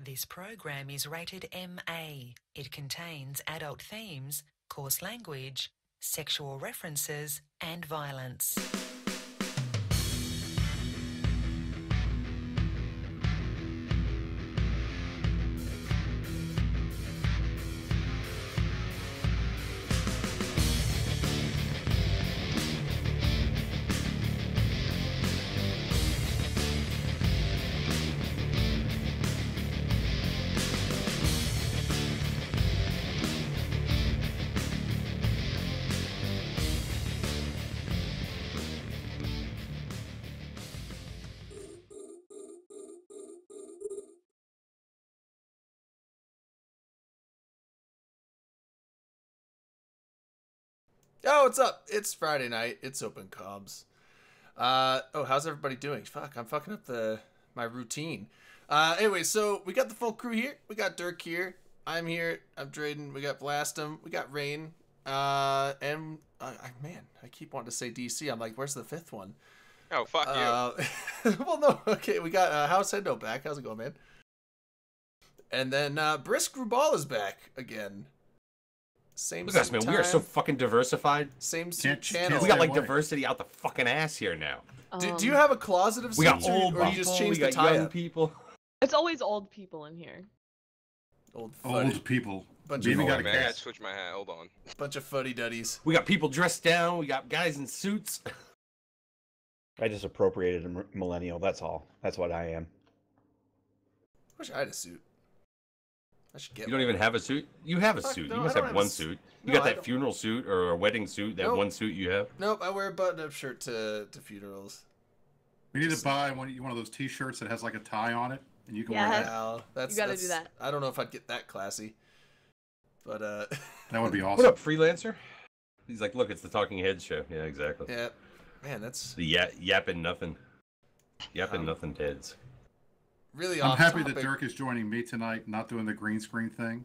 This program is rated MA. It contains adult themes, coarse language, sexual references, and violence. Oh, what's up? It's Friday night. It's open comms. How's everybody doing? Fuck, I'm fucking up my routine. Anyway, so we got the full crew here. We got Dirk here. I'm here. I'm Drayden. We got Blastum. We got Rain. Man, I keep wanting to say DC. I'm like, where's the fifth one? Oh, fuck you. Well, no. Okay, we got House Hendo back. How's it going, man? And then Brisk Rubal is back again. Same Look at us, man. time. We are so fucking diversified. Same channel. We got like diversity out the fucking ass here now. Do you have a closet of we got suits, old or you people, just change we got the tie young up? people. It's always old people in here. Old people. Bunch Maybe of got a man, I gotta cat. switch my hat. Hold on. bunch of fuddy duddies. We got people dressed down. We got guys in suits. I just appropriated a millennial, that's all. That's what I am. Wish I had a suit. I should get You don't one. even have a suit? You have a Fuck, suit. no, You I must don't have have one a suit. No, You got I that don't. funeral suit or a wedding suit, that Nope. one suit you have? Nope, I wear a button-up shirt to funerals. We need to buy one of those T-shirts that has like a tie on it, and you can wear Yes. that. Wow, You gotta do that. I don't know if I'd get that classy, but That would be What awesome. up, freelancer? He's like, look, it's the Talking Heads show. Yeah, exactly. yeah, man, that's The yapping nothing. Yapping nothing Teds. really I'm off happy topic. that Dirk is joining me tonight, not doing the green screen thing.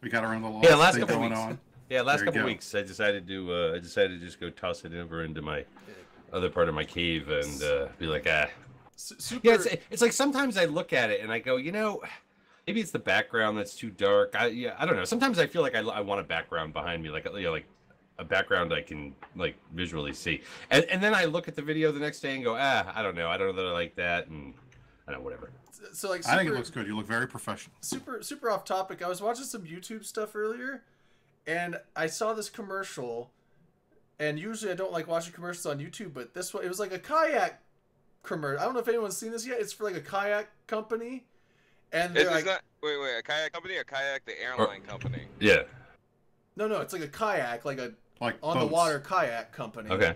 We got around the law Yeah, last thing couple going weeks. on. Yeah, last There you couple go. weeks, I decided to just go toss it over into my other part of my cave and be like, Super. Yeah, it's like sometimes I look at it and I go, maybe it's the background that's too dark. I don't know. Sometimes I feel like I want a background behind me, like a background I can like visually see. And then I look at the video the next day and go, I don't know that I like that, and I don't know, whatever. So like, I think it looks good. You look very professional. super off topic. I was watching some YouTube stuff earlier, and I saw this commercial. And usually I don't like watching commercials on YouTube, but this one, it was like a kayak commercial. I don't know if anyone's seen this yet. It's for like a kayak company, and they're like, Wait, a kayak company or kayak the airline company? Yeah. no, it's like a kayak, like a Like on the boats. water kayak company. Okay.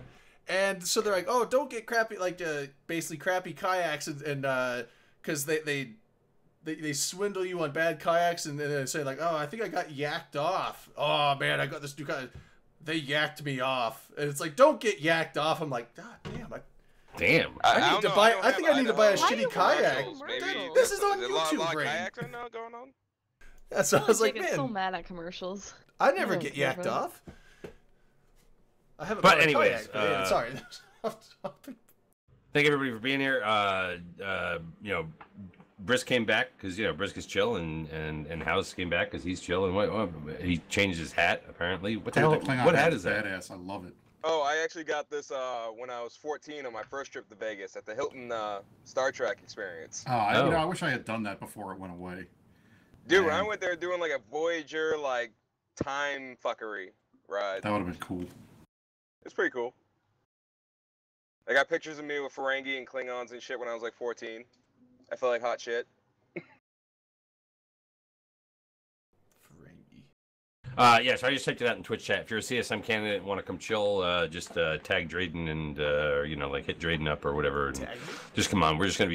And so they're like, oh, don't get crappy, like basically crappy kayaks, and because they swindle you on bad kayaks, and then they say like, oh, I think I got yacked off. Oh man, I got this new kayak. They yacked me off, and it's like, don't get yacked off. I'm like, God damn, Damn. I need to buy. I think I need to buy a Why shitty you kayak. commercials? Maybe This is on there's a lot YouTube, of Rain. kayaks right now going on. Yeah, so I was like, Jake is so man, mad at commercials. I never Oh, get yeah, yacked right. off. I haven't But bought anyways, a kayak. But yeah, sorry. Thank everybody for being here. Brisk came back because Brisk is chill, and House came back because he's chill, and he changed his hat apparently. What the hell? Dude, the Klingon What hat is is that? badass. I love it. Oh, I actually got this when I was 14 on my first trip to Vegas at the Hilton Star Trek experience. I wish I had done that before it went away. Dude, when I Man. went there doing like a Voyager like time fuckery ride, That would have been cool. it's pretty cool. I got pictures of me with Ferengi and Klingons and shit when I was like 14. I felt like hot shit. Ferengi. So I just typed it out in Twitch chat. If you're a CSM candidate and want to come chill, just tag Drayden and hit Drayden up or whatever. And Tag me? just come on. We're just gonna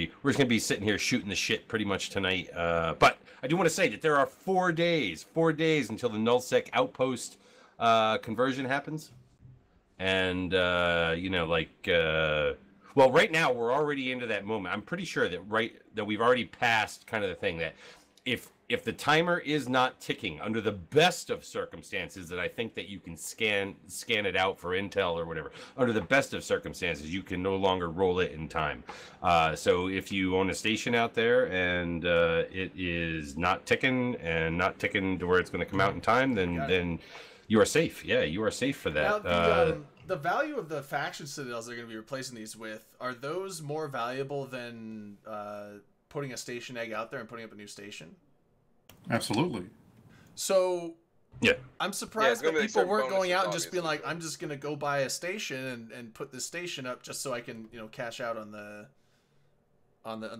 be sitting here shooting the shit pretty much tonight. But I do want to say that there are 4 days until the nullsec outpost conversion happens, and right now we're already into that moment. I'm pretty sure that we've already passed kind of the thing that if the timer is not ticking under the best of circumstances, that I think that you can scan it out for intel or whatever. Under the best of circumstances, you can no longer roll it in time. So if you own a station out there and it is not ticking to where it's going to come out in time, then you are safe. Yeah, you are safe for that. Now, the value of the faction citadels they're going to be replacing these with, are those more valuable than putting a station egg out there and putting up a new station? Absolutely. So, yeah, I'm surprised that people weren't going out and just being like, I'm just going to go buy a station and put this station up just so I can, cash out on the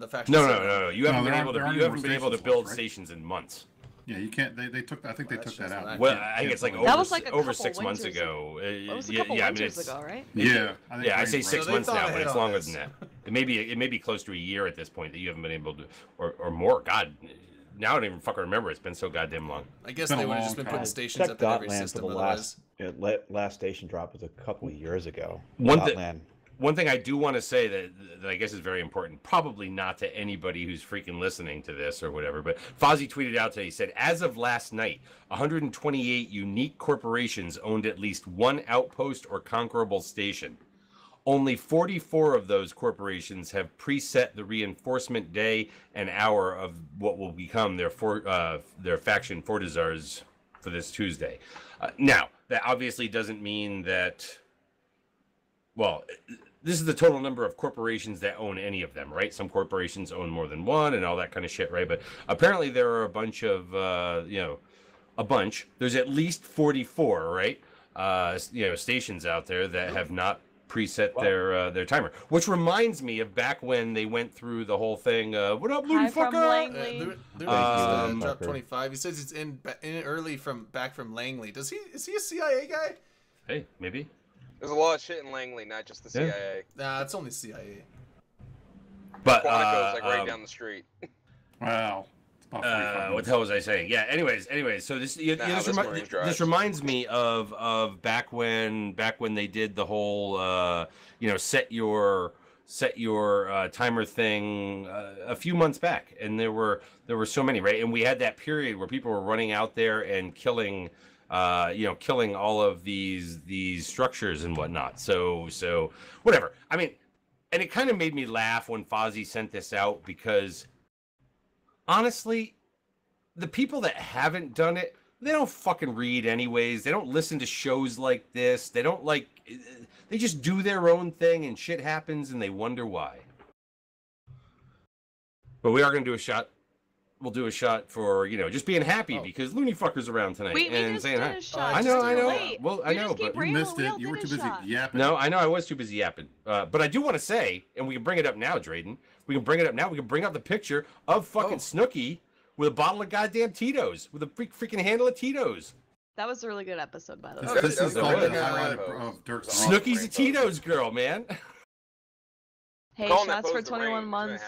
faction. No. You haven't been able to build stations in months. Yeah, you can't. They took. I think they took that out. Well, I think it's like over 6 months ago. It was a couple winters ago, right? Yeah. I say 6 months now, but it's longer than that. It may be close to a year at this point that you haven't been able to, or more. God, now I don't even fucking remember. It's been so goddamn long. I guess they would have just been putting stations up in every system. For the last station drop was a couple of years ago. One thing I do want to say that I guess is very important, probably not to anybody who's freaking listening to this or whatever, but Fozzie tweeted out today, he said, as of last night, 128 unique corporations owned at least one outpost or conquerable station. Only 44 of those corporations have preset the reinforcement day and hour of what will become their faction Fortizars for this Tuesday. Now, that obviously doesn't mean that... Well, this is the total number of corporations that own any of them, right? Some corporations own more than one and all that kind of shit, right? But apparently there are a bunch of, There's at least 44, right? Stations out there that have not preset their timer. Which reminds me of back when they went through the whole thing. What up, Looney fucker? Drop 25. He says it's in early back from Langley. Is he a CIA guy? Hey, maybe. There's a lot of shit in Langley, not just the CIA. Nah, it's only CIA. But Quantico's right down the street. Wow. What the hell was I saying? Yeah. Anyways. So this reminds me of back when they did the whole set your timer thing a few months back, and there were so many, right? And we had that period where people were running out there and killing all of these structures and whatnot. So whatever. I mean, and it kind of made me laugh when Fozzie sent this out, because honestly, the people that haven't done it, they don't fucking read anyways. They don't listen to shows like this. They just do their own thing and shit happens and they wonder why. But we are going to do a shot. We'll do a shot for, just being happy because Looney fucker's around tonight and saying hi. I know. Well, I know, but you missed it. You were too busy yapping. No, I know. I was too busy yapping. But I do want to say, and we can bring it up now, Drayden. We can bring it up now. We can bring up the picture of fucking Snooki with a bottle of goddamn Tito's, with a freaking handle of Tito's. That was a really good episode, by the way. This is the highlight of Dirk's. Snooki's a Tito's girl, man. Hey, shots for 21 months.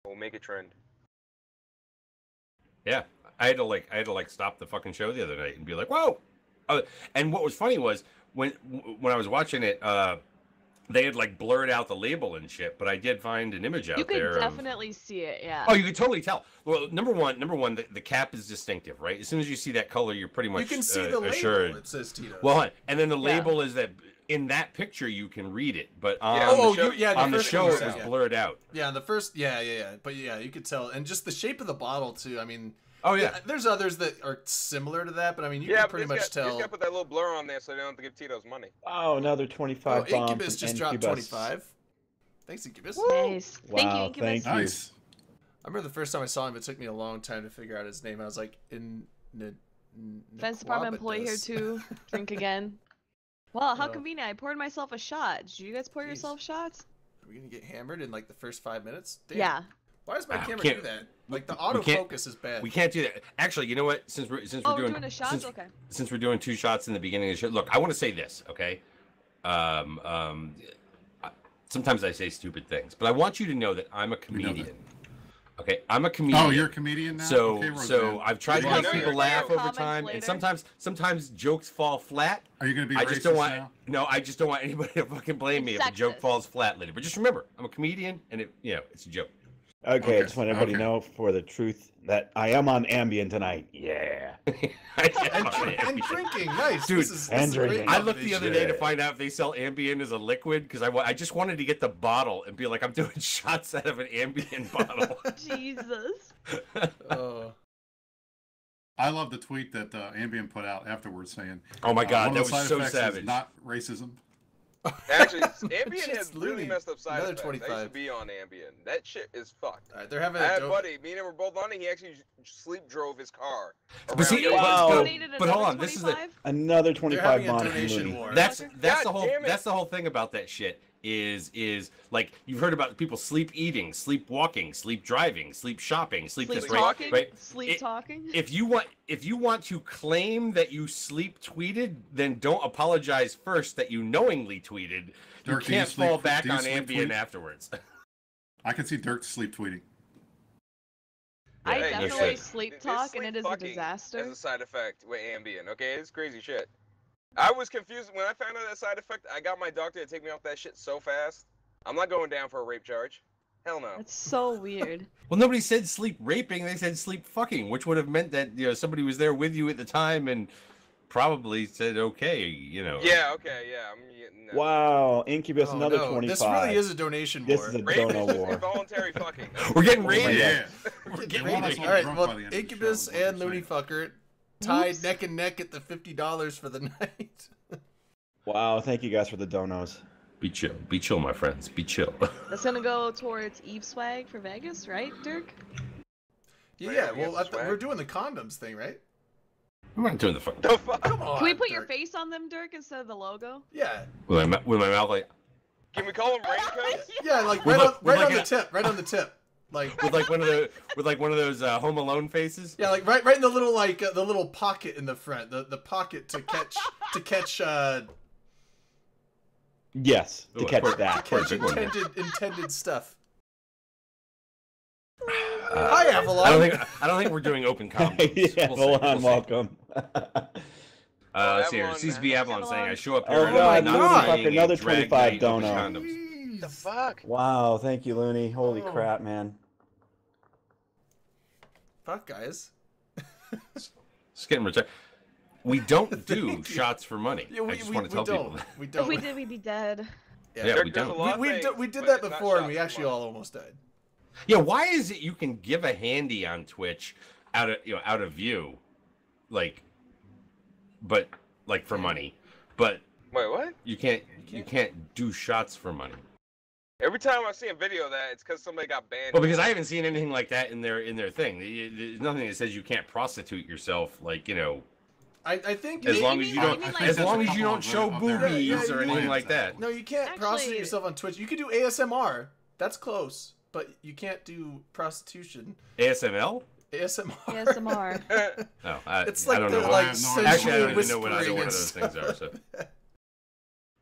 We'll make a trend. Yeah, I had to stop the fucking show the other night and be like, whoa. And what was funny was when I was watching it, they had blurred out the label and shit, but I did find an image out there. You could definitely see it, yeah. Oh, you could totally tell. Well, number one, the cap is distinctive, right? As soon as you see that color, you're pretty much you can see the assured. Label. It says Tito's. Well, and then the label is that in that picture you can read it, but on the show it was blurred out. Yeah, the first, but you could tell, and just the shape of the bottle too. I mean. Oh yeah. There's others that are similar to that, but I mean, you can pretty much tell. You just got to put that little blur on there so they don't have to give Tito's money. Oh, another 25 bombs. Incubus just dropped 25. Thanks, Incubus. Nice. Wow, thank you, Incubus. Nice. I remember the first time I saw him, it took me a long time to figure out his name. I was like, Defense Department employee here too. Drink again. Well, how convenient. I poured myself a shot. Did you guys pour yourself shots? Are we going to get hammered in the first 5 minutes? Damn. Yeah. Why does my camera do that? The autofocus is bad. We can't do that. Actually, you know what? Since we're doing a shot, okay. Since we're doing 2 shots in the beginning of the show, look, I want to say this, okay? Sometimes I say stupid things, but I want you to know that I'm a comedian. Okay, I'm a comedian. Oh, you're a comedian now. So I've tried to make people laugh over time, and sometimes jokes fall flat. Are you going to be? I just don't want. Now? No, I just don't want anybody to fucking blame me if a joke falls flat later. But just remember, I'm a comedian, and it's a joke. Okay, I just want everybody to know for the truth that I am on Ambien tonight. Yeah. And drinking, nice. Dude, this and is a great drinking. I looked the other day to Yeah. find out if they sell Ambien as a liquid because I just wanted to get the bottle and be like, I'm doing shots out of an Ambien bottle. Jesus. Oh. I love the tweet that Ambien put out afterwards saying, Oh my god, one that of the was side so effects savage. is not racism. Actually, Ambien Shit's has really loony. messed up side Another effects. I used 25. to be on Ambien. That shit is fucked. All right, they're having I a had a dope. buddy, me and him were both on it. He actually sleep drove his car. But see, around Wow. Donated but hold another on, this is the 25? Another They're 25 having a bond from donation Looney. war. that's God the whole damn it. that's the whole thing about that shit is like you've heard about people sleep eating, sleep walking, sleep driving, sleep shopping, sleep Sleep this talking? right. Sleep It- talking? If you want to claim that you sleep tweeted, then don't apologize first that you knowingly tweeted. You Dirk, do you can't sleep- fall back do you on sleep Ambien tweet? afterwards. I can see Dirk sleep tweeting. I Hey, no definitely shit. sleep There's talk, sleep and it is a fucking disaster. as a side effect with Ambien. Okay, it's crazy shit. I was confused when I found out that side effect. I got my doctor to take me off that shit so fast. I'm not going down for a rape charge. Hell no. That's so weird. Well, nobody said sleep raping; they said sleep fucking, which would have meant that somebody was there with you at the time and probably said okay, Yeah, okay, yeah. No. Wow, Incubus, Oh, another no. 25. This really is a donation This war. is a Rape is dono just war. involuntary fucking. We're getting Oh my raided. Yeah. We're They getting want us raided. all All right, drunk well, by the end of the Incubus show, is what and they're Looney saying. Fucker tied Oops. neck and neck at the $50 for the night. Wow, thank you guys for the donos. Be chill, my friends. Be chill. That's gonna go towards Eve swag for Vegas, right, Dirk? Yeah, Yeah, we well, got the swag. we're doing the condoms thing, right? I'm not doing the fucking. The fuck? Come on. Can we put your Dirk. face on them, Dirk, instead of the logo? Yeah. With my mouth like Can we call them raincoats? Yeah, like With right like on a- the tip, right on the tip. Like with like one of those Home Alone faces. yeah, like right in the little the little pocket in the front, the pocket to catch Yes, to Ooh, catch poor- that. poor big one. intended stuff. Uh, Hi, Avalon. I don't think we're doing open condoms. Yeah, We'll hold see, on, we'll see. welcome. Let's see here. Avalon, CSB Avalon Avalon. saying I show up Oh, here and God, I'm not God. saying Another a drag 25 night open dono. condoms. The fuck? Wow, thank you, Looney. Holy Oh. crap, man. Fuck, guys. It's getting rejected. We don't do shots for money. Yeah, I just want to tell don't. people that. We If don't. we did, we'd be dead. Yeah, There- we there's a don't. lot of we things, did but that not before, and shots we for actually money. all almost died. Yeah, why is it you can give a handy on Twitch out of view, but for money, but Wait, what? you can't do shots for money. Every time I see a video of that, it's because somebody got banned. Well, because I haven't seen anything like that in their thing. There's nothing that says you can't prostitute yourself, I think as You long mean- as you you don't, mean like- as long as There's you a don't show couple of boobies Yeah, or anything yeah. like that. no, you can't Actually- prostitute yourself on Twitch. You can do ASMR. That's close, but you can't do prostitution. ASML? ASMR. ASMR. Oh, It's I like don't the know. I like have no sensual idea. Actually, I don't even know what whispering either one and of those things are. stuff. So.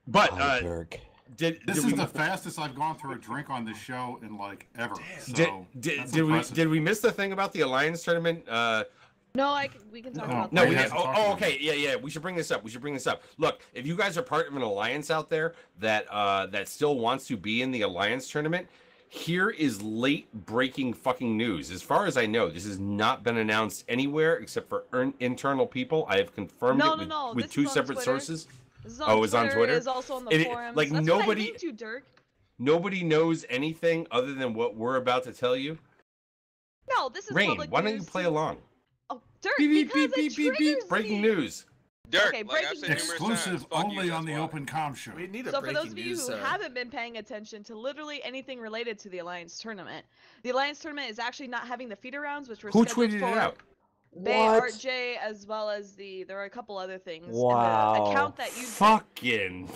But Oh, Dirk. did This did is we, the fastest I've gone through a drink on this show in like ever. Damn. So did that's did we impressive. did we miss the thing about the Alliance tournament? No, we can talk No. about No, that. we have did. to talk Oh, about okay. Yeah. We should bring this up. Look, if you guys are part of an alliance out there that still wants to be in the alliance tournament, here is late breaking fucking news. As far as I know, this has not been announced anywhere except for internal people. I have confirmed No, it no, no, with this two is on separate Twitter. sources. This is Oh, it's on Twitter? It is also on the It- forums. like, That's nobody- what I linked to, Dirk. Nobody knows anything other than what we're about to tell you. No, this is Rain, public why don't you news. play along? Oh, Dirk, Beep beep because beep beep it beep beep. triggers Breaking me. news. Dirk, Okay, like I've breaking said news. numerous times, Exclusive fuck you, only on that's the why. Open Com show. We need a So for breaking those of you news. who haven't been paying attention to literally anything related to the Alliance tournament, the Alliance tournament is actually not having the feeder rounds, which were Who scheduled tweeted for it out? Bay, What? Art J, as well as there are a couple other things. Wow. And the account that you Fucking.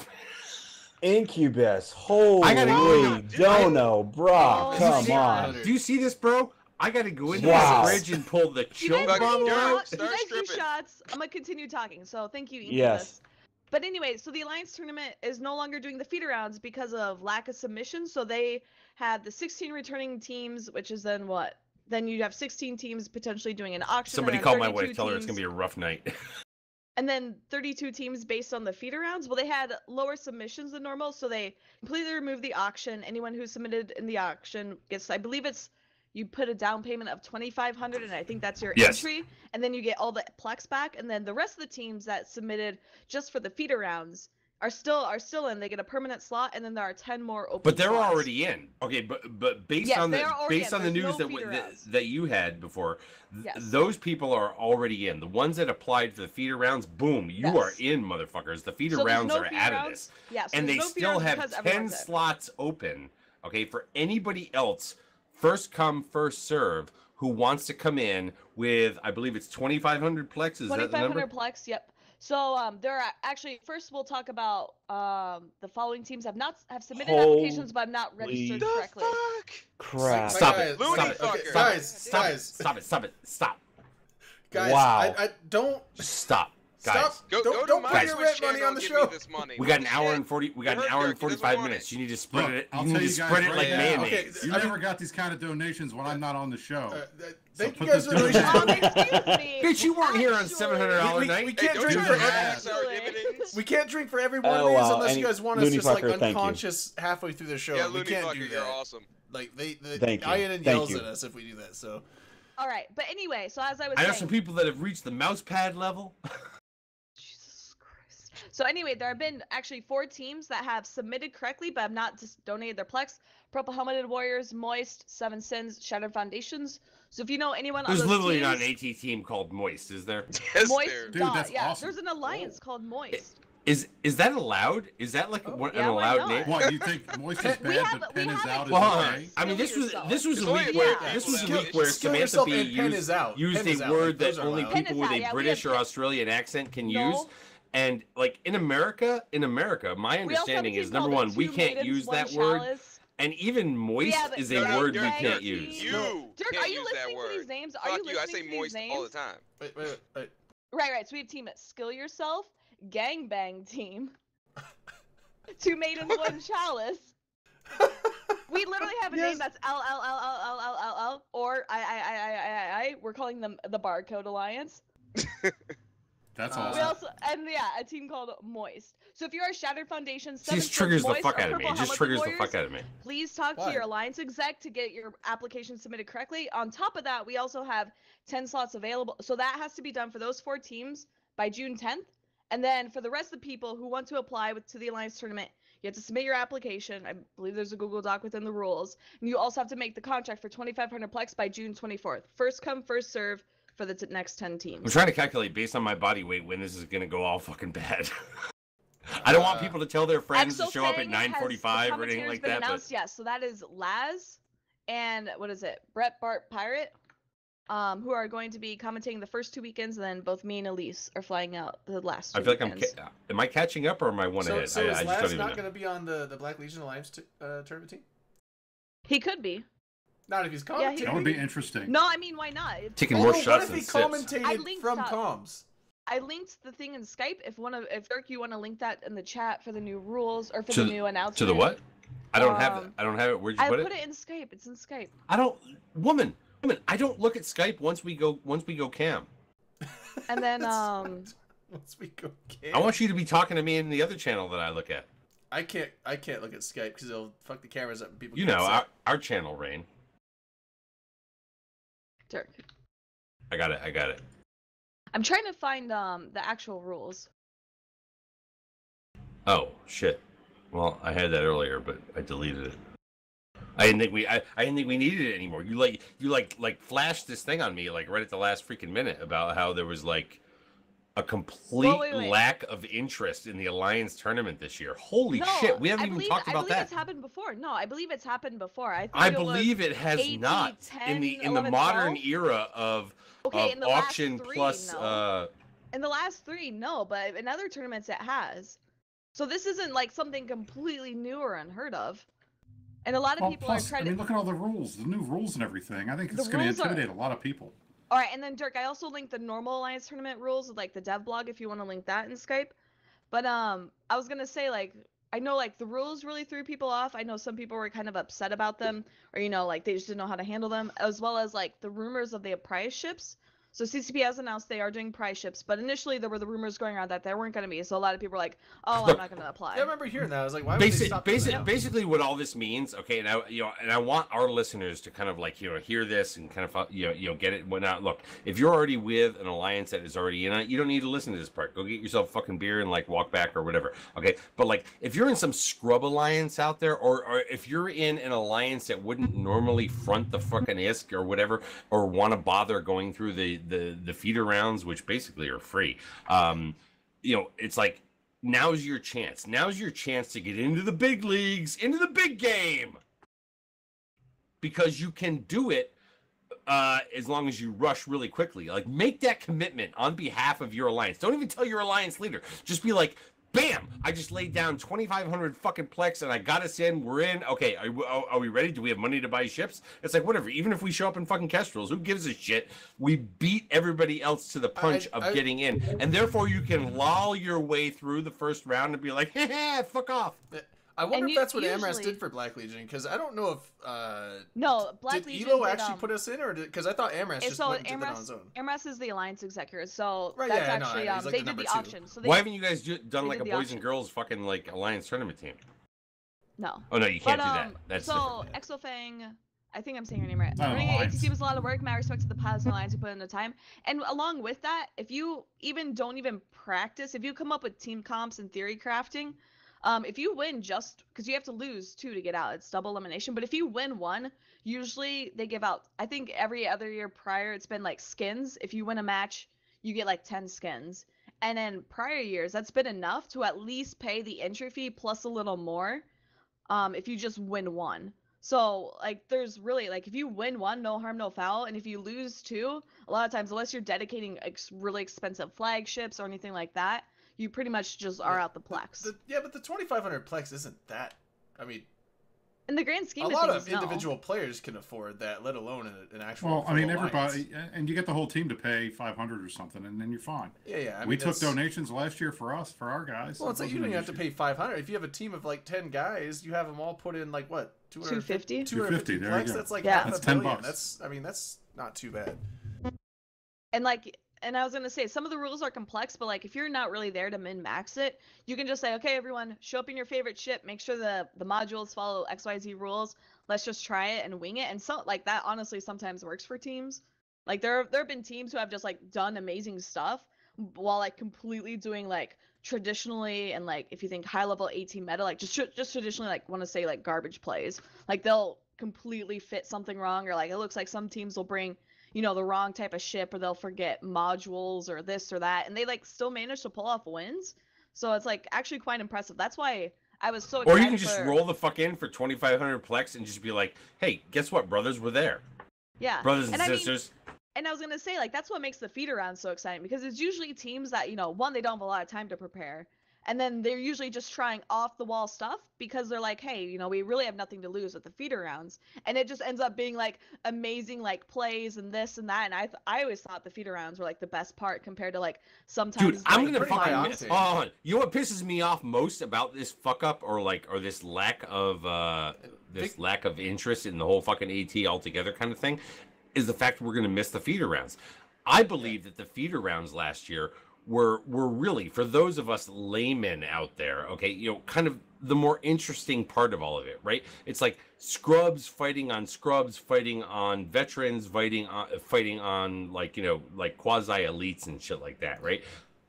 Incubus, holy I gotta go. dono, brah, Oh come my on. God. Do you see this, bro? I gotta go into Wow. the fridge and pull the You chill guys, bottle do, out. you Start guys do stripping. shots. I'm gonna continue talking. So thank you, Incubus. Yes. But anyway, so the Alliance tournament is no longer doing the feeder rounds because of lack of submissions. So they had the 16 returning teams, which is then what? Then you'd have 16 teams potentially doing an auction. Somebody and call then my 32 wife. Tell her it's teams- gonna be a rough night. And then 32 teams based on the feeder rounds. Well, they had lower submissions than normal, so they completely removed the auction. Anyone who submitted in the auction gets, I believe it's you put a down payment of 2,500, and I think that's your Yes. entry, and then you get all the plex back, and then the rest of the teams that submitted just for the feeder rounds are still in. They get a permanent slot, and then there are 10 more open. But they're slots. already in. Okay, but based Yes, on they the are already based in. on the There's news no that feeder rounds. that you had before, Yes. those people are already in. The ones that applied for the feeder rounds, boom, you are Yes. in, motherfuckers. The feeder So there's rounds no are feeder out of rounds. this, Yeah, so and there's they no feeder still rounds have because 10 everyone's in. slots open. Okay, for anybody else, first come, first serve, who wants to come in with, I believe it's 2,500 plex. Is that the number? 2,500 plex. Yep. So there are actually, first we'll talk about the following teams have submitted applications but have not registered correctly. Crap. Stop guys, it! Looney Stop it! fucker. Guys, Stop it! guys. Stop it! Stop it! Stop! Guys, Wow. I don't Stop, guys! stop. Go Don't to my put your Twitch rent money channel on the and give show. me this money. We got an Holy hour shit. and 40. We got You an heard hour Dirk, and he doesn't 45 want minutes. it. You need to spread Look, it. I'll You tell need you to guys spread it right like now. mayonnaise. You Okay, never got these kind of donations when I'm not on the show. Thank So you put guys this for down. donating. Excuse me. Bitch, you weren't here on $700 We night. can't Hey, drink don't for you every- tax our Actually. dividends? we can't drink for every one of Oh, these wow. unless And you guys want us Looney just like Fucker, thank you. unconscious halfway through the show. Yeah, we Looney can't Fucker, do you're that. awesome. Like Thank you. INN Thank yells you. at us if we do that. So All right, but anyway, so as I was I know saying, some people that have reached the mouse pad level. Jesus Christ. So anyway, there have been actually 4 teams that have submitted correctly but have not just donated their plex. Purple Helmeted Warriors, Moist, Seven Sins, Shattered Foundations. So if you know anyone There's on those literally teams, not an AT team called Moist, is there? Yes, Moist there. Dude, dot, that's yeah, awesome. there's an alliance called Moist. Is that allowed? Is that like an Yeah, why allowed not? name? What, you think Moist is We bad, have- but we Pen is have out it. is Well, hold on. okay? I mean, this was a It's week only where yeah. this was a Skill- week where skill Samantha yourself B and pen is out. used Pen a is out. word Like, that those are only allowed. Pen people is with out, a yeah, we British have or pen. Australian accent can No. use. And like in America, my We also have a understanding team is number called one, we Two can't Maidens, use One that word, Chalice. and even moist Yeah, but is a No, no, word we Dirk, can't Dirk, use. You Dirk, can't are you use that listening to word. these names? Are Fuck you you, I listening say to these moist all the names? time. wait. Right. So we have team Skill Yourself, Gangbang Team, Two Maidens, One Chalice. We literally have a name that's L, or I. We're calling them the Barcode Alliance. That's We We awesome. also, and yeah, a team called Moist. So if you're a Shattered Foundation, It Seven just Sins, triggers the Moist, fuck or out of me. Purple It just Helmeted triggers the Warriors, fuck out of me. please talk Why? to your Alliance exec to get your application submitted correctly. On top of that, we also have 10 slots available. So that has to be done for those 4 teams by June 10th. And then for the rest of the people who want to apply to the Alliance tournament, you have to submit your application. I believe there's a Google Doc within the rules. And you also have to make the contract for 2,500 plex by June 24th. First come, first serve for the next 10 teams. I'm trying to calculate based on my body weight when this is gonna go all fucking bad. I don't want people to tell their friends to show up at 9:45 or anything like that. Announced, yes, so that is Laz and what is it? Brett Bart Pirate, who are going to be commentating the first 2 weekends, and then both me and Elise are flying out the last 2 I feel like weekends. am I catching up or am I one So ahead? is I just Laz don't even not know. going to be on the Black Legion Alliance tournament team? He could be. Not if he's Yeah, he- commentating. That would be interesting. No, I mean, why not? Taking Oh, more no, shots what if than he sips. commentated I linked from up. comms? I linked the thing in Skype. If Dirk, you want to link that in the chat for the new rules or for To the the- new announcement. To the what? I don't have it. I don't have it. Where'd you I put put it? it in Skype. It's in Skype. I don't. Woman. I don't look at Skype once we go cam. And then Once we go cam. I want you to be talking to me in the other channel that I look at. I can't look at Skype because it'll fuck the cameras up and people. You can't know, see. our channel, Rain. Dirk. I got it. I'm trying to find the actual rules. Oh shit. Well, I had that earlier, but I deleted it. I didn't think we needed it anymore. You like flashed this thing on me like right at the last freaking minute about how there was like a complete wait. lack of interest in the Alliance tournament this year. Holy No, shit, we haven't I even believe, talked about I believe that. it's happened before. No, I believe it's happened before. I, think I it was believe it has 18, not 10, in the 11, modern 12. era of Okay, in the last auction 3, plus no. In the last 3, no, but in other tournaments it has. So this isn't like something completely new or unheard of. And a lot of Well, people plus, are trying I mean, to. look at all the rules, the new rules and everything. I think The it's going to rules are- intimidate a lot of people. All right, and then Dirk, I also linked the normal Alliance tournament rules with like the dev blog if you want to link that in Skype. But I was gonna say like I know like the rules really threw people off. I know some people were kind of upset about them, or like they just didn't know how to handle them, as well as like the rumors of the prize ships. So CCP has announced they are doing prize ships, but initially there were the rumors going around that there weren't going to be. So a lot of people were like, "Oh, I'm not going to apply." Yeah, I remember hearing that. I was like, why would they stop doing that? Basically, what all this means, okay, and I want our listeners to kind of like hear this and kind of get it. Whatnot. Look, if you're already with an alliance that is already in it, you don't need to listen to this part. Go get yourself a fucking beer and like walk back or whatever. Okay, but like if you're in some scrub alliance out there, or if you're in an alliance that wouldn't normally front the fucking ISK or whatever, or want to bother going through the feeder rounds, which basically are free, it's like now's your chance. Now's your chance to get into the big leagues, into the big game, because you can do it as long as you rush really quickly. Like, make that commitment on behalf of your alliance. Don't even tell your alliance leader. Just be like, bam! I just laid down 2,500 fucking plex and I got us in. We're in. Okay, are we ready? Do we have money to buy ships? It's like, whatever. Even if we show up in fucking Kestrels, who gives a shit? We beat everybody else to the punch of getting in. And therefore, you can loll your way through the first round and be like, hey, fuck off. I wonder if that's what Amras did for Black Legion, because I don't know if no, Black did Legion Elo actually put us in, or because I thought Amras just went and did that on his own. Amras is the alliance executor, so right, that's yeah, actually like they did the auction. So why haven't you guys done like a boys and girls fucking like alliance tournament team? No. Oh no, you can't do that. That's so different. Exofang, I think I'm saying her name right. Running an ATC was a lot of work. Mad respect to the Plasma Alliance who put in the time. And along with that, if you don't even practice, if you come up with team comps and theory crafting, if you win just because you have to lose 2 to get out, it's double elimination. But if you win 1, usually they give out, I think every other year prior, it's been like skins. If you win a match, you get like 10 skins. And in prior years, that's been enough to at least pay the entry fee plus a little more if you just win 1. So like there's really like if you win 1, no harm, no foul. And if you lose 2, a lot of times, unless you're dedicating really expensive flagships or anything like that, you pretty much just are out the plex. But the 2,500 plex isn't that. I mean, in the grand scheme of things, a lot of no. individual players can afford that, let alone an actual. Well, I mean, everybody, and you get the whole team to pay 500 or something, and then you're fine. Yeah. We took donations last year for our guys. Well, it's like you don't even have to pay 500. If you have a team of like 10 guys, you have them all put in like what 250. 250 there plex. you go. That's like that's $10. That's not too bad. And I was going to say, some of the rules are complex, but like if you're not really there to min-max it, you can just say, okay, everyone, show up in your favorite ship, make sure the modules follow XYZ rules, let's just try it and wing it. And so like that honestly sometimes works for teams. Like there have been teams who have just like done amazing stuff while like completely doing like traditionally, and like if you think high level AT meta, like just traditionally like want to say like garbage plays. Like they'll completely fit something wrong, or like it looks like some teams will bring the wrong type of ship, or they'll forget modules or this or that, and they like still manage to pull off wins. So it's like actually quite impressive. That's why I was so excited. Or you can just roll the fuck in for 2,500 plex and just be like, hey, guess what, brothers, we're there. Yeah. Brothers and sisters. And I was going to say, like, that's what makes the feeder round so exciting, because it's usually teams that, one, they don't have a lot of time to prepare. And then they're usually just trying off the wall stuff because they're like, hey, we really have nothing to lose with the feeder rounds. And it just ends up being like amazing like plays and this and that. And I always thought the feeder rounds were like the best part compared to like sometimes. Dude, I'm gonna fucking miss. You know what pisses me off most about this fuck up or this lack of lack of interest in the whole fucking AT altogether kind of thing is the fact we're gonna miss the feeder rounds. I believe that the feeder rounds last year were really, for those of us laymen out there, okay, kind of the more interesting part of all of it, right? It's like scrubs fighting on veterans, fighting on like quasi elites and shit like that, right?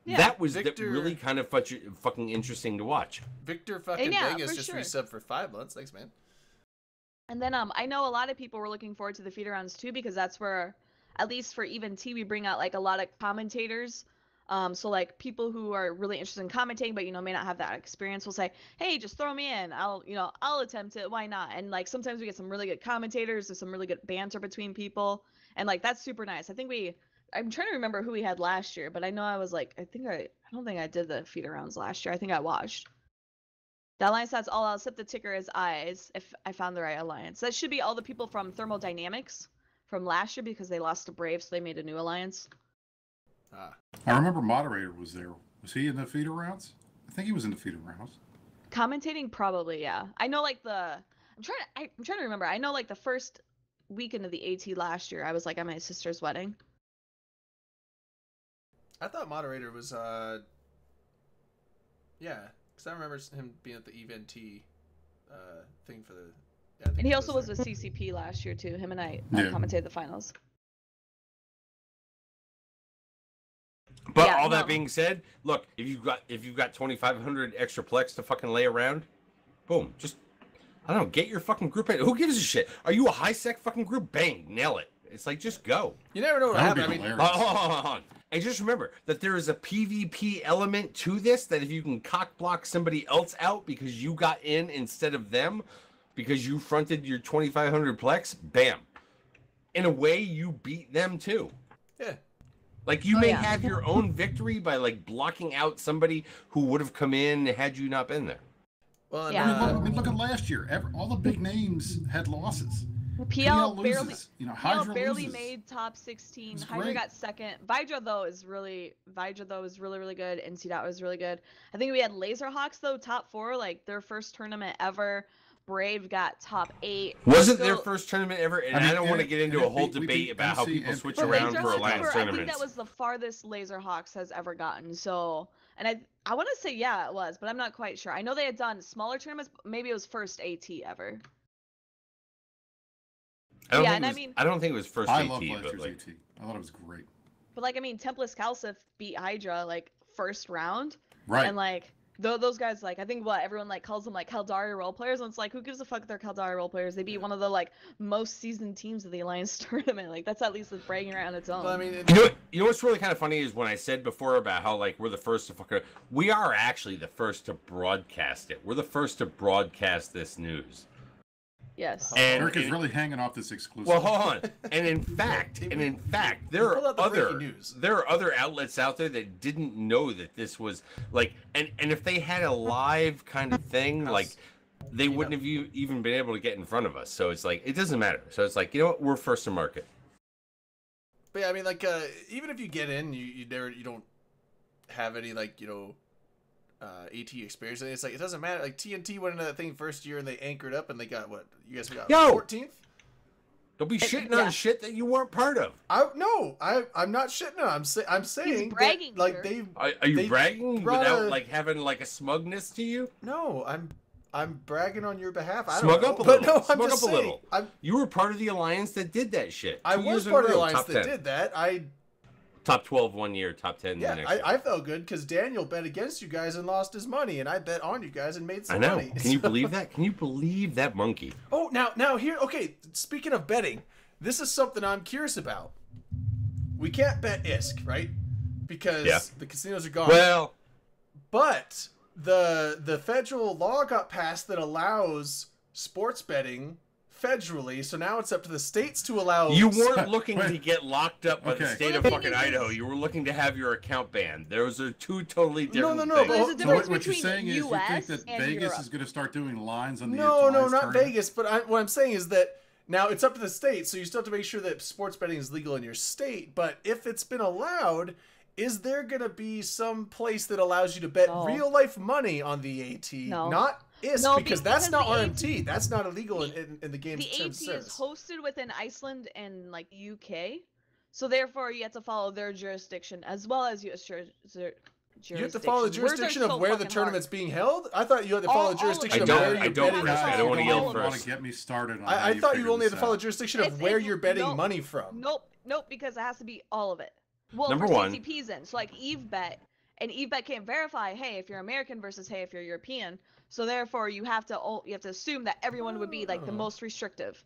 Yeah, that was really kind of fucking interesting to watch. Victor fucking Vegas just resubbed for 5 months. Thanks, man. And then I know a lot of people were looking forward to the feeder rounds too, because that's where, at least for Even T, we bring out like a lot of commentators. So like people who are really interested in commentating, but may not have that experience, will say, hey, just throw me in. I'll attempt it. Why not? And like sometimes we get some really good commentators. There's some really good banter between people, and like that's super nice. I'm trying to remember who we had last year, but I know I was like, I don't think I did the feeder rounds last year. I think I watched. The alliance that's all. I'll set the ticker as eyes if I found the right alliance. That should be all the people from Thermodynamics from last year, because they lost to Brave, so they made a new alliance. I remember Moderator was there. Was he in the feeder rounds? I think he was in the feeder rounds. Commentating, probably, yeah. I know like I'm trying to remember. I know like the first weekend of the AT last year, I was like at my sister's wedding. I thought moderator was yeah, because I remember him being at the event thing for the. Yeah, I think And he also was there. with CCP last year too. Him and I Yeah. commentated the finals. But Yeah, all that no. being said, look, if you've got 2,500 extra plex to fucking lay around, boom, just I don't know, get your fucking group in. Who gives a shit? Are you a high sec fucking group? Bang, nail it. It's like just go. You never know what That would happened. be I mean, hilarious. Hold on. And just remember that there is a PvP element to this, that if you can cock block somebody else out because you got in instead of them, because you fronted your 2,500 plex, bam. In a way, you beat them too. yeah. Like you Oh, may yeah. have your own victory by like blocking out somebody who would have come in had you not been there. Well, and, Yeah. I mean, look at last year. All the big names had losses. PL loses. barely, You know, PL Hydra barely loses. made top 16. It's Hydra great. got second. Vidra though is really really good. And CDOT was really good. I think we had Laserhawks though top 4, like their first tournament ever. Brave got top 8. Was it their Still- first tournament ever? And I mean, I don't want to get into and a whole we debate beat about how MC people and switch But around for Laserhawks alliance were, I tournaments. think that was the farthest Laserhawks has ever gotten. So, and I want to say yeah it was, but I'm not quite sure. I know they had done smaller tournaments. But maybe it was first AT ever. Yeah, and I don't think it was first I AT, love last but year's like, AT. I thought it was great. But like I mean, Tempest Calcif beat Hydra like first round, Right. and like those guys like I think what everyone like calls them like Caldari role players, and it's like who gives a fuck they're Caldari role players? They beat one of the like most seasoned teams of the Alliance tournament. Like that's at least with bragging around its own. well, I mean, you know what's really kind of funny is when I said before about how like we're the first to fucking, we are actually the first to broadcast it. We're the first to broadcast this news. Yes. And Eric is really hanging off this exclusive. well, hold on. And in fact, there pull are out the breaking other news. there are other outlets out there that didn't know that this was like, and if they had a live kind of thing, like they wouldn't have even been able to get in front of us. So it's like it doesn't matter. So it's like, you know what, we're first to market. But yeah, I mean, like, even if you get in, you don't have any like AT experience. And it's like it doesn't matter. Like TNT went into that thing first year and they anchored up and they got what you guys got 14th. Don't be shitting yeah. on shit that you weren't part of. I'm not shitting on. I'm saying bragging, that, like sir. they. Are you They bragging brought without a- like having like a smugness to you? No, I'm bragging on your behalf. I Smug don't up a know. little. But no, I'm Smug just up a saying, little. You were part of the alliance that did that shit. I 2 was years in part a of the row, alliance top that 10. did that. Top 12 one year, top 10 the Yeah, next year. I felt good because Daniel bet against you guys and lost his money, and I bet on you guys and made some I know. money. Can you believe that? Can you believe that monkey? Oh, now here. Okay, speaking of betting, this is something I'm curious about. We can't bet ISK, right? Because the casinos are gone. Well, But the federal law got passed that allows sports betting federally, so now it's up to the states to allow. you weren't looking to get locked up by the Okay. state Well, of the fucking thing is- Idaho. You were looking to have your account banned. Those are two totally different no, things. but- There's a So difference what you're between saying is you US think that and Vegas Europe. is going to start doing lines on the No, Alliance not tournament? Vegas. But what I'm saying is that now it's up to the state, so you still have to make sure that sports betting is legal in your state. But if it's been allowed, is there going to be some place that allows you to bet No. real life money on the AT, No. not ISK, No, because that's because not the RMT. That's not illegal in the game's The terms AT of is service. hosted within Iceland and like UK, so therefore you have to follow their jurisdiction as well as US jurisdiction. You have to follow the jurisdiction of where the tournament's being held? I thought you had to All- follow all the of jurisdiction it. of I where don't- you're I don't, betting. Chris. I don't want to You yell don't want first. to get me started on I how you thought you figure only had this to follow the out. jurisdiction of It's- where it's- you're betting nope. money from. Nope, because it has to be all of it. Well, Number for one. CCP's in, so like EveBet, and EveBet can't verify, hey, if you're American versus hey, if you're European. So therefore, you have to assume that everyone would be like the most restrictive.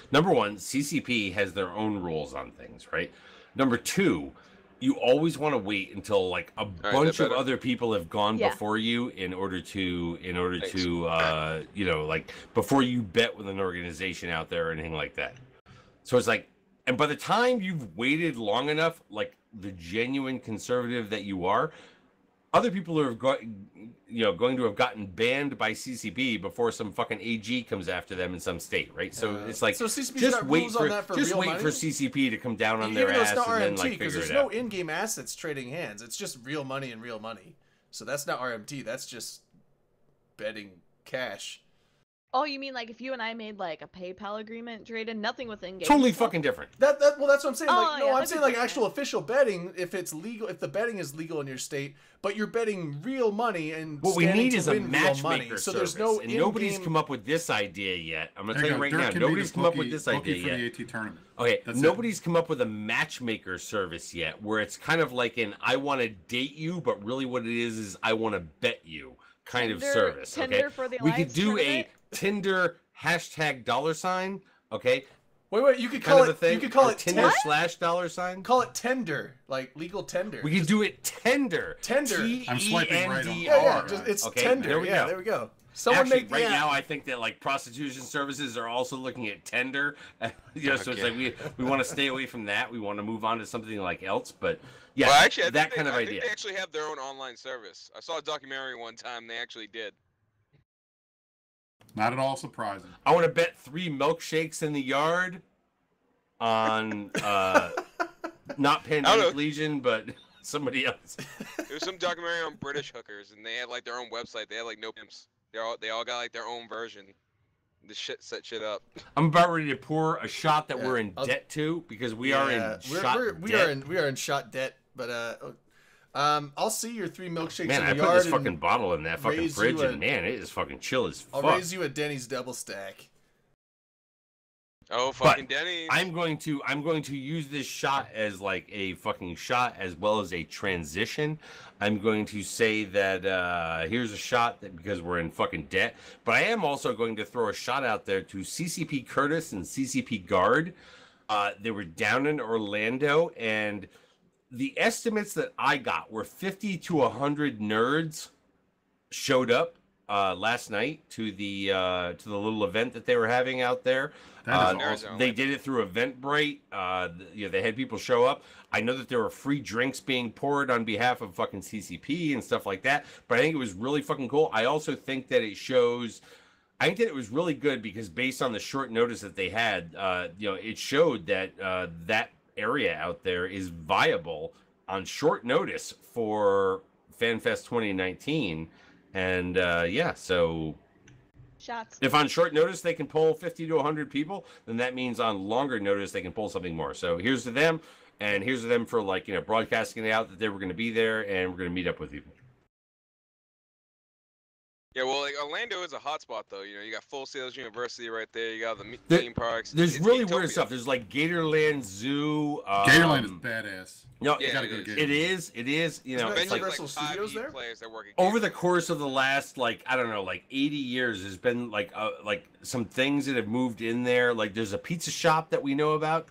Number one, CCP has their own rules on things, right? Number two, you always want to wait until like a bunch of better. other people have gone Yeah. before you in order to Thanks. like before you bet with an organization out there or anything like that. So it's like, and by the time you've waited long enough, like the genuine conservative that you are, other people are going to have gotten banned by CCP before some fucking AG comes after them in some state, right? So it's like, So CCP's just got wait rules on that for real money? CCP to come down on Even their though it's ass not and then RMT, like because figure there's it no out. in-game assets trading hands. It's just real money and real money. So that's not RMT. That's just betting cash. Oh, you mean like if you and I made like a PayPal agreement, Drayden? Nothing with in-game. Totally stuff? fucking different. Well, that's what I'm saying. Oh, Like, no, yeah, I'm that'd saying be like different. actual official betting. If it's legal, if the betting is legal in your state, but you're betting real money and What we standing need to is a win real money. matchmaker So service, there's no and nobody's in-game- come up with this idea yet. I'm gonna There tell you you go. right Dirk now, can be nobody's the come up bookie- with this bookie idea for the yet. AT tournament. Okay, That's it. nobody's come up with a matchmaker service yet, where it's kind of like an I want to date you, but really what it is I want to bet you kind of service. Tinder Okay, for the we could Alliance do tournament? a Tinder $$ Okay, Wait, you could kind call of a it. thing. You could call or it Tinder Tinder. /$. Call it tender, like legal tender. We could do it Tender. Tender. I'm swiping right on- Tender. Yeah, just, it's Okay, tender. there we yeah, go. there we go. Someone Actually, make right the app. now, I think that like prostitution services are also looking at Tender. So it's like we want to stay away from that. We want to move on to something like else. But yeah, Well, actually, that kind of I idea. think they actually have their own online service. I saw a documentary one time. They actually did. Not at all surprising. I want to bet 3 milkshakes in the yard on not Pandemic Legion, but somebody else. There was some documentary on British hookers, and they had like their own website. They had like no pimps. They all got like their own version. The shit set shit up. I'm about ready to pour a shot that Yeah, we're in debt to because we are in shot we debt. are in shot debt. But I'll see your 3 milkshakes Man, in I the put yard. this and fucking bottle in that fucking raise fridge, you a- and man, it is fucking chill as I'll fuck. raise you a Denny's double stack. Oh, fucking Denny's. I'm going to use this shot as like a fucking shot as well as a transition. I'm going to say that here's a shot that because we're in fucking debt, but I am also going to throw a shot out there to CCP Curtis and CCP Guard. They were down in Orlando, and the estimates that I got were 50 to 100 nerds showed up last night to the little event that they were having out there. That is awesome. They did it through Eventbrite. They had people show up. I know that there were free drinks being poured on behalf of fucking CCP and stuff like that. But I think it was really fucking cool. I also think that it shows. I think that it was really good because based on the short notice that they had, it showed that that area out there is viable on short notice for FanFest 2019. And so. Shots. If on short notice they can pull 50 to 100 people, then that means on longer notice they can pull something more. So here's to them, and here's to them for broadcasting it out that they were going to be there, and we're going to meet up with you. Yeah, well, like Orlando is a hotspot though. You got Full Sail's University right there. You got the There- theme parks. There's It's really Utopia. weird stuff. There's like Gatorland Zoo. Gatorland is badass. No, Yeah, You gotta it go is. to it Gatorland. is. It is. You know, Isn't that it's like Universal Studios 5 there? players that work at over the Gatorland. course of the last 80 years, there's been like some things that have moved in there. Like there's a pizza shop that we know about.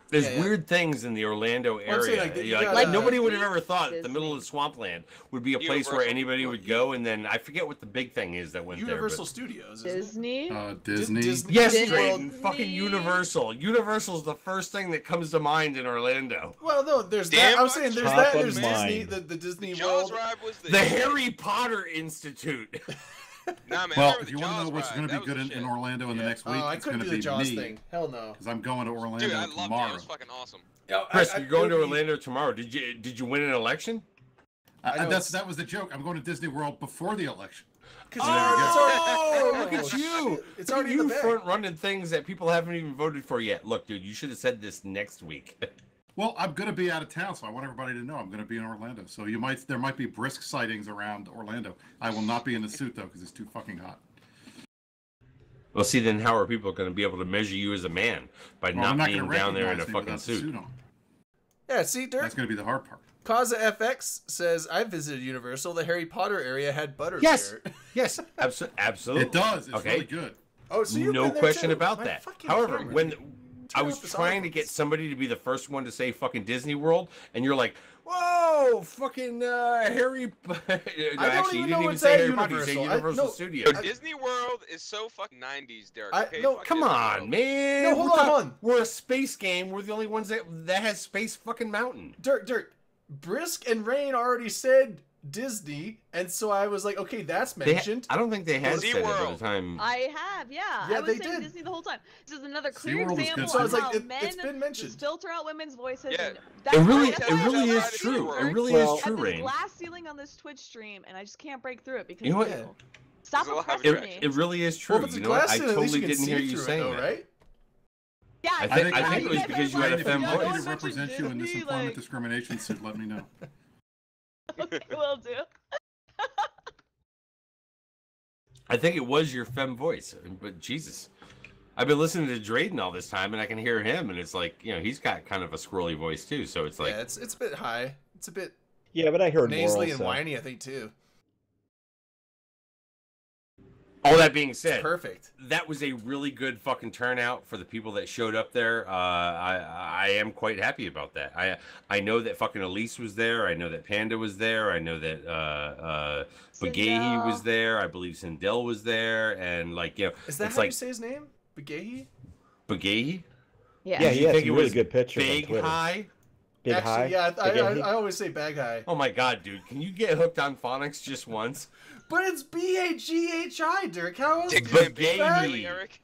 There's Yeah. weird things in the Orlando Well, I'm saying, area. like, you Like, got, nobody would have Disney? ever thought that the middle of the swampland would be a place where Universal. anybody would go. And then I forget what the big thing is that went Universal there. Studios. Isn't it? Disney. Disney. Disney. Yes, Disney. Drayden, fucking Disney. Universal. Universal's the first thing that comes to mind in Orlando. Well, no, there's Damn that. I'm fucking saying there's top that. of There's Disney, mind. the Disney Jaws World. ride was the The Harry Potter Institute. Nah, man, I Well, remember if the you want to Jaws know what's ride. going to That be was good the in shit. Orlando in the next week, Oh, I it's couldn't going do to the be Jaws me. thing. Hell no. Because I'm going to Orlando Dude, I loved it. It tomorrow. was fucking awesome. Yeah, Chris, you're going to it'll be- Orlando tomorrow. Did you win an election? I know That was the joke. I'm going to Disney World before the election. 'Cause Oh, look Oh, at you! shit. It's Look at already in the you bag. front running things that people haven't even voted for yet. Look, dude, you should have said this next week. Well, I'm going to be out of town, so I want everybody to know I'm going to be in Orlando. So there might be brisk sightings around Orlando. I will not be in the suit though, because it's too fucking hot. Well, see, then how are people going to be able to measure you as a man by Well, I'm not not going being to down there in a recognize me fucking without the suit? suit on. Yeah, see, Dirk. That's going to be the hard part. Causa FX says, I visited Universal. The Harry Potter area had butterbeer. Yes, yes, absolutely. It does. It's Okay. really good. Oh, so you've No been there question too. about My that. fucking However, camera. when I Turn was off this trying to iPhone. get somebody to be the first one to say fucking Disney World, and you're like, whoa, fucking Harry. No, actually, even you know didn't even what's say at Harry Potter. You said Universal. Universal No, Studios. Disney World is so fucking 90s, Derek. I- Okay? no, Fuck Come Disney on, World. man. No, hold on. We're a space game. We're the only ones that has Space fucking Mountain. Dirk. Brisk and Rain already said Disney, and so I was like, okay, that's mentioned. I don't think they had Disney said it by the World. time. I have, yeah. Yeah, I was they saying did. Disney the whole time. This is another clear SeaWorld is example good So I of was like, how it's men been mentioned. just filter out women's voices. Yeah. And It really, that's it why I really love is Disney true. World. It really Well- is I have true, this Rain. glass ceiling on this Twitch stream, and I just can't break through it because You know what? of you. Stop There's a lot of oppressing me. It really is true. Well, if it's you a know what? glass I ceiling, at least totally you can didn't hear see you through it, saying though, that. right? Yeah, I exactly. think it was guys because are you had a like, femme "Yeah, If voice." I don't need to mention represent you in this me," employment like- discrimination suit, let me know. Okay, will do. I think it was your femme voice, but Jesus. I've been listening to Drayden all this time, and I can hear him, and it's like, you know, he's got kind of a squirrely voice too. So it's like, Yeah, it's a bit high. It's a bit Yeah, but I heard nasally Moral, and so. whiny, I think, too. all that being It's said, perfect. that was a really good fucking turnout for the people that showed up there. I am quite happy about that. I know that fucking Elise was there. I know that Panda was there. I know that Bagahi was Sindel. there. I believe Sindel was there, and like, you know, Is that it's how like you say his name? Bagahi? Bagahi. Yeah. Yeah, Did he you had think some it really was good pictures on Big Twitter. High? Big Actually, high. yeah, Big I always say bag high. Oh my god, dude! Can you get hooked on phonics just once? But it's B-A-G-H-I, Dirk. How else? Dick But and big, gay. really, Eric?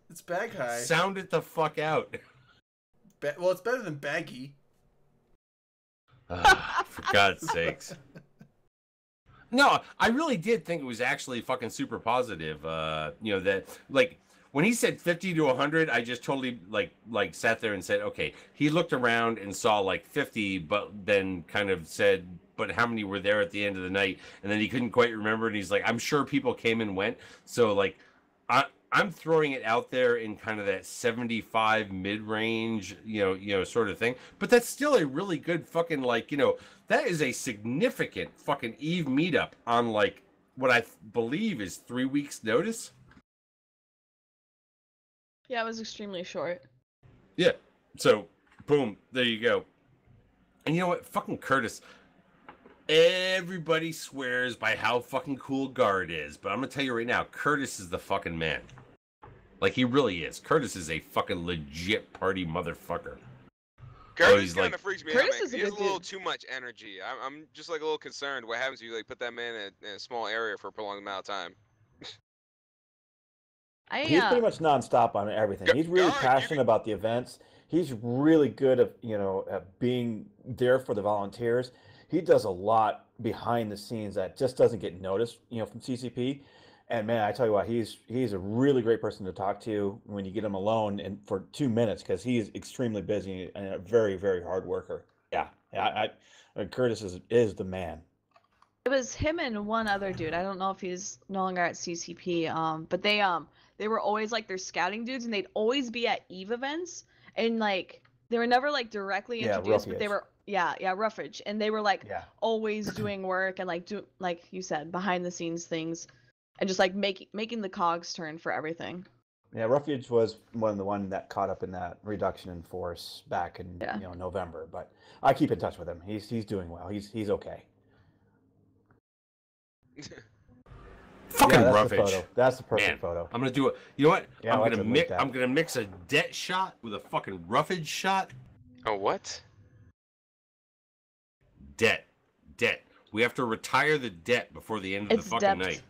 It's bag high. Sound it the fuck out. Well, it's better than baggy. For God's sakes. No, I really did think it was actually fucking super positive. You know, that like when he said 50 to 100, I just totally like sat there and said, okay. He looked around and saw like 50, but then kind of said, but how many were there at the end of the night? And then he couldn't quite remember, and he's like, I'm sure people came and went. So like, I'm throwing it out there in kind of that 75 mid-range, you know, sort of thing. But that's still a really good fucking, like, you know, that is a significant fucking Eve meetup on like what I believe is 3 weeks notice. Yeah, it was extremely short. Yeah. So, boom, there you go. And you know what? Fucking Curtis. Everybody swears by how fucking cool Guard is, but I'm gonna tell you right now, Curtis is the fucking man. Like, he really is. Curtis is a fucking legit party motherfucker. Curtis he's kind of like- freaks me Curtis out. is a He has a good little dude. too much energy. I'm just like a little concerned. What happens if you like put that man in a small area for a prolonged amount of time? He's pretty much nonstop on everything. He's really Guard, you passionate about the events. He's really good at, you know, at being there for the volunteers. He does a lot behind the scenes that just doesn't get noticed, you know, from CCP. And man, I tell you what, he's a really great person to talk to when you get him alone and for 2 minutes, because he is extremely busy and a very, very hard worker. Yeah, Curtis is the man. It was him and one other dude. I don't know if he's no longer at CCP. But they were always like their scouting dudes, and they'd always be at Eve events, and like they were never like directly Yeah, introduced, but they Roughage. were Roughage, and they were like Yeah. always doing work and like you said, behind the scenes things, and just like making the cogs turn for everything. Yeah, Refuge was the one that caught up in that reduction in force back in Yeah. you know November. But I keep in touch with him. He's doing well. He's okay. Fucking Yeah, that's the roughage. photo. That's the perfect Man, photo. I'm gonna do it. You know what? Yeah, I'll have to link that. I'm gonna mix a debt shot with a fucking roughage shot. Oh, what? Debt. We have to retire the debt before the end of It's the fucking debt. night.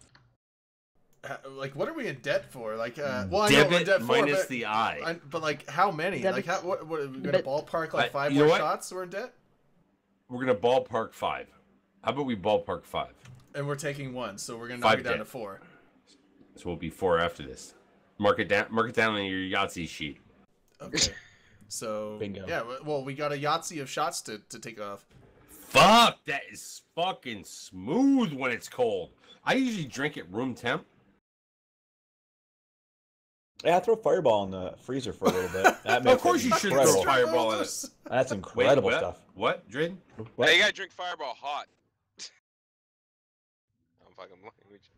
Like, what are we in debt for? Like, well, I know what we're in Debit debt for, minus but, the I. but like, how many? Debit. Like, what are we gonna But- ballpark like 5 you know more what? shots? We're in debt, We're gonna ballpark 5. How about we ballpark 5? and we're taking 1, so we're gonna 5 knock it down debt. to 4. So we'll be 4 after this. Mark it down on your Yahtzee sheet. Okay. So Bingo. yeah, well, we got a Yahtzee of shots to take off. Fuck, that is fucking smooth when it's cold. I usually drink at room temp. Yeah, throw Fireball in the freezer for a little bit. That makes Of course it you should incredible. throw Fireball in it. That's Wait, incredible what? stuff. What, Drayden? What? Hey, you gotta drink Fireball hot. I'm fucking playing with you.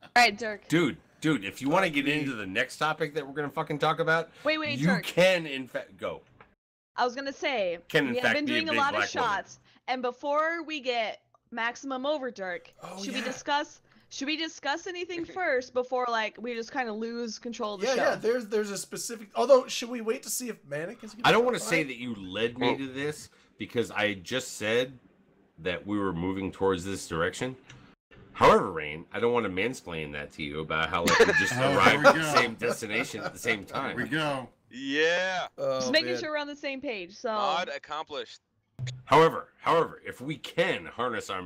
All right, Dirk. Dude, if you want to get into the next topic that we're gonna fucking talk about, Wait, you Dirk. can in fact go. I was gonna say Can in we have fact been be a doing a big lot of black woman. shots, and before we get maximum over, Dirk, Oh, should yeah. we discuss anything first before like we just kind of lose control of the Yeah, show? yeah. There's a specific. Although, should we wait to see if Manic is? Gonna I don't drop want to say by? that you led me to this because I just said that we were moving towards this direction. However, Rain, I don't want to mansplain that to you about how like we just Oh, arrived here we at the go. same destination at the same Here we time. go. Yeah. Oh, Just making man. sure we're on the same page. So Mod accomplished. However, if we can harness our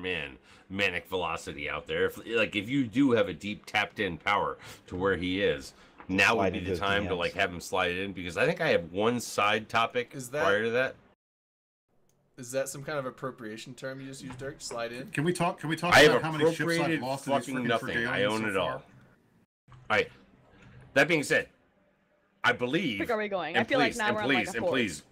manic velocity out there, if you do have a deep tapped in power to where he is, now Slide would be into the his time to DMs. have him slide in, because I think I have one side topic prior to that. Is that some kind of appropriation term you just used, Dirk? Slide in. Can we talk I have about how many ships I've appropriated lost in these fucking freaking nothing. Frigalians I own so it far? all. All right. That being said, I believe. Where are we going? And I feel please, like now we're on like a and fourth. please,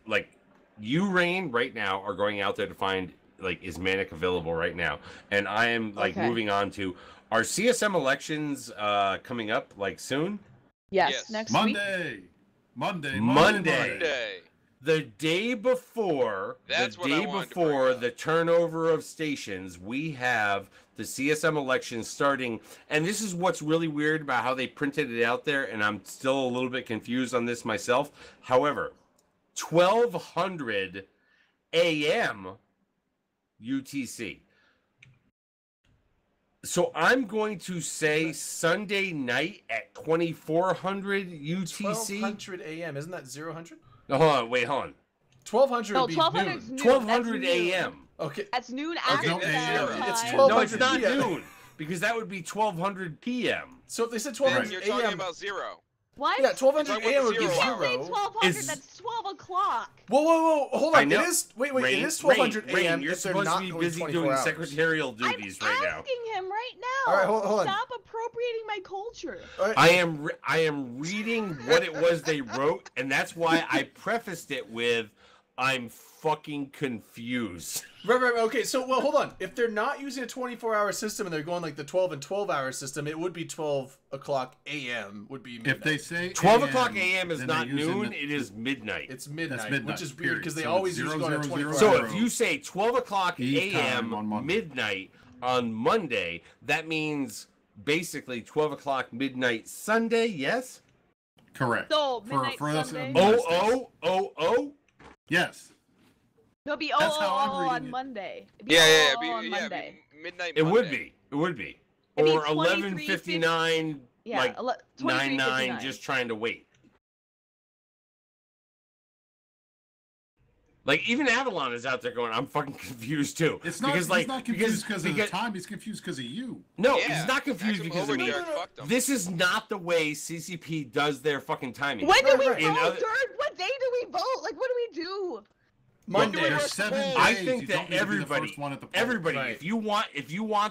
you, Rain, right now are going out there to find is Manic available right now, and I am Okay. moving on to our CSM elections coming up soon. Yes, next week. Monday. The day before, That's what I wanted to bring up. the turnover of stations, we have the CSM elections starting. And this is what's really weird about how they printed it out there, and I'm still a little bit confused on this myself. However, 1200 a.m. UTC. So I'm going to say Sunday night at 2400 UTC. 1200 a.m. Isn't that 000? No, hold on. 1200 No, would be 1200 is noon. noon. 1200 That's noon. a.m. Okay. That's noon Okay, after that's that zero. It's time. 12 No, it's not p.m. noon, because that would be 1200 p.m. So if they said Then 1200 you're talking a.m. about 0. What? Yeah, 1200 Talking about a.m. the would be zero You can't say 0. 1200. Is- That's 12 o'clock. Whoa, hold I on. know. It is. Wait. Rain, It is 1200 Rain, a.m. You're if they're supposed not to be going busy 24 doing hours. secretarial duties I'm right now. asking him right now. All right, hold on. Stop appropriating my culture. All right. I am reading what it was they wrote, and that's why I prefaced it with, I'm fucking confused. Right. Okay, so, well, hold on. If they're not using a 24-hour system and they're going the 12 and 12-hour system, it would be 12 o'clock a.m. would be midnight. If they say 12 o'clock a.m. is then not they're using noon, the- it is midnight. It's midnight, That's midnight, which is weird period. because they So always it's usually go on a 0, 24 So hour. if you say 12 o'clock Eve time a.m. on Monday. midnight on Monday, that means basically 12 o'clock midnight Sunday, yes? Correct. So, midnight us Sunday? in the United Oh. Yes. No, be That's how I'm reading on it. Monday. It'd be Yeah, on Monday. midnight It would Monday. be. It would be. It'd be Or 11:59, Yeah, 99, just trying to wait. Even Avalon is out there going, I'm fucking confused too. It's not. because, He's not confused because of the time. He's confused because of you. No, Yeah, he's not confused Maximum because of me. Overcharge fucked him. This is not the way CCP does their fucking timing. When do we Right. vote, In other- Gerd? What day do we vote? What do we do? Monday. There's 7 days. I think You that don't need to be the everybody, first one at the poll. Right. if you want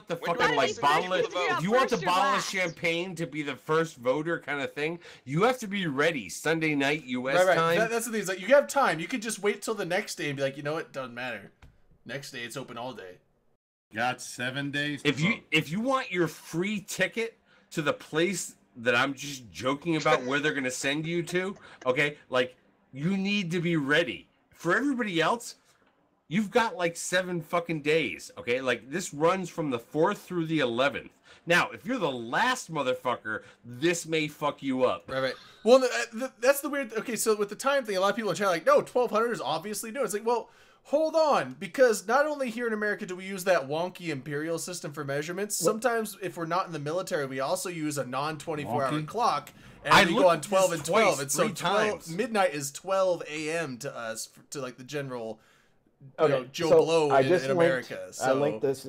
the When do fucking I bottle, finish the vote? if you want the First or bottle of last? champagne to be the first voter kind of thing, you have to be ready Sunday night U.S. Right. time. That's the thing. It's you have time. You could just wait till the next day and be like, you know what? Doesn't matter. Next day, it's open all day. Got 7 days. To If you vote. want your free ticket to the place that I'm just joking about where they're gonna send you to, okay, you need to be ready. For everybody else, you've got 7 fucking days, okay? This runs from the 4th through the 11th. Now, if you're the last motherfucker, this may fuck you up. Right. Well, that's the weird. Okay, so with the time thing, a lot of people in chat no, 1200 is obviously new. It's well, hold on, because not only here in America do we use that wonky imperial system for measurements. Sometimes, if we're not in the military, we also use a non-24-hour Wonky? clock, and I we looked go on at 12 this and 12. twice, And so 3 times. midnight is 12 a.m. to us, to the general, Okay, Joe so Blow I in just America. linked, So, I linked this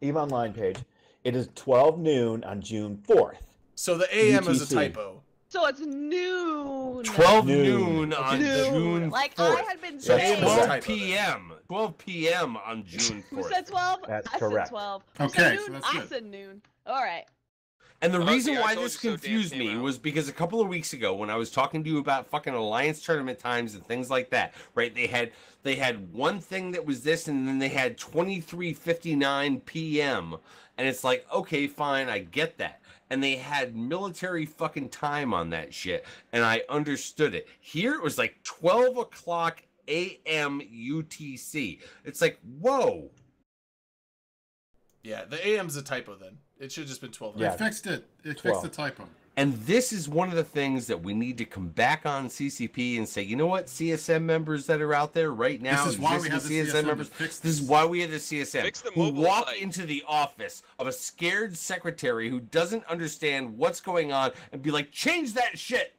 EVE Online page. It is 12 noon on June 4th. so the AM is a UTC. typo. So it's noon. 12 Noon. noon on Noon. June 4th. Like I had been So saying. AM is a 12 typo then. p.m. 12 p.m. on June 4th. Who said 12? That's I correct. said 12. Okay, Who said so noon? that's I good. said noon. All right. And the Oh, reason see, I why told this you so, Dan confused came me out. was because a couple of weeks ago when I was talking to you about fucking Alliance tournament times and things like that, right? They had one thing that was this, and then they had 23:59 p.m. And it's okay, fine, I get that. And they had military fucking time on that shit, and I understood it. Here it was 12 o'clock a.m. UTC. It's whoa. Yeah, the AM's a typo then. It should have just been 12. Yeah. They fixed it. It 12. fixed the typo. And this is one of the things that we need to come back on CCP and say, you know what, CSM members that are out there right now, This is why we have the existing CSM members, to fix this is this. why we have the CSM, Fix the who mobile walk site. into the office of a scared secretary who doesn't understand what's going on and be like, change that shit.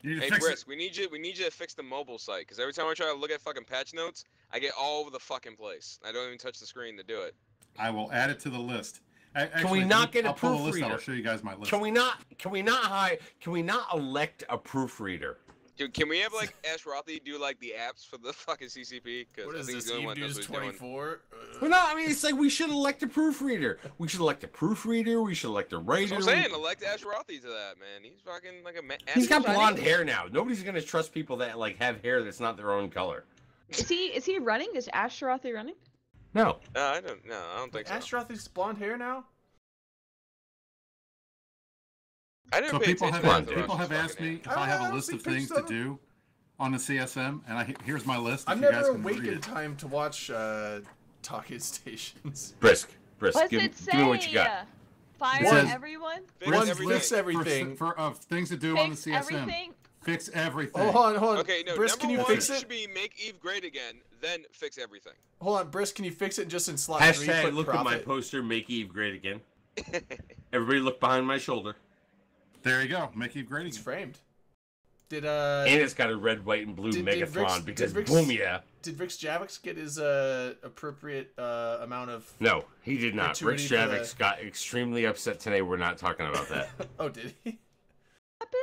You need to Hey, fix Brisk, we need you to fix the mobile site, because every time I try to look at fucking patch notes, I get all over the fucking place. I don't even touch the screen to do it. I will add it to the list. Can we not get a I'll pull the list out. proofreader? I'll show you guys my list. Can we not elect a proofreader? Dude, can we have like Ash Rothy do like the apps for the fucking CCP? Because What I is think this? he's the only one that knows Evenews what he's doing. 24. Well, no, I mean it's like we should elect a proofreader. We should elect a proofreader. We should elect a writer. That's what I'm saying. Elect Ash Rothy to that, man. He's fucking like a. He's got Ash blonde Rothy. hair now. Nobody's gonna trust people that like have hair that's not their own color. Is he running? Is Ash Rothy running? No. I don't think so. Ash Rothy's blonde hair now? I didn't So pay people attention have to people Rush's have asked fucking me app. if I have I a don't list see of things to pictures of do on the CSM, and here's my list. If I've you guys never can read awakened it. time to watch talking stations. Brisk. What's Give it say? me what you got. Fire It says- everyone. Fix One everything. fix everything. For things to do on the Fix CSM. everything. Fix everything. Oh, hold on. Okay, no. Brisk, can you number one fix it? should be make Eve great again, then fix everything. Hold on, Brisk, can you fix it just in slot 3? Hashtag Put look at my profit? poster. Make Eve great again. Everybody look behind my shoulder. There you go. Make you great It's again. framed. Did And it's got a red, white, and blue Did Megatron Rix- because did Rix- boom, yeah. Did Rix Javix get his appropriate amount of? No, he did not. Rick Gratuity for Javix got extremely upset today. We're not talking about that. Oh, did he? Happened?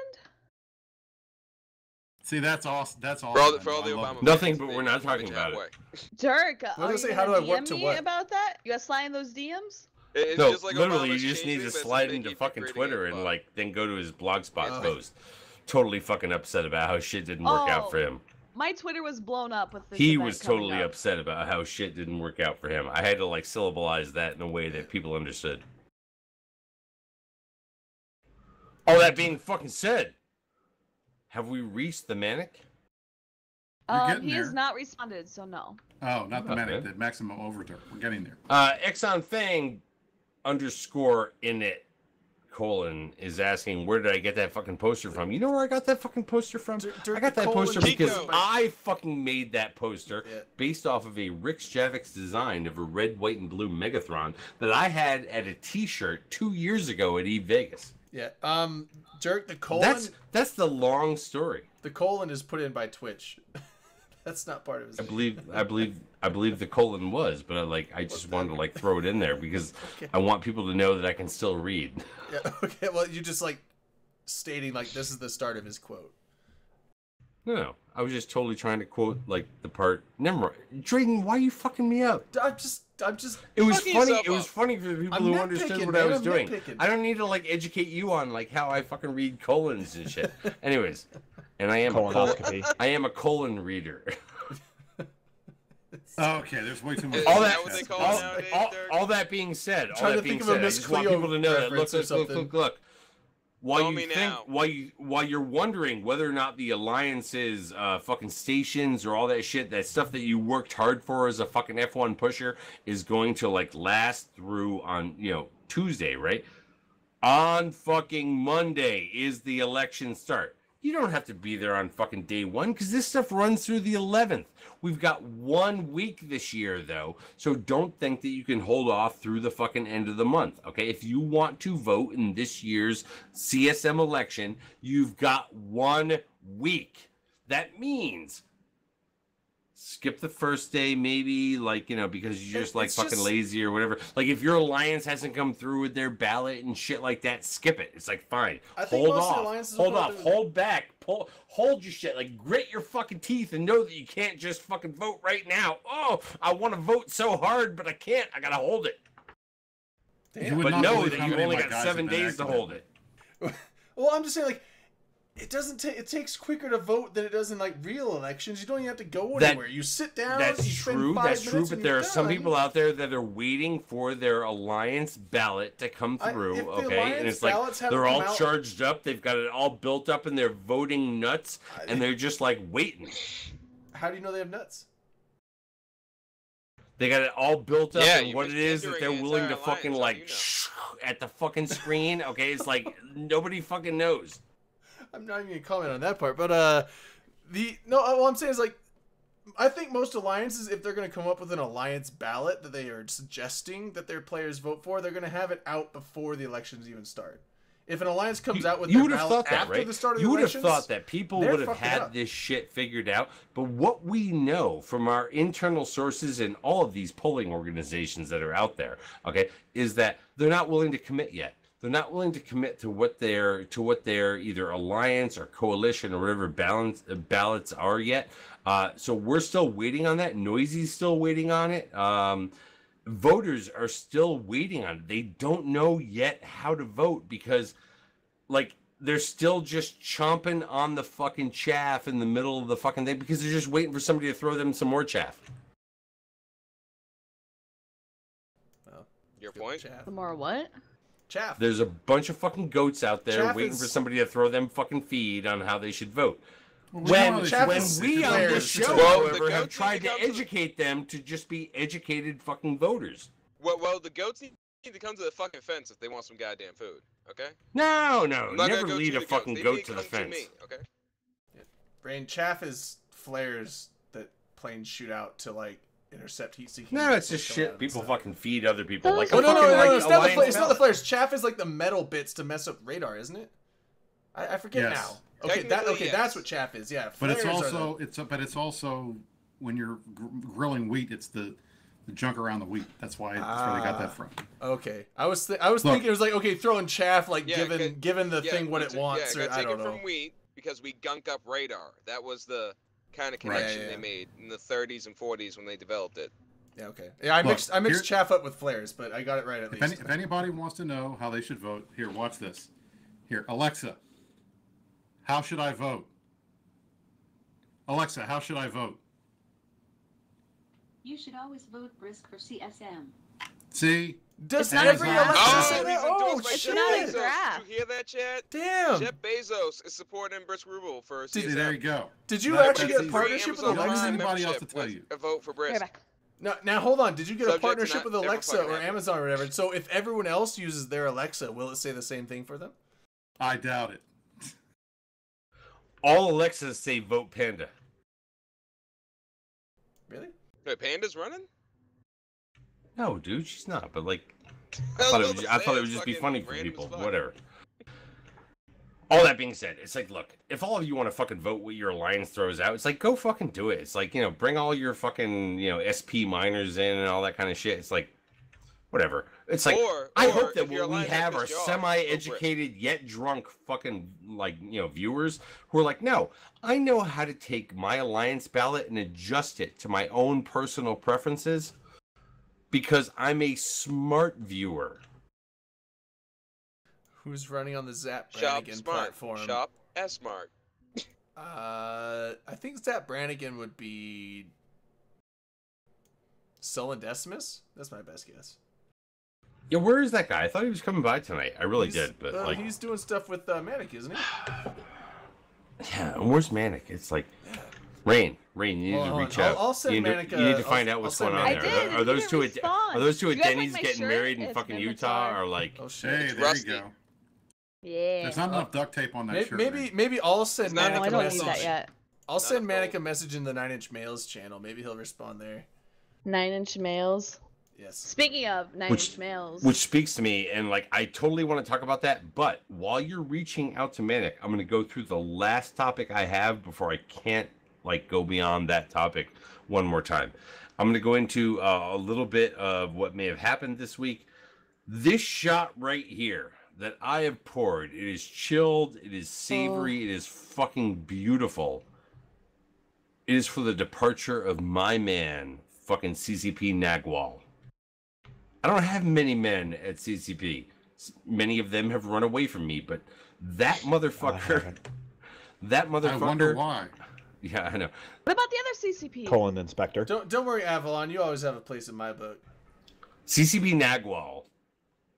See, that's awesome. That's awesome. For all the I love Obama it. Nothing, fans, but they we're not just wanna talking bitch about it. halfway. Dirk, was are gonna you say, gonna how do I DM work to me what? about that? You gotta slide in those DMs? It's No, just like literally, Obama's you just need changing, to but it's slide make into Eve fucking great Twitter again, and but- like then go to his blogspot Oh. post. Totally fucking upset about how shit didn't work out Oh, for him. My Twitter was blown up with this. He event was coming totally up. upset about how shit didn't work out for him. I had to like syllabalize that in a way that people understood. All that being fucking said, have we reached the manic? getting He has there. not responded, so no. Oh, not the Okay. manic, the maximum overdose. We're getting there. Exxon Fang underscore in it colon is asking where did I get that fucking poster from? You know where I got that fucking poster from? I got that poster because Chico. I fucking made that poster Yeah. based off of a Rick Javix design of a red, white, and blue Megatron that I had at a T-shirt 2 years ago at Eve Vegas. Yeah. Jerk, the colon. That's the long story. The colon is put in by Twitch. That's not part of his. I believe the colon was, but I just wanted to like throw it in there because Okay. I want people to know that I can still read. Yeah. Okay. Well, you just like stating like this is the start of his quote. No, I was just totally trying to quote like the part. Never mind. Drayden, why are you fucking me up? I'm just. It was Fucking funny. yourself It was up. funny for the people I'm who nitpicking, understood what man, I was I'm doing. nitpicking. I don't need to like educate you on like how I fucking read colons and shit. Anyways, and I am Colonoscopy. I am a colon reader. Okay, there's way too much. Is all that that, what they call all, it nowadays, Dirk? all that being said, trying to think of a Miss I just want Cleo people to know that. Look, reference or look, look, something. look, look. While Tell you me think, now. while you're wondering whether or not the alliances, fucking stations or all that shit, that stuff that you worked hard for as a fucking F1 pusher is going to like last through on Tuesday, right? On fucking Monday is the election start. You don't have to be there on fucking day one because this stuff runs through the 11th. We've got 1 week this year, though, so don't think that you can hold off through the fucking end of the month, okay? If you want to vote in this year's CSM election, you've got 1 week. That means skip the first day, maybe, because you're just It's fucking just- lazy or whatever. Like, if your alliance hasn't come through with their ballot and shit like that, skip it. It's like, fine. I think Hold most of the off. alliances Hold will off. do- Hold back. Hold your shit. Like, grit your fucking teeth and know that you can't just fucking vote right now. Oh, I want to vote so hard, but I can't. I gotta hold it. You would But not know believe that how you've many of only my got guys 7 have been days to active. hold it. Well, I'm just saying like. It doesn't take. It takes quicker to vote than it does in like real elections. You don't even have to go That- anywhere. You sit down. That's you spend true. 5 That's true. minutes But and there you're are some done. people out there that are waiting for their alliance ballot to come through. if the Okay, and alliance it's like ballots haven't they're all come out- charged up. They've got it all built up, and they're voting nuts, and they're just like waiting. How do you know they have nuts? They got it all built up, Yeah, and you've what been it is that gendering they're the willing to entire fucking alliance, at the fucking screen. Okay, it's like nobody fucking knows. I'm not even gonna comment on that part, but all I'm saying is like, I think most alliances, if they're gonna come up with an alliance ballot that they are suggesting that their players vote for, they're gonna have it out before the elections even start. If an alliance comes out with you their would have ballot thought that, after right? the start of You the would have elections, thought that people they're would have fucking had up. this shit figured out. But what we know from our internal sources and all of these polling organizations that are out there, okay, is that they're not willing to commit yet. They're not willing to commit to what their either alliance or coalition or whatever ballots are yet. So we're still waiting on that. Noisy's still waiting on it. Voters are still waiting on it. They don't know yet how to vote because, like, they're still just chomping on the fucking chaff in the middle of the fucking thing because they're just waiting for somebody to throw them some more chaff. Well, Your point? The more what? Chaff. There's a bunch of fucking goats out there Chaff waiting is- for somebody to throw them fucking feed on how they should vote. Well, When chaff when is we on flares. this show, Well, the however, have goats tried need to to come to the- educate them to just be educated fucking voters. Well, the goats need to come to the fucking fence if they want some goddamn food. Okay. No, I'm not gonna never go lead to a the goats. fucking They goat need to the come fence. me, okay. Brain, chaff is flares that planes shoot out to like intercept heat-seeking. No, it's missiles just coming out shit and people stuff. fucking feed other people. Oh, Like Oh a no, fucking, like, it's not the alliance it's not the ballot. flares. Chaff is like the metal bits to mess up radar, isn't it? I forget Yes. now. Okay, Technically, yes. that's what chaff is. Yeah, But it's flares are also it's also when you're grilling wheat, it's the junk around the wheat. That's why they got that from. okay. I was thinking it was like, okay, throwing chaff, like Yeah, given the Yeah, thing what it got wants, or I taken don't know. from wheat because we gunk up radar. That was the kind of connection yeah. they made in the 30s and 40s when they developed it. Yeah, okay. Yeah, I mixed here- chaff up with flares, but I got it right at least. If anybody wants to know how they should vote, here, watch this. Here, Alexa, how should I vote? Alexa, how should I vote? You should always vote Brisk for CSM. See? Does It's not every a Alexa graph. say that? Oh It's shit! not a Bezos. graph. Did you hear that, Chad? Damn. Jeff Bezos is supporting Brisk Rubel for See, CSM. there you go. Did you That- actually that's get a easy. partnership with Amazon Don't Alexa? need Prime anybody else to membership tell with you. A vote for Right Brisk. back. Now hold on. Did you get a Subject to partnership not with never Alexa fucking or happen. Amazon or whatever? So if everyone else uses their Alexa, will it say the same thing for them? I doubt it. All Alexas say vote Panda. Really? Wait, Panda's running? No, dude, she's not. But like, I That's thought what I'm it saying, would it's just be fucking funny for random people. as fuck. Whatever. All that being said, it's like, look, if all of you want to fucking vote what your alliance throws out, it's like, go fucking do it. It's like, bring all your fucking, SP miners in and all that kind of shit. It's like, whatever. It's like, I hope that if your what we alliance have has are pissed you off, semi-educated yet drunk fucking, like, viewers who are like, no, I know how to take my alliance ballot and adjust it to my own personal preferences because I'm a smart viewer. Who's running on the Zap Shop Brannigan smart. platform? Shop S smart. I think Zap Brannigan would be Sullen Decimus. That's my best guess. Yeah, where is that guy? I thought he was coming by tonight. I really He's- did, but like, he's doing stuff with Manic, isn't he? yeah, and where's Manic? It's like, Rain, you need Hold to on, reach I'll- out. I'll send you need Manic, to, you need to I'll- find out I'll what's send going on Manic. there. I did, Are and those he two? didn't respond. Are those two You guys like Denny's my getting shirt? married in It's fucking been Utah? retired. Or like, Oh shit. Hey, there rusty. you go. Yeah. There's not enough duct tape on that shirt. Maybe man. I'll send It's not- Manic No, a I don't message. need that yet. I'll Not send a Manic a goal. message in the 9 Inch Mails channel. Maybe he'll respond there. 9-inch males. Yes. Speaking of 9-inch males. which speaks to me, and like, I totally want to talk about that. But while you're reaching out to Manic, I'm going to go through the last topic I have before I can't like go beyond that topic one more time. I'm going to go into a little bit of what may have happened this week. This shot right here that I have poured, it is chilled, it is savory, it is fucking beautiful. It is for the departure of my man, fucking CCP Nagwal. I don't have many men at CCP. Many of them have run away from me, but that motherfucker, that I wonder motherfucker. why. Yeah, I know. What about the other CCP? Colon inspector. Don't worry, Avalon. You always have a place in my book. CCP Nagwal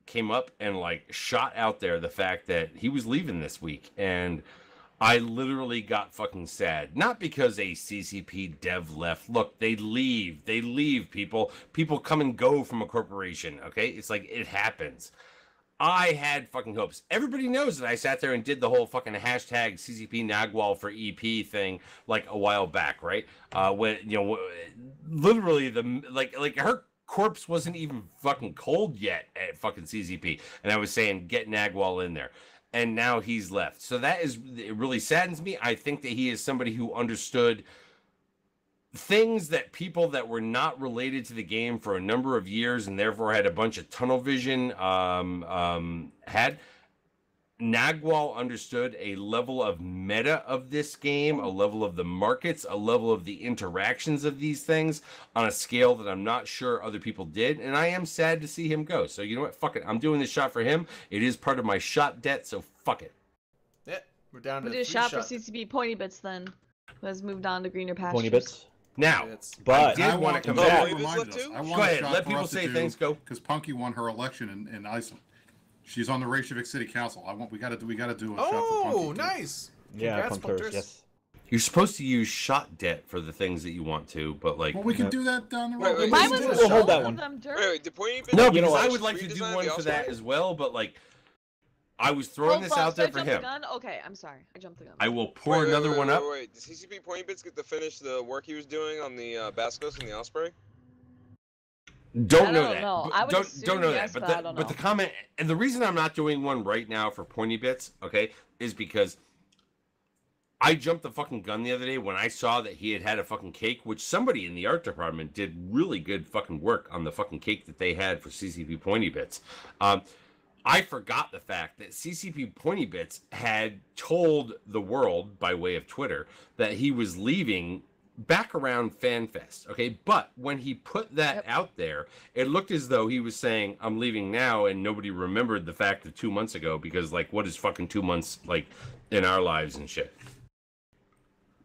came up and like shot out there the fact that he was leaving this week, and I literally got fucking sad. Not because a CCP dev left. Look, they leave people. People come and go from a corporation, okay? It's like, it happens. I had fucking hopes. Everybody knows that I sat there and did the whole fucking hashtag CCP Nagwal for EP thing like a while back, right? When, literally like her corpse wasn't even fucking cold yet at fucking CCP. And I was saying, get Nagwal in there. and now he's left. So it really saddens me. I think that he is somebody who understood things that people that were not related to the game for a number of years and therefore had a bunch of tunnel vision had. Nagwal understood a level of meta of this game, a level of the markets, a level of the interactions of these things on a scale that I'm not sure other people did, and I am sad to see him go. So you know what? Fuck it. I'm doing this shot for him. It is part of my shot debt, so fuck it. Yeah, we're down to We'll do a shot for CCP Pointy Bits then, who has moved on to greener pastures. Pony bits. Now, But I did want to come back. Go Go ahead. Let people say things. Go. Because Punky won her election in Iceland. She's on the Reykjavik City Council. We gotta do a shot for Punky. Oh, nice. Yeah, Congrats, Punkers, Punkters. yes. You're supposed to use shot debt for the things that you want to, but like. Well, we can do that down the road. Wait, Why We'll was hold that of one. them dirt? Wait, did Pointy Bits No, you because know I what? would like to do Redesign one the for that Osprey? as well, but like, I was throwing this Hold on, out there did for I jump him. the gun? Okay, I'm sorry. I jumped the gun. I will pour Wait, another one up. Wait. Did CCP Pointy Bits get to finish the work he was doing on the Bascos and the Osprey? Don't I know don't that. know. But I would don't assume know yes, that. but I don't But the know. comment and the reason I'm not doing one right now for Pointy Bits, okay, is because I jumped the fucking gun the other day when I saw that he had a fucking cake, which somebody in the art department did really good fucking work on the fucking cake that they had for CCP Pointy Bits. I forgot the fact that CCP Pointy Bits had told the world by way of Twitter that he was leaving back around FanFest, okay? But when he put that out there, it looked as though he was saying, I'm leaving now, and nobody remembered the fact of 2 months ago, because, like, what is fucking 2 months, like, in our lives and shit?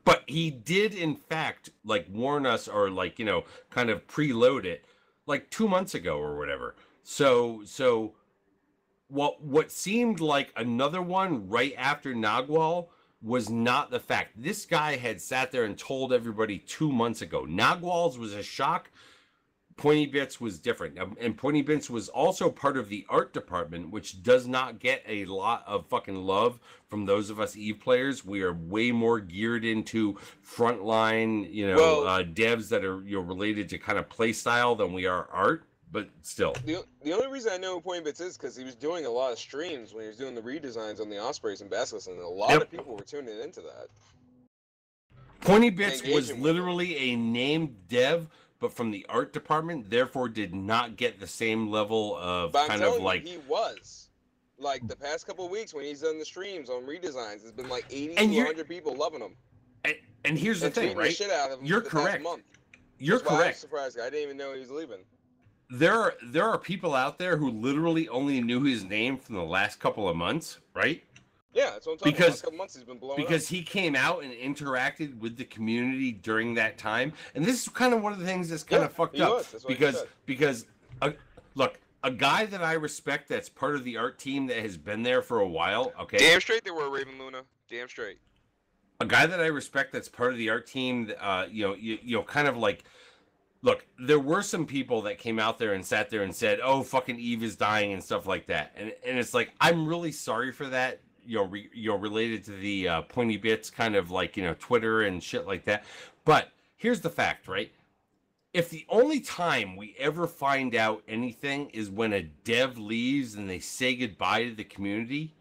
But he did, in fact, like, warn us or, like, you know, kind of preload it, like, 2 months ago or whatever. So what seemed like another one right after Nagwal was not the fact. This guy had sat there and told everybody 2 months ago. Nagwal's was a shock. Pointy Bits was different. And Pointy Bits was also part of the art department, which does not get a lot of fucking love from those of us Eve players. We are way more geared into frontline, you know, devs that are, you know, related to kind of play style than we are art. But still. The only reason I know who Pointy Bits is because he was doing a lot of streams when he was doing the redesigns on the Ospreys and Basilisk, and a lot of people were tuning into that. Pointy Bits was literally a named dev, but from the art department, therefore did not get the same level of But kind of like. he was. Like the past couple of weeks when he's done the streams on redesigns, there's been like 80 And to you're- 100 people loving him. And here's the thing, tweeting right? shit out of him You're for the past correct. month. You're That's why I was correct. surprised. I didn't even know he was leaving. There are people out there who literally only knew his name from the last couple of months, right? Yeah, that's what I'm talking about. The last couple months he's been blowing Because up. he came out and interacted with the community during that time, and this is kind of one of the things that's kind of fucked up. That's what he said. Because look, a guy that I respect that's part of the art team that has been there for a while, okay? Damn straight they were Raven Luna. Damn straight. A guy that I respect that's part of the art team, you know, kind of like, look, there were some people that came out there and sat there and said, "Oh, fucking Eve is dying" and stuff like that, and it's like, I'm really sorry for that. Related to the Pointy Bits kind of like, you know, Twitter and shit like that. But here's the fact, right? If the only time we ever find out anything is when a dev leaves and they say goodbye to the community,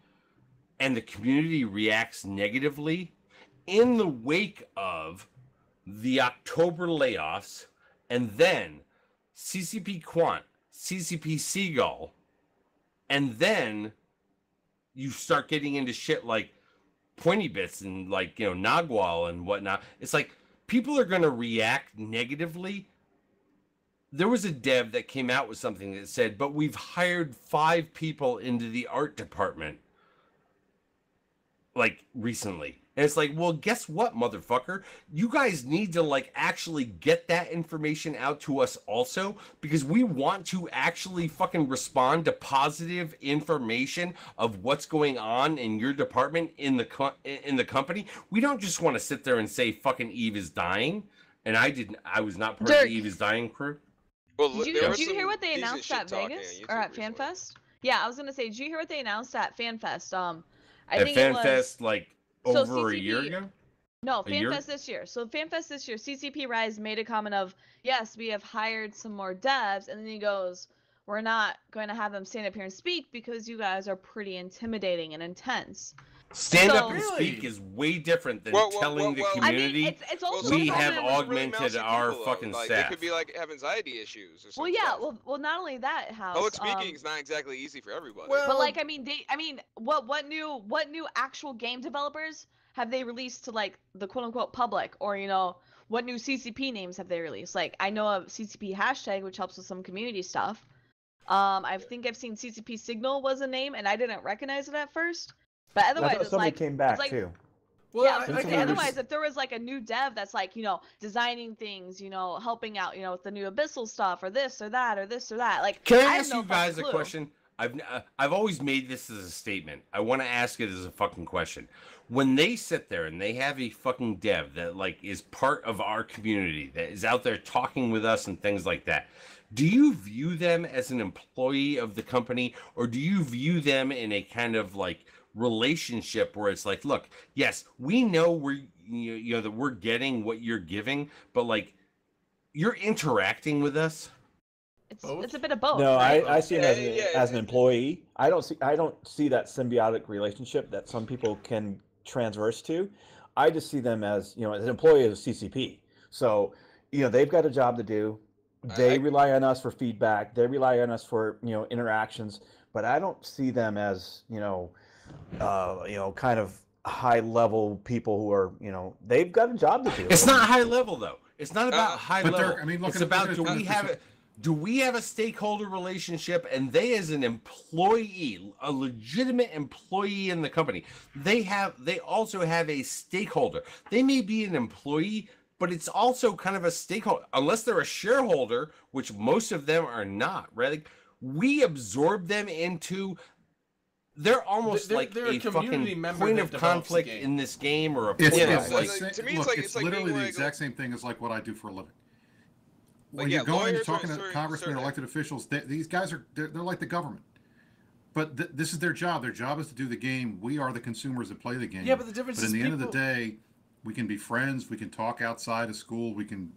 and the community reacts negatively, in the wake of the October layoffs, and then CCP Quant, CCP Seagull, and then you start getting into shit like Pointy Bits and like, you know, Nagwal and whatnot. It's like people are going to react negatively. There was a dev that came out with something that said, but we've hired 5 people into the art department like recently. And it's like, well, guess what, motherfucker? You guys need to like actually get that information out to us also, because we want to actually fucking respond to positive information of what's going on in your department in the company. We don't just want to sit there and say fucking Eve is dying. And I was not part of the Eve is dying crew. Well, Did you hear what they announced at Vegas or at FanFest? Yeah, I was gonna say, did you hear what they announced at FanFest? I think it was like so over a CCP year ago. No, A year? FanFest this year. So FanFest this year, CCP Rise made a comment of, yes, we have hired some more devs, and then he goes, we're not going to have them stand up here and speak because you guys are pretty intimidating and intense. Stand up and Really? speak is way different than Well, telling the well, community. I mean, it's also we something have that- augmented mousy our people, though. fucking Like, staff. They could be like have anxiety issues or something. Well, yeah, well, not only that, House. Public speaking is not exactly easy for everybody. Well, But like, I mean, what new actual game developers have they released to like the quote unquote public, or what new CCP names have they released? Like, I know of CCP hashtag, which helps with some community stuff. I think I've seen CCP Signal was a name, and I didn't recognize it at first. But I otherwise, thought it's somebody like came back it's like, too. well, yeah, I but can otherwise, if there was like a new dev that's like, designing things, helping out, with the new Abyssal stuff, or this or that, or this or that, like, Can I have ask no you guys fucking a clue. question? I've always made this as a statement. I want to ask it as a fucking question. When they sit there and they have a fucking dev that like is part of our community that is out there talking with us and things like that, do you view them as an employee of the company, or do you view them in a kind of like relationship where it's like, look, yes, we know we're that we're getting what you're giving, but like you're interacting with us? It's a bit of both. No, right? I see it Yeah, as an employee. I don't see that symbiotic relationship that some people can transverse to. I just see them as as an employee of CCP. So they've got a job to do. They rely on us for feedback. They rely on us for interactions. But I don't see them as kind of high level people who are they've got a job to do. It's not high level though. It's not about high but level. Dirk, I mean, look it's at- about look at it do we have a stakeholder relationship, and they as an employee, a legitimate employee in the company, they also have a stakeholder. They may be an employee, but it's also kind of a stakeholder, unless they're a shareholder, which most of them are not, right? Like, we absorb them into. They're almost They're like a a community fucking member point that of develops the conflict game. in this game, or a It's, point Yeah, of like, it's, to me, look, it's like literally being the like- exact same thing as like what I do for a living. When Like, you're yeah, going and lawyers talking are to certain- congressmen or certain- elected officials, these guys they're like the government. But this is their job. Their job is to do the game. We are the consumers that play the game. Yeah, but the difference But is in the end of the people- day, we can be friends. We can talk outside of school. We can,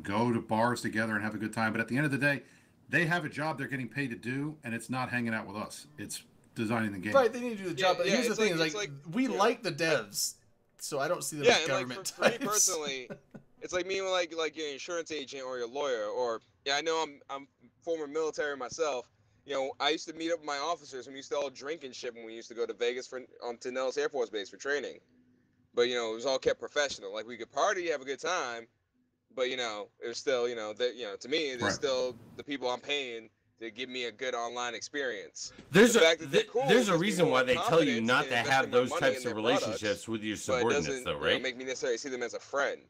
go to bars together and have a good time. But at the end of the day, they have a job they're getting paid to do, and it's not hanging out with us. It's designing the game. Right, they need to do the job. But yeah, here's the it's thing: like- is it's like- we yeah. like the devs, so I don't see them Yeah, as and government like for me types. personally, it's like me like your insurance agent or your lawyer, or I know I'm former military myself. I used to meet up with my officers and we used to all drink and shit when we used to go to Vegas to Nellis Air Force Base for training. But it was all kept professional. Like, we could party, have a good time, but it was still to me there's Right. still the people I'm paying to give me a good online experience. There's The a fact that they're cool there's a gives me reason more why they tell you confidence not in to investing have my those money types in their of relationships products, with your but it subordinates, doesn't though, right? make me necessarily see them as a friend.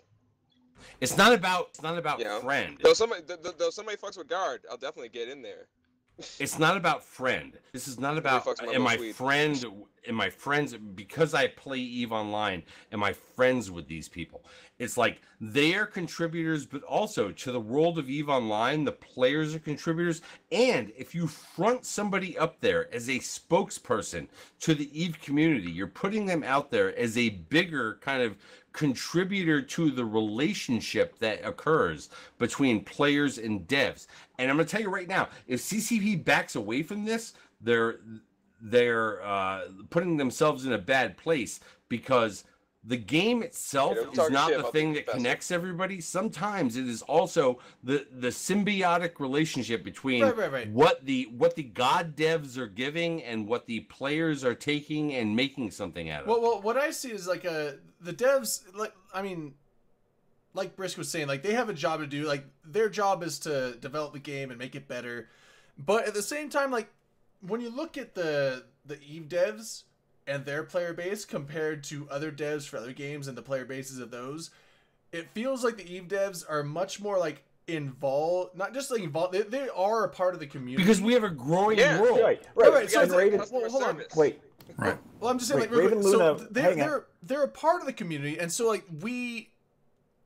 It's not about friend. Though somebody fucks with guard, I'll definitely get in there. It's not about friend. This is not about fucks my am I most weed. friends because I play EVE Online, am I friends with these people? It's like they are contributors, but also to the world of EVE Online, the players are contributors. And if you front somebody up there as a spokesperson to the EVE community, you're putting them out there as a bigger kind of contributor to the relationship that occurs between players and devs. And I'm going to tell you right now, if CCP backs away from this, they're putting themselves in a bad place, because the game itself Yeah, is talking not shit the about thing the that professor. connects everybody. Sometimes it is also the symbiotic relationship between Right. what the god devs are giving and what the players are taking and making something out of. Well, what I see is like the devs, like Brisk was saying, like they have a job to do. Like their job is to develop the game and make it better. But at the same time, like when you look at the EVE devs and their player base compared to other devs for other games and the player bases of those, it feels like the EVE devs are much more like involved, not just like involved. They are a part of the community. Because we have a growing Yeah. world. Right. So and it's like, Raven, Customer hold on. service. wait, Right. Well, I'm just saying, Wait, like, real Raven quick, Luna, so hang on. they're a part of the community, and so like we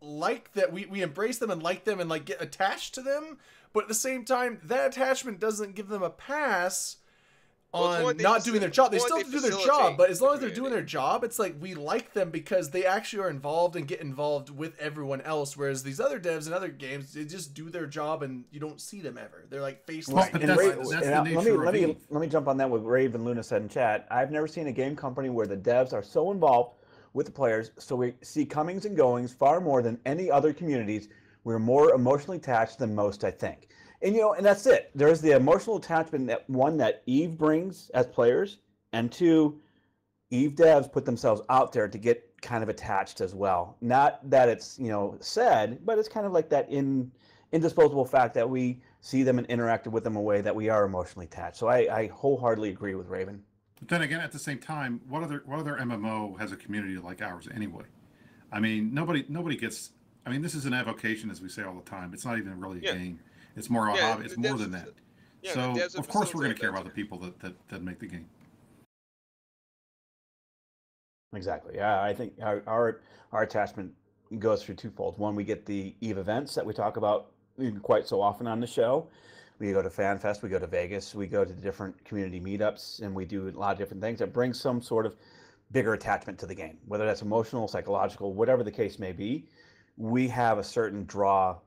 like that, we embrace them and like them and like get attached to them, but at the same time, that attachment doesn't give them a pass Well, it's on one thing not to doing their facil- job. They it's one still have to thing do their facilitate job, but as the long as they're doing community. their job, it's like we like them because they actually are involved and get involved with everyone else. Whereas these other devs in other games, they just do their job and you don't see them ever. They're like faceless. Well, but behind that's- the that's scenes. the let nature of me Eve. let me jump on that. What Rave and Luna said in chat. I've never seen a game company where the devs are so involved with the players, so we see comings and goings far more than any other communities. We're more emotionally attached than most, I think. And and that's it. There's the emotional attachment that Eve brings as players, and two, Eve devs put themselves out there to get kind of attached as well. Not that it's said, but it's kind of like that indisposable fact that we see them and interacted with them in a way that we are emotionally attached. So I wholeheartedly agree with Raven. But then again, at the same time, what other MMO has a community like ours anyway? I mean, nobody gets. I mean, this is an avocation, as we say all the time. It's not even really a game. It's more a hobby. It's more than that. Yeah, So the devs of course we're going facilitate to care about that the people that make the game. Exactly. Yeah, I think our attachment goes through twofold. One, we get the Eve events that we talk about quite so often on the show. We go to FanFest, we go to Vegas, we go to different community meetups, and we do a lot of different things that bring some sort of bigger attachment to the game, whether that's emotional, psychological, whatever the case may be. We have a certain draw,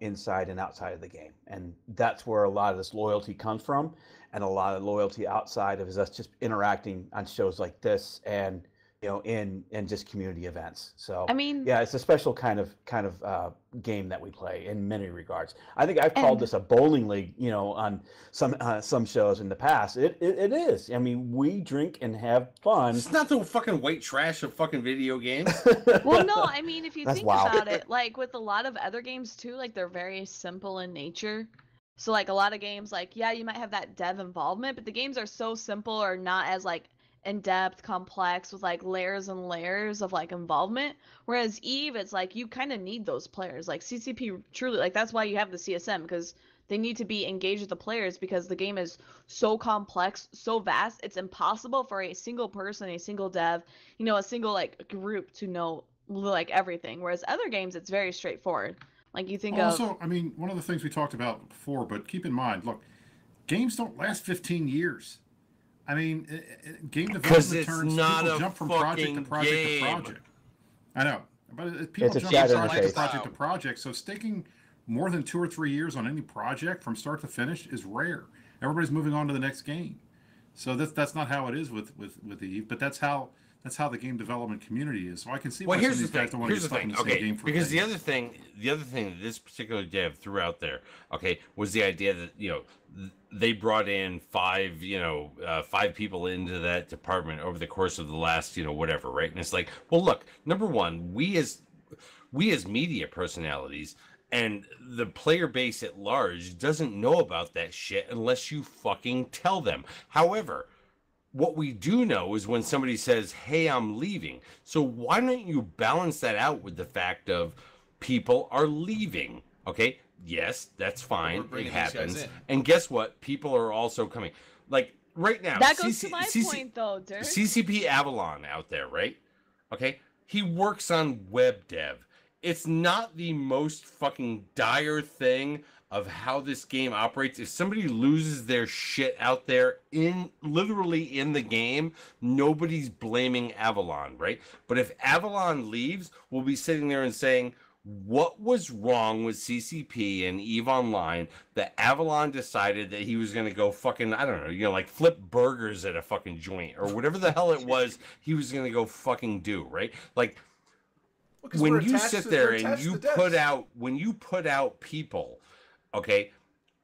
inside and outside of the game, and that's where a lot of this loyalty comes from, and a lot of loyalty outside of is us just interacting on shows like this and in just community events. So I mean, yeah, it's a special kind of game that we play in many regards. I think I've called this a bowling league, on some shows in the past. It is. I mean, we drink and have fun. It's not the fucking white trash of fucking video games. well, no, I mean, if you That's think wild. about it, like with a lot of other games too, like they're very simple in nature. So like a lot of games, like yeah, you might have that dev involvement, but the games are so simple or not as like in-depth, complex with like layers and layers of like involvement. Whereas Eve, it's like you kind of need those players. Like CCP truly, like that's why you have the CSM, because they need to be engaged with the players because the game is so complex, so vast. It's impossible for a single person, a single dev, a single like group to know like everything. Whereas other games, it's very straightforward. Like you think of. Also, I mean, one of the things we talked about before, but keep in mind, look, games don't last 15 years. I mean, game development turns people jump from project to project to project. I know, but people jump from project to project to project. So sticking more than 2 or 3 years on any project from start to finish is rare. Everybody's moving on to the next game. So that's not how it is with Eve, but that's how the game development community is. So I can see why some of these guys don't want to get stuck in the same game for because days. the other thing that this particular dev threw out there, was the idea that they brought in five people into that department over the course of the last whatever, right? And it's like, well, look, number one, we as media personalities and the player base at large doesn't know about that shit unless you fucking tell them. However, what we do know is when somebody says, hey, I'm leaving. So why don't you balance that out with the fact of people are leaving? Okay, yes, that's fine. It happens. And guess what? People are also coming. Like right now, that goes to my point though, Dirk. CCP Avalon out there, right? Okay, he works on web dev. It's not the most fucking dire thing of how this game operates. If somebody loses their shit out there literally in the game, nobody's blaming Avalon, right? But if Avalon leaves, we'll be sitting there and saying, what was wrong with CCP and EVE Online that Avalon decided that he was going to go fucking, I don't know, like flip burgers at a fucking joint or whatever the hell it was he was going to go fucking do, right? Like, when you sit there and you put out people,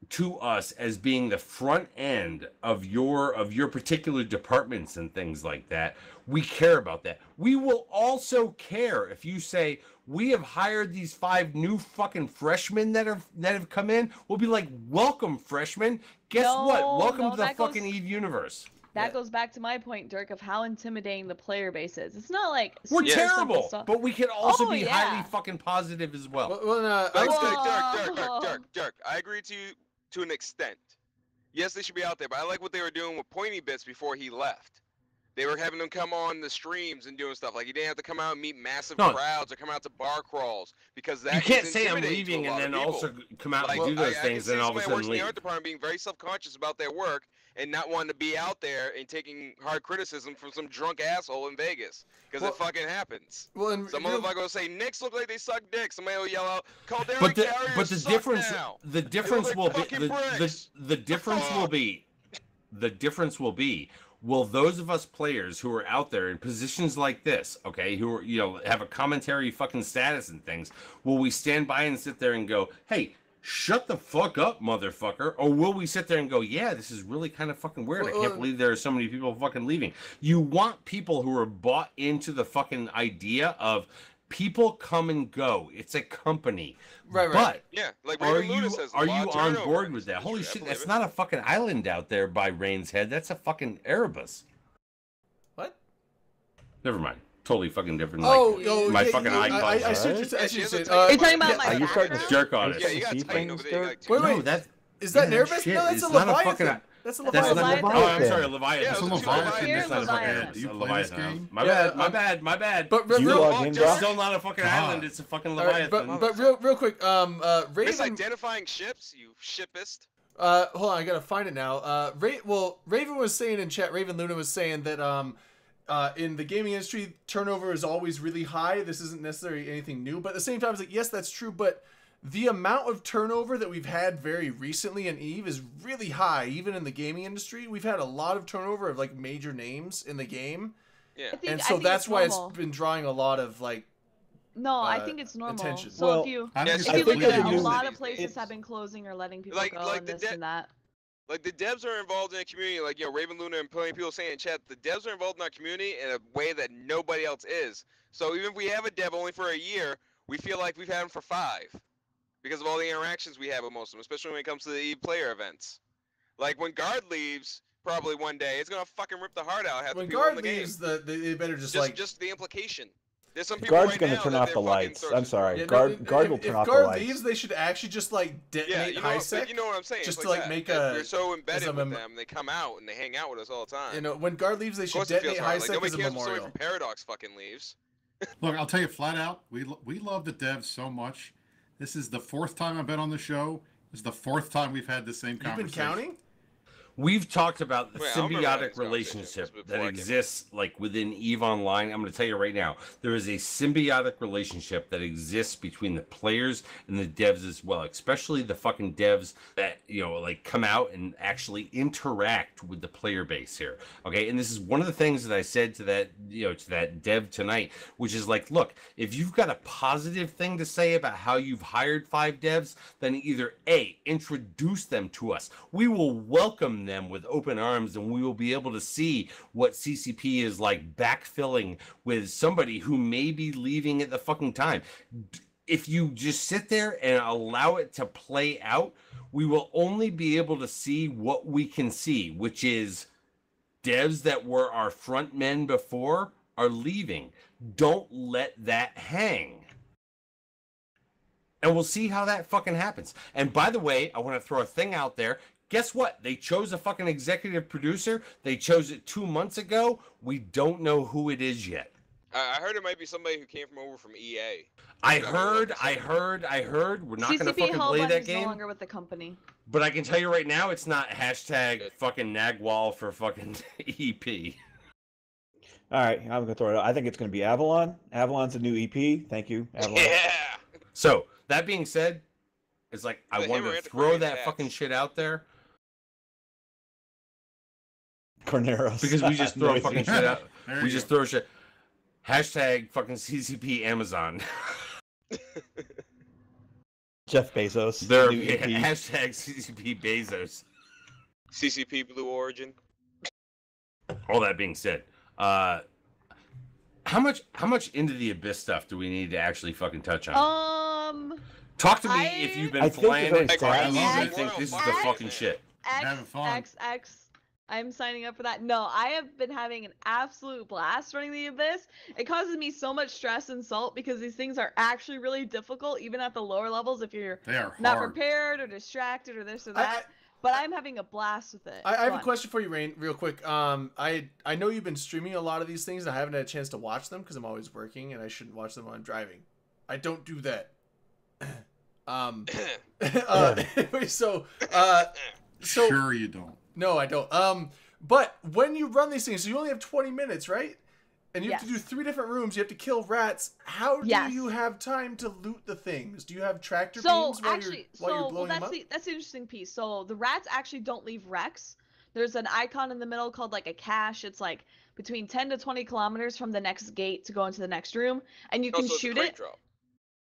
to us as being the front end of your particular departments and things like that, we care about that. We will also care if you say, we have hired these 5 new fucking freshmen that have come in. We'll be like, welcome, freshmen. Guess what? Welcome to the fucking Eve universe. That goes back to my point, Dirk, of how intimidating the player base is. It's not like we're terrible, but we can also be highly fucking positive as well. Dirk, I agree to an extent. Yes, they should be out there, but I like what they were doing with Pointy Bits before he left. they were having them come on the streams and doing stuff. Like, you didn't have to come out and meet massive No. crowds or come out to bar crawls because that You can't is say I'm intimidating to leaving a and lot then of people. also come out Like, and do those I things, can and see all of a somebody who works sudden in the leave. art department being very self-conscious about their work and not wanting to be out there and taking hard criticism from some drunk asshole in Vegas because it fucking happens. Well, and Some real- motherfucker will say Knicks look like they suck dick. Somebody will yell out, Caldera But the Carriers the suck difference now. the difference like will be fucking bricks. the difference will be will those of us players who are out there in positions like this, okay, who are, have a commentary fucking status and things, will we stand by and sit there and go, hey, shut the fuck up, motherfucker? Or will we sit there and go, yeah, this is really kind of fucking weird. I can't believe there are so many people fucking leaving. You want people who are bought into the fucking idea of people come and go. It's a company. Right. But Yeah, like are Raven Luna you says, are a lot you of on turnover board in with this that? Holy industry. I shit, believe that's it. not a fucking island out there by Rain's Head. That's a fucking Erebus. What? Never mind. Totally fucking different. My fucking icon. I see what Yeah, you're she has a saying. tight Are you mic. talking about Yeah, my Are you starting to background? jerk on it. Yeah, you got see Titan over things, there. You Dirk? got Wait, Titan. wait. that Is that yeah, Nervous? shit, No, that's it's a not a Leviathan. fucking- That's a That's That's a Leviathan. not Leviathan. Oh, I'm sorry, Leviathan. Yeah, It's a those two Leviathan. Here's It's not a Leviathan. fucking. Do you It's a play this Leviathan. game? My Yeah, bad. My bad. But You real, log in, It's Josh? still not a fucking God. island. It's a fucking all right, Leviathan. but real quick, Raven. Misidentifying ships, you shipist. Hold on, I gotta find it now. Raven was saying in chat. Raven Luna was saying that in the gaming industry, turnover is always really high. This isn't necessarily anything new, but at the same time, it's like, yes, that's true, but the amount of turnover that we've had very recently in EVE is really high. Even in the gaming industry, we've had a lot of turnover of like major names in the game, Yeah. and so that's why it's been drawing a lot of like. No, I think it's normal. attention. So Well, if you I think Yes, it's if I you think look there's at a it, new- a lot of these places days. have been closing or letting people Like- go like and the this and that. Like, the devs are involved in the community, like, Raven Luna and plenty of people saying in chat, the devs are involved in our community in a way that nobody else is. So even if we have a dev only for a year, we feel like we've had him for 5. Because of all the interactions we have with most of them, especially when it comes to the EVE player events. Like, when Guard leaves, probably one day, it's gonna fucking rip the heart out. Half the When people in guard the game. leaves, they better just the implication. There's some people Guard's right going now to turn that off they're the fucking lights. throwing I'm shit- sorry. Yeah, no, Guard will if turn off the guard lights. leaves, they should actually just like Yeah, detonate you know, high but sec. you know what I'm saying. just It's to, like like, that. make We're a- so embedded as a with mem- them, they come out and they hang out with us all the time. You know, when guard leaves, they Of should course it detonate feels high hard. Like, sec nobody as a cares if somebody memorial. from Paradox fucking leaves. Look, I'll tell you flat out, we love the devs so much. This is the 4th time I've been on the show. This is the 4th time we've had the same You've been conversation. counting? We've talked about the Wait, I don't remember having symbiotic this conversation. relationship This was that before I came exists like within EVE Online. I'm going to tell you right now, there is a symbiotic relationship that exists between the players and the devs as well, especially the fucking devs that, like come out and actually interact with the player base here. Okay. And this is one of the things that I said to that, to that dev tonight, which is like, look, if you've got a positive thing to say about how you've hired 5 devs, then either A, introduce them to us. We will welcome them with open arms, and we will be able to see what CCP is like backfilling with somebody who may be leaving at the fucking time. If you just sit there and allow it to play out, we will only be able to see what we can see, which is devs that were our front men before are leaving. Don't let that hang. And we'll see how that fucking happens. And by the way, I want to throw a thing out there. Guess what? They chose a fucking executive producer. They chose it 2 months ago. We don't know who it is yet. I heard it might be somebody who came from over from EA. I heard. We're not going to CCP fucking play Hellbent that is no game. longer with the company. But I can tell you right now, it's not hashtag fucking Nagwall for fucking EP. All right, I'm going to throw it out. I think it's going to be Avalon. Avalon's a new EP. Thank you, Avalon. Yeah. So, that being said, it's like, I The wanted Hammer to Antiquarian throw that hats. fucking shit out there. Corneros. Because we just throw Noisy. fucking shit out. There We you just go. throw shit. Hashtag fucking CCP Amazon. Jeff Bezos. There, new EP. hashtag CCP Bezos. CCP Blue Origin. All that being said, how much into the Abyss stuff do we need to actually fucking touch on? Talk to me if you've been I think flying it's it already or started. you think this is the fucking shit. Having fun. X. I'm signing up for that. No, I have been having an absolute blast running the Abyss. It causes me so much stress and salt because these things are actually really difficult, even at the lower levels if you're They are not hard. prepared or distracted or this or that. but I'm having a blast with it. I have a Fun. question for you, Rain, real quick. I know you've been streaming a lot of these things, and I haven't had a chance to watch them because I'm always working, and I shouldn't watch them while I'm driving. I don't do that. Anyway, so Sure you don't. no, I don't. But when you run these things, so you only have 20 minutes, right? And you have to do 3 different rooms. You have to kill rats. How do you have time to loot the things? Do you have tractor beams while you're blowing them up? That's the interesting piece. So the rats actually don't leave wrecks. There's an icon in the middle called like a cache. It's like between 10 to 20 kilometers from the next gate to go into the next room, and you can shoot it. Drop.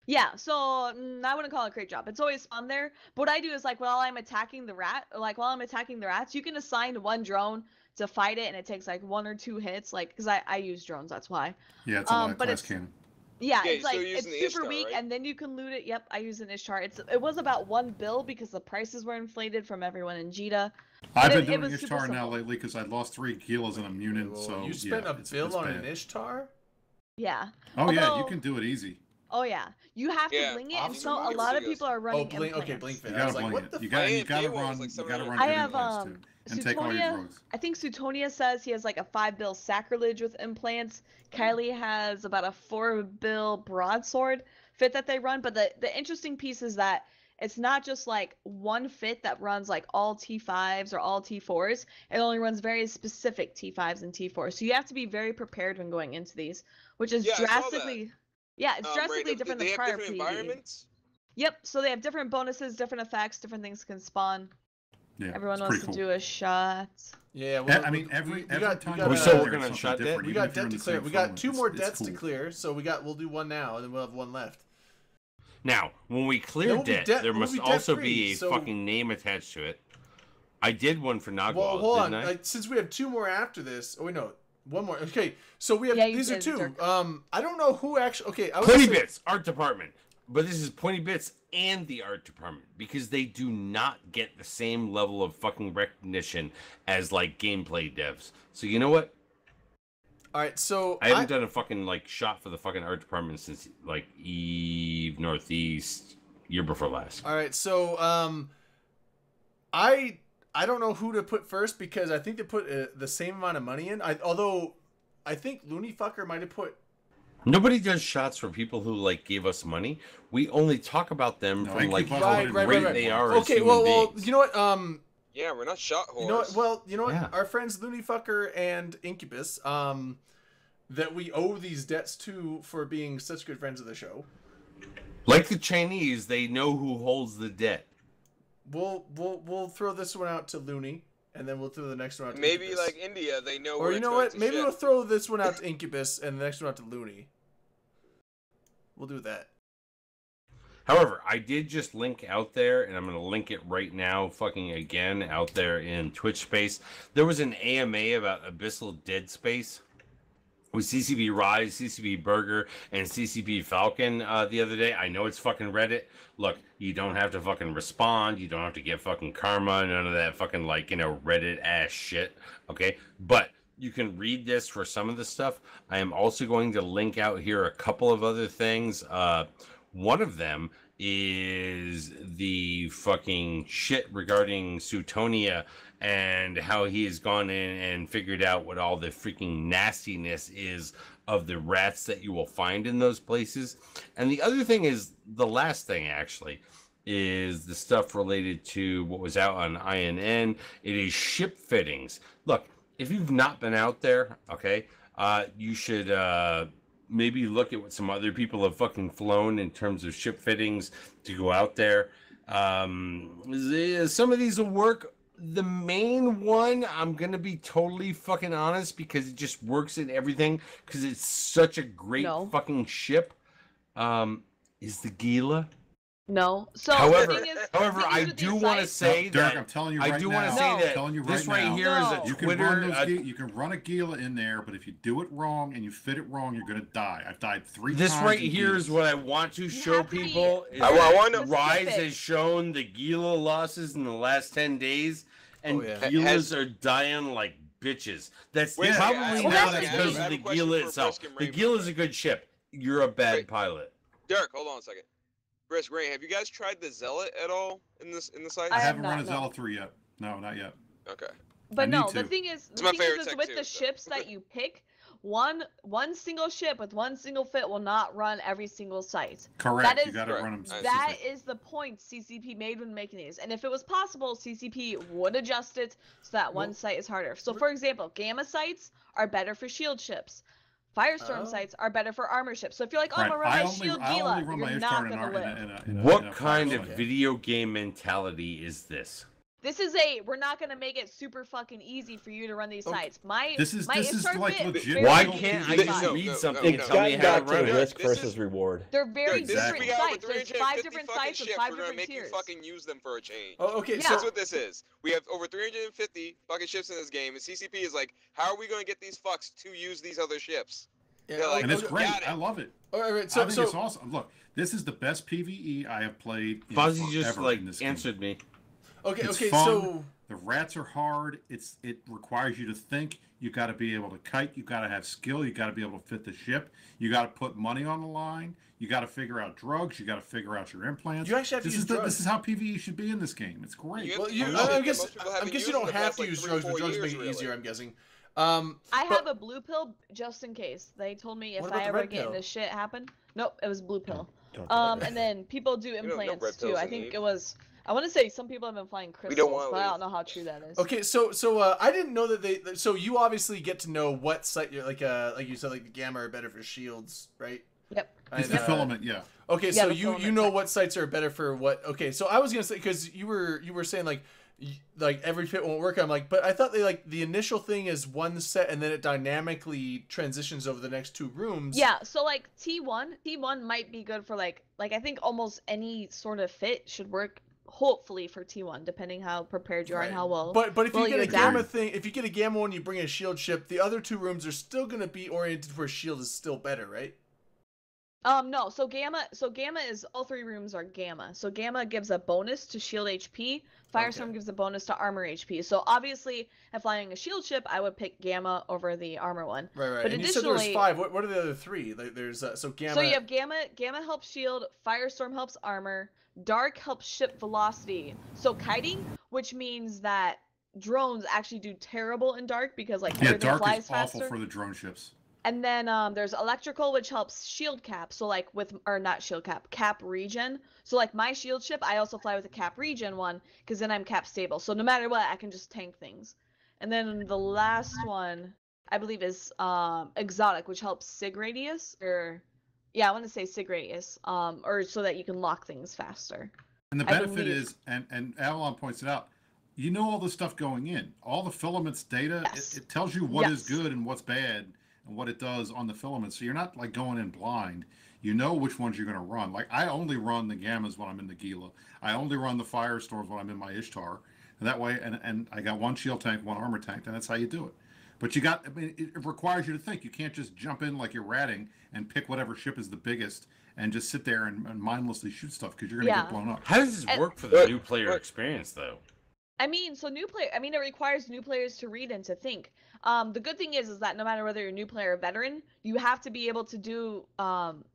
Yeah, so I wouldn't call it a crate drop. It's always spawned there. But what I do is like while I'm attacking the rats, you can assign one drone to fight it, and it takes like 1 or 2 hits, like because I use drones, that's why. Yeah, it's a light class cannon. Yeah, Yeah, it's so like you're it's using the super Ishtar, weak, right? and then you can loot it. Yep, I use an Ishtar. It was about 1 bill because the prices were inflated from everyone in Jita. I've been it doing was super Ishtar now simple. lately because I lost 3 kilos and I'm munin. So you spent yeah, a bill it's on bad. an Ishtar? Yeah. Oh yeah, you Although- can do it easy. Oh yeah, you have Yeah, to bling it, and obviously so we a can lot see of this. people are running Okay, implants. blink fit. You I gotta was like, bling what it. the You fuck? gotta My run. AMK one was like You gotta run I good have implants too, and take all your Sutonia. drugs. I think Sutonia says he has like a 5 bill sacrilege with implants. Kylie has about a 4 bill broadsword fit that they run. But the interesting piece is that it's not just like one fit that runs like all T5s or all T4s. It only runs very specific T5s and T4s. So you have to be very prepared when going into these, which is Yeah, I saw that. drastically. Yeah, it's drastically Right, different they than have prior different PvE. environments? Yep, so they have different bonuses, different effects, different things can spawn. Yeah, Everyone it's wants pretty to cool. do a shot. Yeah, I mean, every we got, time we Are we got, still uh, working on shot debt? we got debt to clear. We got 2 more debts to clear, so we'll do 1 now, and then we'll have 1 left. Now, when we clear we'll be debt, debt- there we'll must be also debt-free, be a so- fucking name attached to it. I did one for Nagwal, Well, hold on. didn't I? Since we have 2 more after this. Oh wait, no, 1 more. Okay, so we have Yeah, you these are did, 2. Dirk. I don't know who actually. Okay, I was Pointy gonna say- Bits, art department. But this is Pointy Bits and the art department because they do not get the same level of fucking recognition as like gameplay devs. So you know what? All right, so I haven't done a fucking like shot for the fucking art department since like Eve Northeast year before last. All right, so I don't know who to put first because I think they put the same amount of money in. Although I think Looney Fucker might have put. Nobody does shots for people who like gave us money. We only talk about them No, from thank like you, how Buzzard. great they are as Okay, human well, beings. you know what? Yeah, we're not shot whores. You know what? Yeah. Our friends Looney Fucker and Incubus, that we owe these debts to for being such good friends of the show. Like the Chinese, they know who holds the debt. We'll throw this one out to Looney, and then we'll throw the next one out to Maybe Incubus. like India, they know. Or where you it's know going what? to Maybe ship. we'll throw this one out to Incubus and the next one out to Looney. We'll do that. However, I did just link out there, and I'm going to link it right now, fucking again, out there in Twitch space. There was an AMA about Abyssal deadspace with CCB Rise, CCB Burger, and CCB Falcon the other day. I know it's fucking Reddit. Look, you don't have to fucking respond. You don't have to get fucking karma. None of that fucking, like, Reddit ass shit. Okay? But you can read this for some of the stuff. I am also going to link out here a couple of other things. One of them is the fucking shit regarding Sutonia and how he has gone in and figured out what all the freaking nastiness is of the rats that you will find in those places. And the other thing is, the last thing actually, is the stuff related to what was out on INN. It is ship fittings. Look, if you've not been out there, okay, you should maybe look at what some other people have fucking flown in terms of ship fittings to go out there. Some of these will work. The main one, I'm going to be totally fucking honest because it just works in everything because it's such a great fucking ship, is the Gila. No. So However, the thing is, I do want to say Derek, that I'm telling you I right do now. want to say No. that Telling you this right right now, here is No. a You can Twitter. run those you can run a Gila in there, but if you do it wrong and you fit it wrong, you're gonna die. I've died 3 This times. right in here is Gilas. what I want to show have to be- people. Is I that want to- Rise Specific. has shown the Gila losses in the last 10 days, and Oh, yeah. Gilas Has- are dying like bitches. That's Wait, probably I- well, not that's the because thing. of I have the a question Gila for itself. Brisk and The Rainbow. Gila is a good ship. You're a bad Wait. pilot. Derek, hold on a second. Brisk, Ray, have you guys tried the Zealot at all in the site? I have haven't not, run a no. Zealot 3 yet. No, not yet. Okay. But I no, need the to. thing is, It's my favorite is tech with too, the so. ships that you pick, one single ship with one single fit will not run every single site. Correct. That You is- got to Correct. run them That specific. is the point CCP made when making these. And if it was possible, CCP would adjust it so that one Well, site is harder. So for example, Gamma sites are better for shield ships. Firestorm Oh. sites are better for armor ships. So if you're like, oh, Right. I'm gonna run I my only, shield I Gila, only run my you're Ishtar not in gonna live. a What kind fire of site. video game mentality is this? This is we're not gonna make it super fucking easy for you to run these Okay. sites. My This is Ishtar like fit, legit. very Why real can't TV I No, just no, read no, something no, and It's no. tell me gotten how back to to run the it? risk This versus is- reward. they're very Dude, this is, different we got over sites. There's 350 5 different fucking sites with ships. 5 We're gonna different make you tiers. fucking use them for a change. Oh, okay. Yeah. That's what this is. We have over 350 fucking ships in this game, and CCP is like, how are we going to get these fucks to use these other ships? Yeah, They're like, And it's okay. great. Got it. I love it. All right, I think it's awesome. Look, this is the best PvE I have played in Fuzzy forever just like in this game. answered me. okay, It's okay. fun. So The rats are hard. It requires you to think. You got to be able to kite. You got to have skill. You got to be able to fit the ship. You got to put money on the line. You got to figure out drugs. You got to figure out your implants. You actually have to use drugs. This is how PvE should be in this game. It's great. You have well, to you, use I it, guess but most people I haven't guess used you it don't the have past, to like, use 3 or drugs, but 4 drugs years, make it really. easier. I'm guessing. I but- have a blue pill just in case. They told me if What about I the ever red get pill? this shit happen. Nope, it was blue pill. Don't do that. And then people do no implants red too. pills I in think Eve. it was. I want to say some people have been flying We don't crystals, wanna but I leave. don't know how true that is. Okay, so I didn't know that they. So you obviously get to know what site you're like you said, like the gamma are better for shields, right? Yep. It's And, the filament, yeah. Okay, Yeah, so the you filament know type. what sites are better for what? Okay, so I was gonna say because you were saying like every fit won't work. I'm like, but I thought they like the initial thing is one set and then it dynamically transitions over the next 2 rooms. Yeah, so like T1 might be good for like I think almost any sort of fit should work hopefully for T1 depending how prepared you are and how well. But if you well, get you a adapt. gamma thing, if you get a gamma one, you bring a shield ship. The other 2 rooms are still gonna be oriented where shield is still better, right? No, so gamma is all 3 rooms are gamma. So gamma gives a bonus to shield HP, Firestorm Okay. gives a bonus to armor HP. So obviously if flying a shield ship, I would pick gamma over the armor one. Right. But And you said there was additionally- 5. What are the other 3? Like there's so gamma. So you have gamma helps shield, Firestorm helps armor, dark helps ship velocity. So kiting, which means that drones actually do terrible in dark because like Yeah, everything dark flies is awful faster. for the drone ships. And then there's electrical, which helps shield cap. So like not shield cap regen. So like my shield ship, I also fly with a cap regen one because then I'm cap stable. So no matter what, I can just tank things. And then the last one, I believe, is exotic, which helps sig radius I want to say sig radius, or so that you can lock things faster. And the I benefit believe- is, and Avalon points it out, you know all this stuff going in. All the filaments data, Yes. it tells you what is Yes. good and what's bad and what it does on the filaments. So you're not like going in blind. You know which ones you're going to run. Like I only run the gammas when I'm in the Gila. I only run the firestorms when I'm in my Ishtar. And that way, and I got 1 shield tank, 1 armor tank, and that's how you do it. But it requires you to think. You can't just jump in like you're ratting and pick whatever ship is the biggest and just sit there and mindlessly shoot stuff because you're going to Yeah. get blown up. How does this And- work for the new player experience, though? I mean, it requires new players to read and to think. The good thing is that no matter whether you're a new player or a veteran, you have to be able to do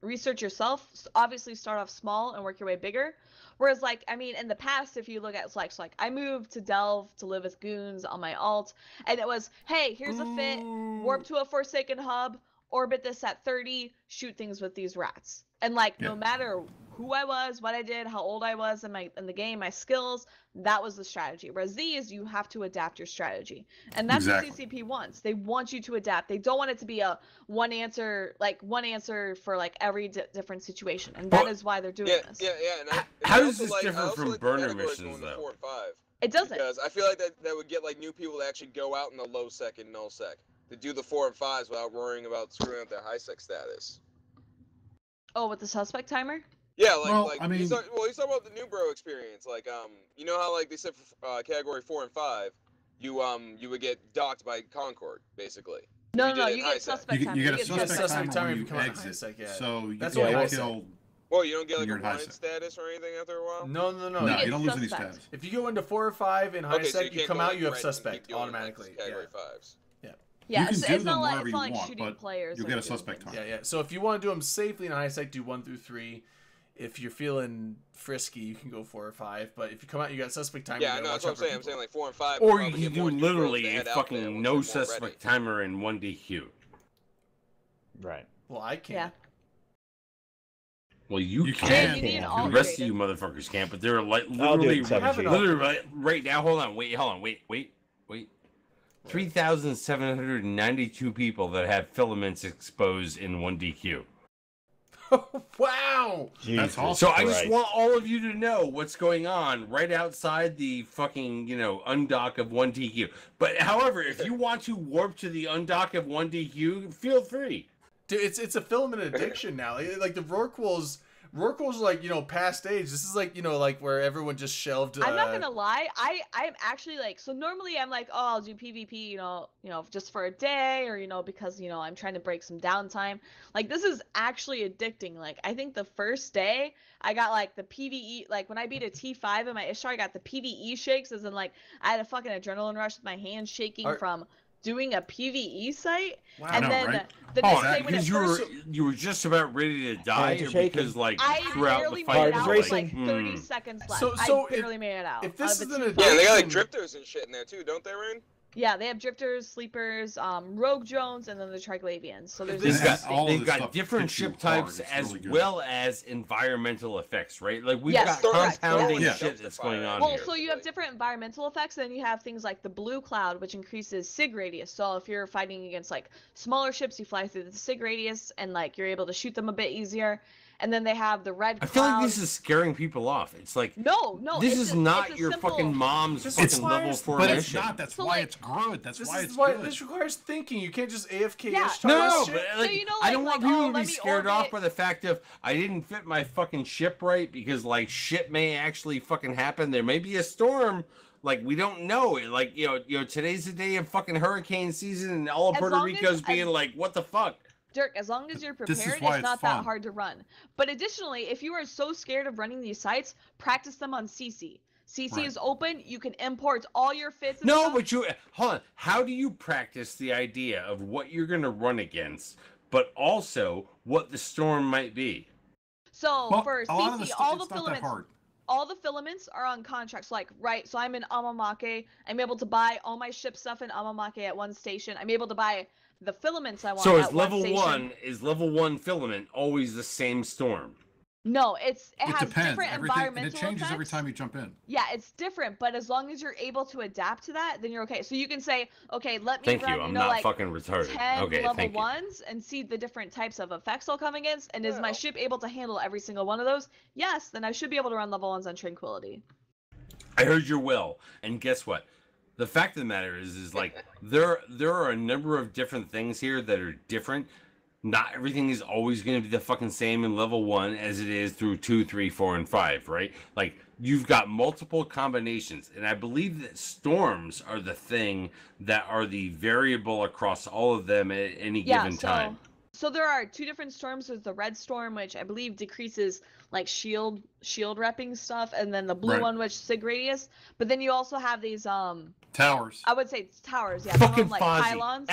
research yourself. Obviously, start off small and work your way bigger. Whereas, in the past, if you look at I moved to Delve to live with goons on my alt, and it was, hey, here's a fit, warp to a Forsaken hub, orbit this at 30, shoot things with these rats. And no matter who I was, what I did, how old I was in the game, my skills, that was the strategy. Whereas these, you have to adapt your strategy. And that's Exactly. what CCP wants. They want you to adapt. They don't want it to be a one answer for every different situation. And that is why they're doing this. Yeah. And How I does also this like- I differ also from like the burner categories missions, going to though? 4 and 5. It doesn't. Because I feel like that would get new people to actually go out in the low sec and null sec to do the 4 and 5s without worrying about screwing up their high sec status. Oh, with the suspect timer? Yeah, Well, I mean- he's talking about the new bro experience. You know how they said for category 4 and 5, you would get docked by Concord basically. No, You did it in you high get sec. suspect timer. You get a get suspect suspect timer timer when if you you come out of high exit. sec, yeah. So you That's get only high sec. killed. Well, you don't get When you're in high wanted sec. status or anything after a while. No. No, You get you don't lose any suspect. status. If you go into 4 or 5 in high Okay, so sec, you can't come go, out, you have right and suspect keep doing, automatically. category Yeah. 5s. Yeah, You can it's, do it's them not like wherever it's you not like want, shooting but players. you'll or get a doing suspect things. timer. Yeah. So if you want to do them safely in high sec, do 1 through 3. if you're feeling frisky, you can go 4 or 5. But if you come out, you got suspect timer. Yeah, you no, gotta that's watch what I'm out for saying. I'm people. saying like 4 and 5. Or probably you get can more do new growths literally to a head out there fucking once no they're more suspect ready. timer in 1DQ. Right. Well, I can't. Well, you You can. Dave, you need an The The alt rest of rated. you motherfuckers can't, but there are like I'll do it literally, in 7G. literally right now. Hold on, wait. 3,792 people that have filaments exposed in 1DQ. Wow. That's awesome. So I just Christ. want all of you to know what's going on right outside the fucking, undock of 1DQ. But however, if you want to warp to the undock of 1DQ, feel free. Dude, it's a filament addiction now. Like the Rorquals like, past age. This is like, like where everyone just shelved. I'm not gonna lie. I'm actually like, so normally I'm like, oh, I'll do PvP, just for a day, or because I'm trying to break some downtime. Like this is actually addicting. Like I think the first day I got like the PvE, like when I beat a T5 in my Ishtar, I got the PvE shakes, as in like I had a fucking adrenaline rush with my hands shaking from doing a PvE site. Wow. And I know, then right? the next day when because it first, you were just about ready to die, Hands or are shaking. because like I throughout barely the made fight, it out Racing. with like 30 seconds left. So I barely made it out. if this of is the an T5. Yeah, they got like addiction- drifters and shit in there too, don't they, Rain? Yeah, they have drifters, sleepers, rogue drones, and then the Triglavians. So there's This these got- distinct- all of they've this got stuff different hits you ship hard. types It's as really good. well as environmental effects, right? Like we've Yes, got correct. compounding Yeah. shit that's going on Well, here. so you have different environmental effects, and you have things like the blue cloud, which increases sig radius. So if you're fighting against like smaller ships, you fly through the sig radius, and like you're able to shoot them a bit easier. And then they have the red I cloud. feel like this is scaring people off. It's like No, this it's is a- not it's a your simple- fucking mom's This fucking level requires- 4 But it's mission. not. That's So, why like, it's good. That's This why is it's why good. this requires thinking. You can't just AFK. Yeah. Ishtar No, shit. but like, So, I don't want people to be let me scared off orbit- by the fact of I didn't fit my fucking ship right, because like shit may actually fucking happen. There may be a storm. Like we don't know. Like today's the day of fucking hurricane season, and all of As Puerto long as- Rico's being as- like, what the fuck? Dirk, as long as you're This is prepared, why it's it's not fun. that hard to run. But additionally, if you are so scared of running these sites, practice them on CC. CC Right. is open. You can import all your fits. And No, stuff. but hold on. How do you practice the idea of what you're gonna run against, but also what the storm might be? So Well, for a lot of the CC, stuff, all the it's not that filaments, hard. all the filaments are on contracts. Like, right, so I'm in Amamake. I'm able to buy all my ship stuff in Amamake at one station. I'm able to buy the filaments I want So at is level station. level 1 filament always the same storm? No, it It has depends. different Everything, and environmental it changes every effects. time you jump in. Yeah, it's different, but as long as you're able to adapt to that, then you're okay. So you can say, okay, let me Thank run, you. I'm know, not like fucking retarded. 10 Okay, level thank you. ones and see the different types of effects I'll come against, and is my Yeah. ship able to handle every single one of those? Yes, then I should be able to run level ones on Tranquility. I heard your will, and guess what? The fact of the matter is like there are a number of different things here that are different. Not everything is always going to be the fucking same in level 1 as it is through 2, 3, 4, and 5, right? Like you've got multiple combinations, and I believe that storms are the thing that are the variable across all of them at any given time. So there are two different storms. There's the red storm, which I believe decreases like shield repping stuff, and then the blue Right. one, which sig radius. But then you also have these Towers. I would say it's towers, yeah. Some of Fucking them, like Fozzie. pylons.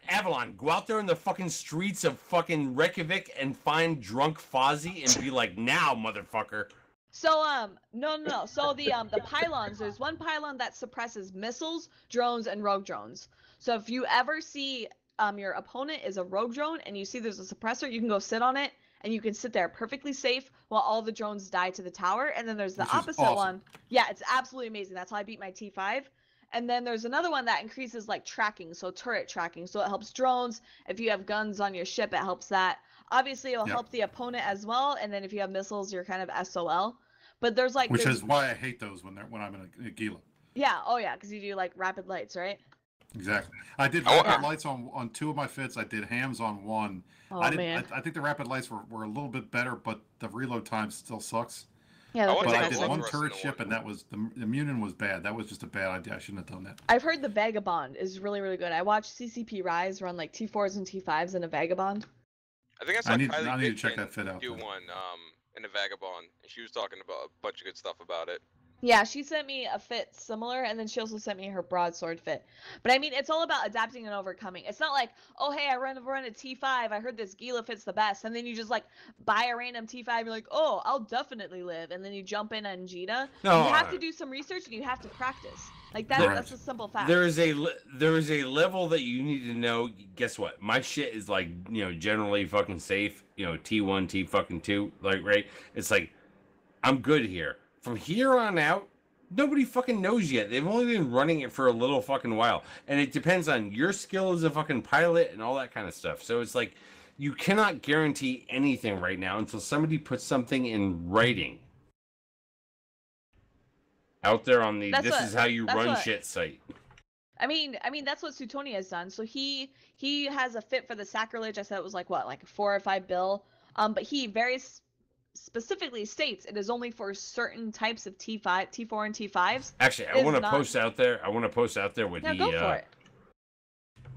Avalon, go out there in the fucking streets of fucking Reykjavik and find drunk Fozzie and be like, now, motherfucker. So no. So the pylons, there's one pylon that suppresses missiles, drones, and rogue drones. So if you ever see your opponent is a rogue drone and you see there's a suppressor, you can go sit on it and you can sit there perfectly safe while all the drones die to the tower. And then there's the Which is opposite awesome. one. Yeah, it's absolutely amazing. That's how I beat my T5. And then there's another one that increases like tracking, so turret tracking. So it helps drones. If you have guns on your ship, it helps that. Obviously, it'll Yep. help the opponent as well. And then if you have missiles, you're kind of SOL. But there's like Which there's- is why I hate those when I'm in a Gila. yeah, oh yeah, because you do like rapid lights, right? Exactly. I did Oh, rapid yeah. lights on 2 of my fits. I did hams on 1. Oh I didn't. man. I think the rapid lights were a little bit better, but the reload time still sucks. Yeah, I that's wanna But take I a did look one for us turret in the ship, and that was the Munin was bad. That was just a bad idea. I shouldn't have done that. I've heard the Vagabond is really, really good. I watched CCP Rise run like T4s and T5s in a Vagabond. I think I saw I need Kylie to check Goodkin that fit out. do though. one in a Vagabond, and she was talking about a bunch of good stuff about it. Yeah, she sent me a fit similar, and then she also sent me her broadsword fit. But I mean, it's all about adapting and overcoming. It's not like, oh, hey, I run a T5. I heard this Gila fit's the best. And then you just, like, buy a random T5. You're like, oh, I'll definitely live. And then you jump in on Jita. No, you have to do some research, and you have to practice. Like, that's a simple fact. There is a level that you need to know. Guess what? My shit is, like, you know, generally fucking safe. You know, T1, T fucking 2. Like, right? It's like, I'm good here. From here on out, nobody fucking knows yet. They've only been running it for a little fucking while. And it depends on your skill as a fucking pilot and all that kind of stuff. So it's like, you cannot guarantee anything right now until somebody puts something in writing out there on the this is how you run shit site. I mean that's what Suetoni has done. So he has a fit for the sacrilege. I said it was like what, like 4 or 5 bill. But he very specifically states it is only for certain types of T5, T4, and T5s. Actually, I want to post out there. I want to post out there what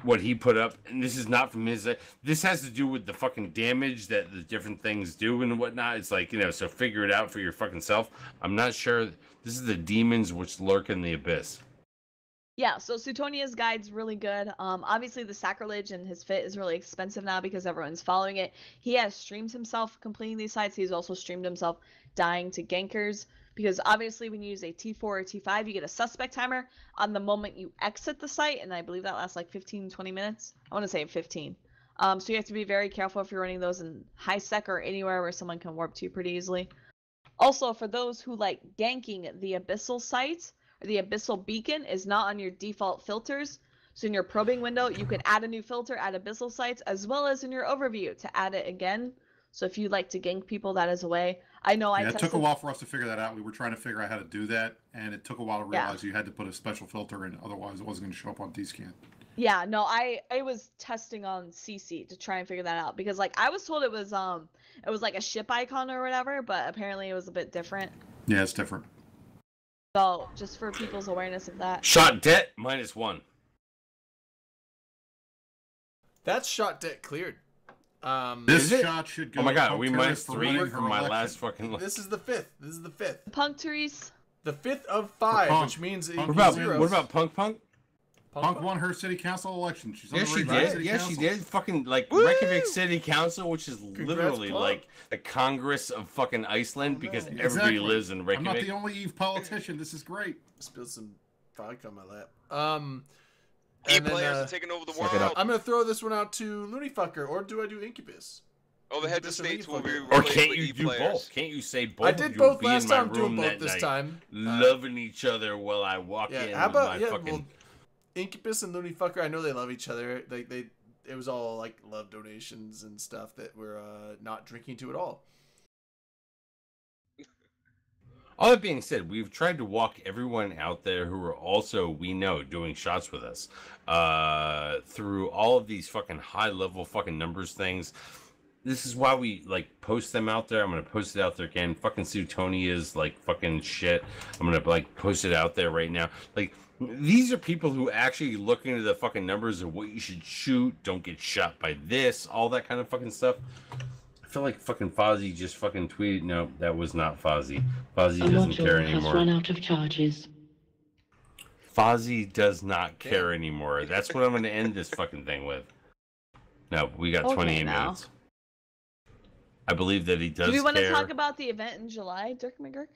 what he put up, and this is not from his. This has to do with the fucking damage that the different things do and whatnot. It's like, you know, so figure it out for your fucking self. I'm not sure. This is the demons which lurk in the abyss. Yeah, so Suetonia's guide's really good. Obviously the sacrilege and his fit is really expensive now because everyone's following it. He has streamed himself completing these sites. He's also streamed himself dying to gankers because obviously when you use a T4 or T5, you get a suspect timer on the moment you exit the site, and I believe that lasts like 15-20 minutes. I want to say 15. So you have to be very careful if you're running those in high sec or anywhere where someone can warp to you pretty easily. Also, for those who like ganking, the Abyssal site or the Abyssal beacon is not on your default filters. So in your probing window, you can add a new filter at Abyssal sites as well as in your overview to add it again. So if you like to gank people, that is a way. I know I tested... It took a while for us to figure that out. We were trying to figure out how to do that, and it took a while to realize you had to put a special filter in, otherwise it wasn't going to show up on DScan. Yeah, no, I was testing on CC to try and figure that out because like I was told it was like a ship icon or whatever, but apparently it was a bit different. Yeah, it's different. So just for people's awareness of that. Shot debt -1. That's shot debt cleared. This shot should go. Oh my god, we -3 from my last fucking. This is the 5th. This is the 5th. Punk Therese. The 5th of 5, which means what about Punk? Punk won her city council election. She's on she did. Yeah, she did. Fucking like Reykjavik City Council, which is literally like the Congress of fucking Iceland because everybody lives in Reykjavik. I'm not the only Eve politician. This is great. Spilled some vodka on my lap. Players are taking over the world. I'm gonna throw this one out to Looney Fucker, or do I do Incubus? Oh, the heads of states will be. Or can't you do both? Can't you say both? I did both last time. Doing both this time. Loving each other while I walk in. How about with my fucking... well, Incubus and Looney Fucker? I know they love each other. It was all like love donations and stuff that we're not drinking to at all. All that being said, we've tried to walk everyone out there who are also, we know, doing shots with us through all of these fucking high-level fucking numbers things. This is why we, like, post them out there. I'm going to post it out there again. Fucking Suetonia's, like, fucking shit. I'm going to, like, post it out there right now. Like, these are people who actually look into the fucking numbers of what you should shoot, don't get shot by this, all that kind of fucking stuff. I feel like fucking Fozzie just fucking tweeted. No, that was not Fozzie. Fozzie doesn't care anymore. Has run out of charges. Fozzie does not care anymore. That's what I'm going to end this fucking thing with. No, we got 28 minutes. I believe that he does care. Do we want to talk about the event in July, Dirk McGurk?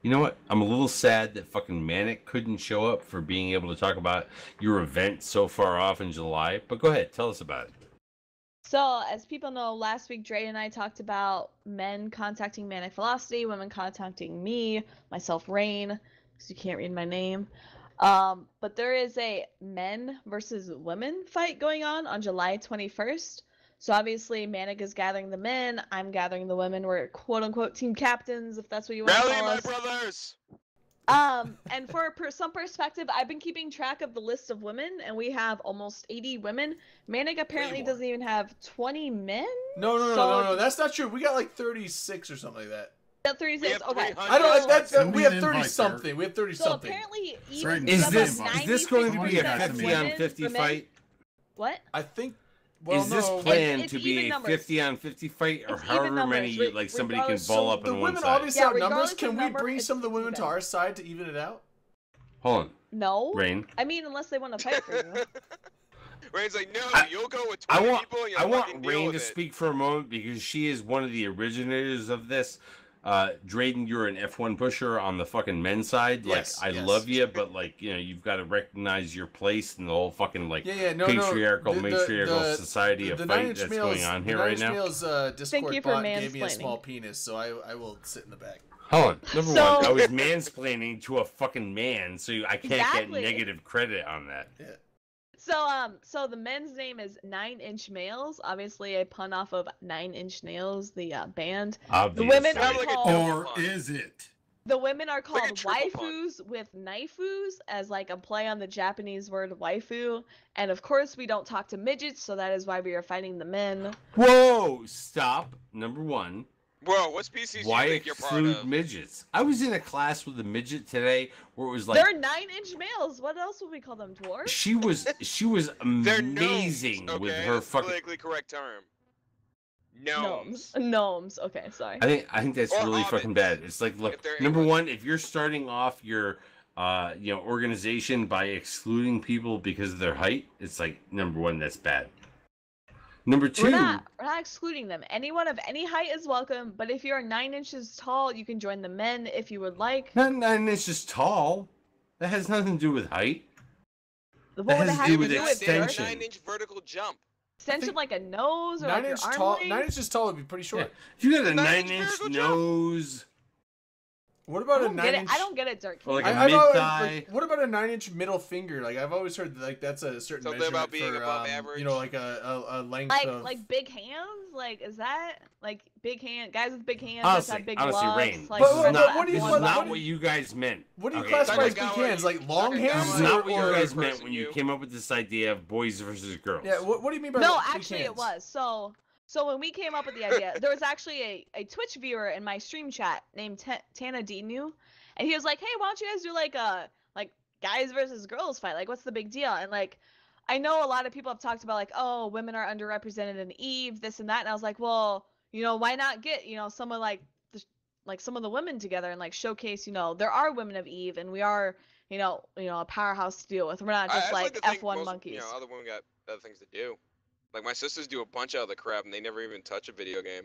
You know what? I'm a little sad that fucking Manic couldn't show up for being able to talk about your event so far off in July. But go ahead, tell us about it. So, as people know, last week Dre and I talked about men contacting Manic Velocity, women contacting me, myself, Rain, because you can't read my name. But there is a men versus women fight going on July 21st. So obviously Manic is gathering the men, I'm gathering the women. We're quote-unquote team captains, if that's what you want to call us. Rally, my brothers! And for some perspective, I've been keeping track of the list of women, and we have almost 80 women. Manic apparently doesn't even have 20 men. No. That's not true. We got like 36 or something like that. We got 36. Okay. I don't. We have 30 something. We have 30 so something. Apparently, right. Is this going to be a 50 on 50 fight? What? I think Well, is this no, planned it's to be even a numbers. 50-on-50 fight, or It's even however numbers, many like somebody can regardless- ball up the on one women side? obviously Yeah, outnumbers. regardless Can of we number, bring it's some of the women to even. our side to even it out? Hold on, No. Rain. I mean, unless they want to fight for you. Rain's like, no, I- you'll go with I 20 want people and you'll I fucking want deal Rain with to it. speak for a moment because she is one of the originators of this. Drayden, you're an F1 pusher on the fucking men's side. Like, Yes, I yes. love you, but like, you know, you've got to recognize your place in the whole fucking like No, patriarchal, no. matriarchal society of the fight 9 inch that's males, going on here the 9 right inch now. males, Discord you for bot gave me a mansplaining. small penis, so I will sit in the back. Hold on. Number So- one, I was mansplaining to a fucking man, so I can't Exactly. get negative credit on that. Yeah. So the men's name is 9 Inch Males, obviously a pun off of 9 Inch Nails, the band. Obviously. The women are Sounds like a called. double Or pun. is it? The women are like a called triple pun. waifus with naifus, as like a play on the Japanese word waifu. And of course, we don't talk to midgets, so that is why we are fighting the men. Whoa! Stop. Number one. Bro, what species do Why you think you're part exclude of? midgets? I was in a class with a midget today where it was like They're 9 Inch Males. What else would we call them? Dwarves? she was They're amazing gnomes, with okay? her That's the fucking. politically correct term. Gnomes. Gnomes. Okay, sorry. I think that's Or really fucking hobbits, bad. It's like, look, if they're number English. one, if you're starting off your organization by excluding people because of their height, it's like number one, that's bad. Number two, We're not excluding them. Anyone of any height is welcome, but if you're 9 inches tall, you can join the men if you would like. not 9 inches tall. That has nothing to do with height. What would it has to have do to with do with extension. 9-inch vertical jump. extension like a nose or 9 like your inch arm tall. length? 9 inches tall would be pretty short. Yeah. If you got a 9-inch 9-inch vertical jump. nose, What I about a don't 9 get it. inch? I don't get it, Dirk. Or like a I've always, mid-thigh. what about a 9 inch middle finger? Like I've always heard like that's a certain Something measurement about being for above average. you know, like a length of. like big hands? Like is that like big hand guys with big hands Honestly, have big honestly, gloves? Rain, Like, But this is what- not, what do you- this is what- not what do what you guys meant. What do you okay? classify as Takagawa, big hands? Like long Takagawa hands? This is is or- not what you or- guys person meant when you you- came up with this idea of boys versus girls. Yeah. What do you mean by no, big actually hands? it was. So when we came up with the idea, there was actually a Twitch viewer in my stream chat named Tana Dinu, and he was like, "Hey, why don't you guys do like a guys versus girls fight? Like, what's the big deal?" And like, I know a lot of people have talked about like, oh, women are underrepresented in Eve, this and that, and I was like, well, why not get some of some of the women together and like showcase, there are women of Eve, and we are, a powerhouse to deal with. We're not just I like to think F1 most, monkeys. Other women got other things to do. Like my sisters do a bunch of other crap and they never even touch a video game.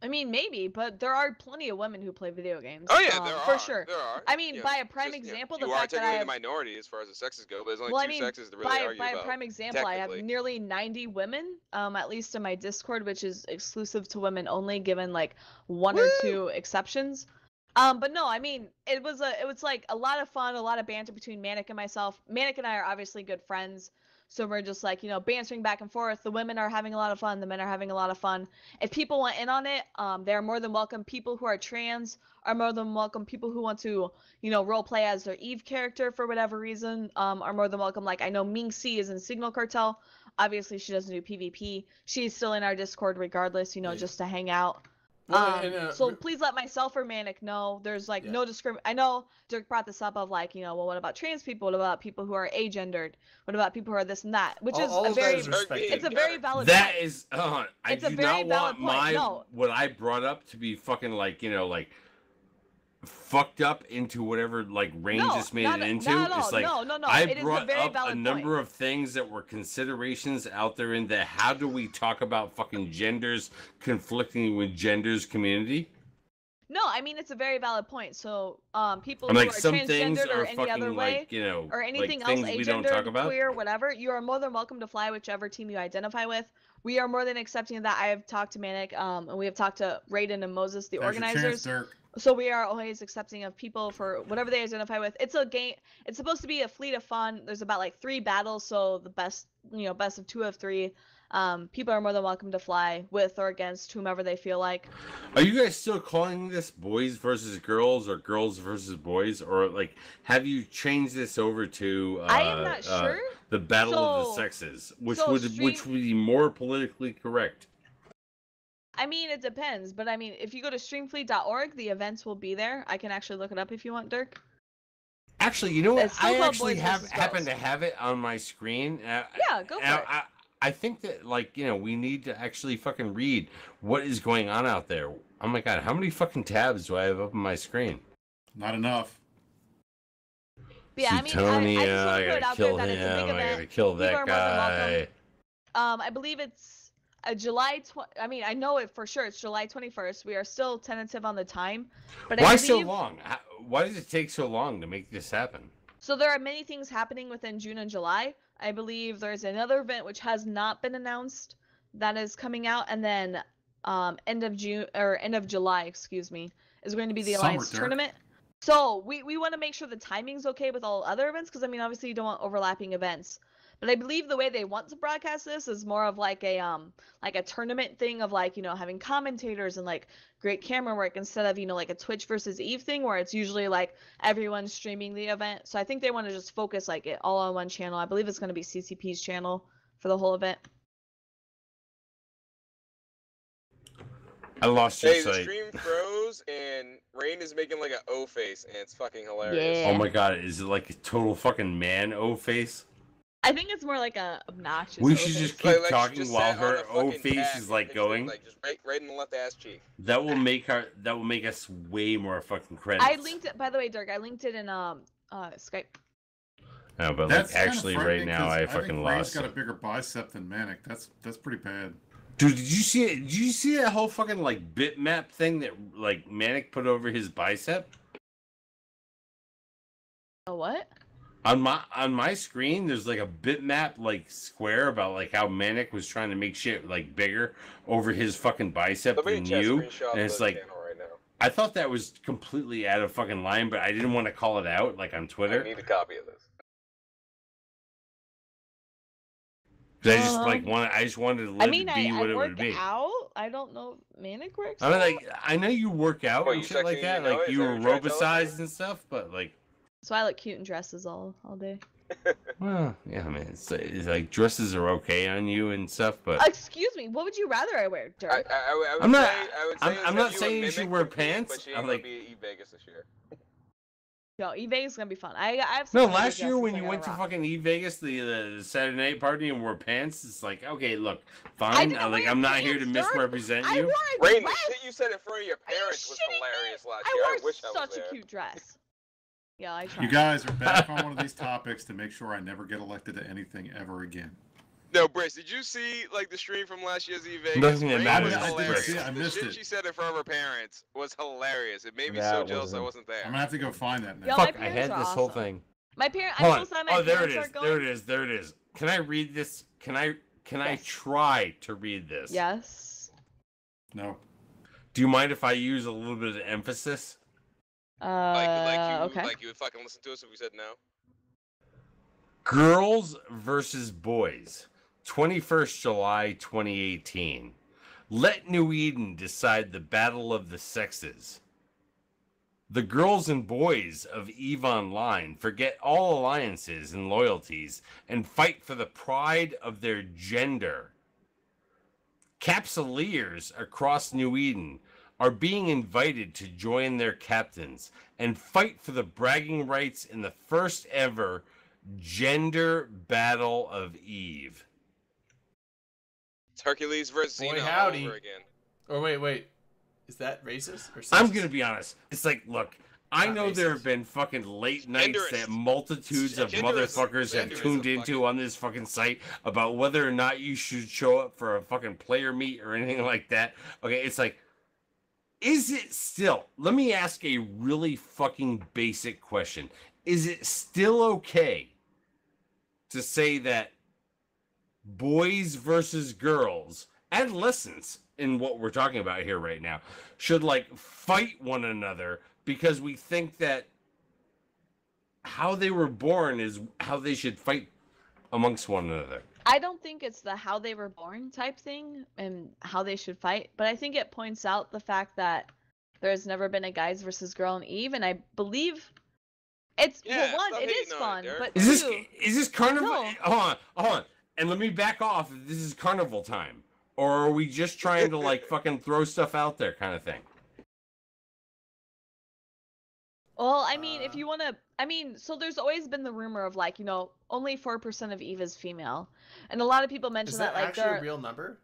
I mean, maybe, but there are plenty of women who play video games. Oh yeah, there for are. sure. There are. I mean, You know, by a prime just, example, you the are fact that I technically have, the minority as far as the sexes go, but there's only well, I two mean, sexes to really by argue a about. prime example, I have technically. nearly 90 women, at least in my Discord, which is exclusive to women only, given like one or two exceptions. But no, I mean, it was like a lot of fun, a lot of banter between Manic and myself. Manic and I are obviously good friends. So we're just like, bantering back and forth. The women are having a lot of fun. The men are having a lot of fun. If people want in on it, they're more than welcome. People who are trans are more than welcome. People who want to, role play as their Eve character for whatever reason, are more than welcome. Like I know Ming Si is in Signal Cartel. Obviously, she doesn't do PvP. She's still in our Discord regardless, just to hang out. Well, So please let myself or Manic know there's like no discrimination. I know Dirk brought this up of like, well, what about trans people? What about people who are agendered? What about people who are this and that? Which is all a of that very, is respected. it's a very valid That point. is, I It's a do very not valid want point. No. what I brought up to be fucking like, fucked up into whatever like Rain No, just made not it at- into. not at It's all. like No, I it is a brought very up a valid number point. of things that were considerations out there in the how do we talk about fucking genders conflicting with genders community. No, I mean it's a very valid point. So, people I'm who like are some things transgendered or are any fucking other way, like or anything like else, things we don't talk agendered, about. queer, whatever, you are more than welcome to fly whichever team you identify with. We are more than accepting of that. I have talked to Manic, and we have talked to Raiden and Moses, the There's your chance, organizers. Dirk. So we are always accepting of people for whatever they identify with. It's a game. It's supposed to be a fleet of fun. There's about like 3 battles, so the best of 2 of 3. People are more than welcome to fly with or against whomever they feel like. Are you guys still calling this boys versus girls or girls versus boys, or like have you changed this over to I am not sure. the battle of the So- sexes, which so would stream- be more politically correct? I mean, it depends, but I mean, if you go to streamfleet.org, the events will be there. I can actually look it up if you want, Dirk. Actually, you know what? It's still I called actually Boys have versus happen Girls. to have it on my screen. Yeah, go for it. I think that, like, we need to actually fucking read what is going on out there. Oh my god, how many fucking tabs do I have up on my screen? Not enough. But yeah, I mean, I just want to put it out there that it's a big I event. gotta kill People that are more than welcome. guy. I believe it's a I mean, I know it for sure. It's July 21st. We are still tentative on the time. But Why I so believe, long? Why does it take so long to make this happen? so there are many things happening within June and July. I believe there's another event which has not been announced that is coming out, and then end of June or end of July, excuse me, is going to be the Summer, Alliance Dirk. tournament. So we want to make sure the timing's okay with all other events, because I mean, obviously you don't want overlapping events. But I believe the way they want to broadcast this is more of like a tournament thing of like, having commentators and like great camera work instead of, like a Twitch versus Eve thing where it's usually like everyone streaming the event. So I think they want to just focus like it all on one channel. I believe it's going to be CCP's channel for the whole event. I lost your Hey, the sight. stream froze and Rain is making like an O face, and it's fucking hilarious. Yeah. Oh my god, is it like a total fucking man O face? I think it's more like a obnoxious. We should just keep Like, talking just while sat on her a O fucking face tack is and like pictured it, going. like just right in the left ass cheek. That will make us way more fucking credits. I linked it, by the way, Dirk. I linked it in Skype. No, but That's like kinda actually right frightening, now 'cause I think fucking Ray's lost got a it. bigger bicep than Manic. That's pretty bad. Dude, did you see it? Did you see that whole fucking like bitmap thing that like Manic put over his bicep? Oh, what? On my screen, there's like a bitmap like square about like how Manic was trying to make shit like bigger over his fucking bicep Somebody than chat you, screenshot and it's the like channel right now. I thought that was completely out of fucking line, but I didn't want to call it out like on I Twitter. need a copy of this. 'Cause I just wanted to live I mean, to be I what it work would be. out. I don't know if Manic works I mean, out. like, I know you work out What, and you shit like sexy that, and you know like it? you Is that what you're trying to tell us? aerobicized and stuff, but like, So I look cute in dresses all day. well, yeah, man, it's like dresses are okay on you and stuff, but Excuse me, what would you rather I wear, Dirk? I would I'm not- say, I would say I'm instead not of you saying and you should Mimic wear compete, pants. But she I ain't like- gonna be at E-Vegas this year. Yo, E-Vegas is gonna be fun. I have no, some really last good year when dresses you I went to gotta rock. fucking E-Vegas, the Saturday night party and wore pants, it's like, okay, look, I fine, didn't wear I'm not here to pants, Dirk. misrepresent I you. wore a Rain, the dress. shit you said in front of your Are you parents was shitting me? hilarious last I year. I wore wish I was such there. a cute dress. Yeah, I tried. You guys are back on one of these topics to make sure I never get elected to anything ever again. No, Briss, did you see like the stream from last year's E-Vegas? Nothing that Rain matters was is hilarious. Briss. I The missed shit it. she said in front of her parents was hilarious. It made me That so jealous I wasn't- wasn't there. I'm gonna have to go find that now. Yo, my Fuck, I parents had are this whole awesome. thing. My parents. Hold I'm on. so sad my Oh, there it parents is. are going. There it is. There it is. Can I read this? Can I Yes. try to read this? Yes. No. Do you mind if I use a little bit of emphasis? Okay. Like you would fucking listen to us if we said no. Girls versus boys. 21st July 2018. Let New Eden decide the battle of the sexes. The girls and boys of EVE Online forget all alliances and loyalties and fight for the pride of their gender. Capsuleers across New Eden are being invited to join their captains and fight for the bragging rights in the first ever Gender Battle of Eve. It's Hercules versus Boy, Xena all howdy. over again. Or wait. Is that racist or I'm sexist? gonna be honest. It's like, look, I Not know there racist. have been fucking late nights Genderist. that multitudes of Genderism. motherfuckers have Genderism, tuned into fucking- on this fucking site about whether or not you should show up for a fucking player meet or anything like that. Okay, it's like, is it still, let me ask a really fucking basic question. Is it still okay to say that boys versus girls, adolescents in what we're talking about here right now, should like fight one another because we think that how they were born is how they should fight amongst one another? I don't think it's the how they were born type thing and how they should fight, but I think it points out the fact that there's never been a guys versus girl in Eve, and I believe it's Yeah, well, one, stop it hating is on it, fun, Derek. but Is two, this carnival? No. Hold on. And let me back off. This is carnival time, or are we just trying to like fucking throw stuff out there, kind of thing? Well, I mean, if you want to, so there's always been the rumor of like, only 4% of Eve is female, and a lot of people mention Is that that like actually a real number?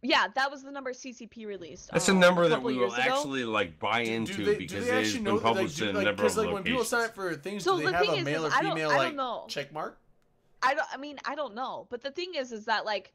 Yeah, that was the number CCP released. That's a number a that couple we will years ago. actually like buy into because it has actually been published in a number of because locations. when people sign up for things, So do the they have thing a is, male or I don't female know. check mark? I don't know. But the thing is that like,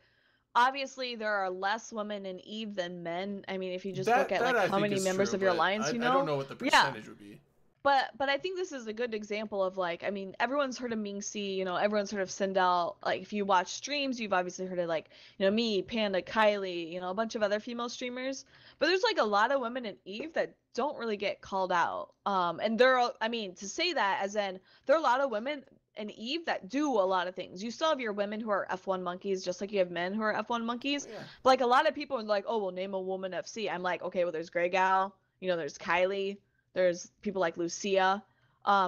obviously there are less women in Eve than men. I mean, if you just look at like how many members of your alliance you know. I don't know what the percentage would be. But I think this is a good example of like, I mean, everyone's heard of Minxie, everyone's heard of Sindel. Like if you watch streams, you've obviously heard of like, me, Panda, Kylie, a bunch of other female streamers. But there's like a lot of women in Eve that don't really get called out. And to say that as in there are a lot of women in Eve that do a lot of things. You still have your women who are F1 monkeys, just like you have men who are F1 monkeys. Yeah. But like a lot of people are like, oh, well, name a woman FC. I'm like, okay, well, there's Grey Gal, there's Kylie. There's people like Lucia.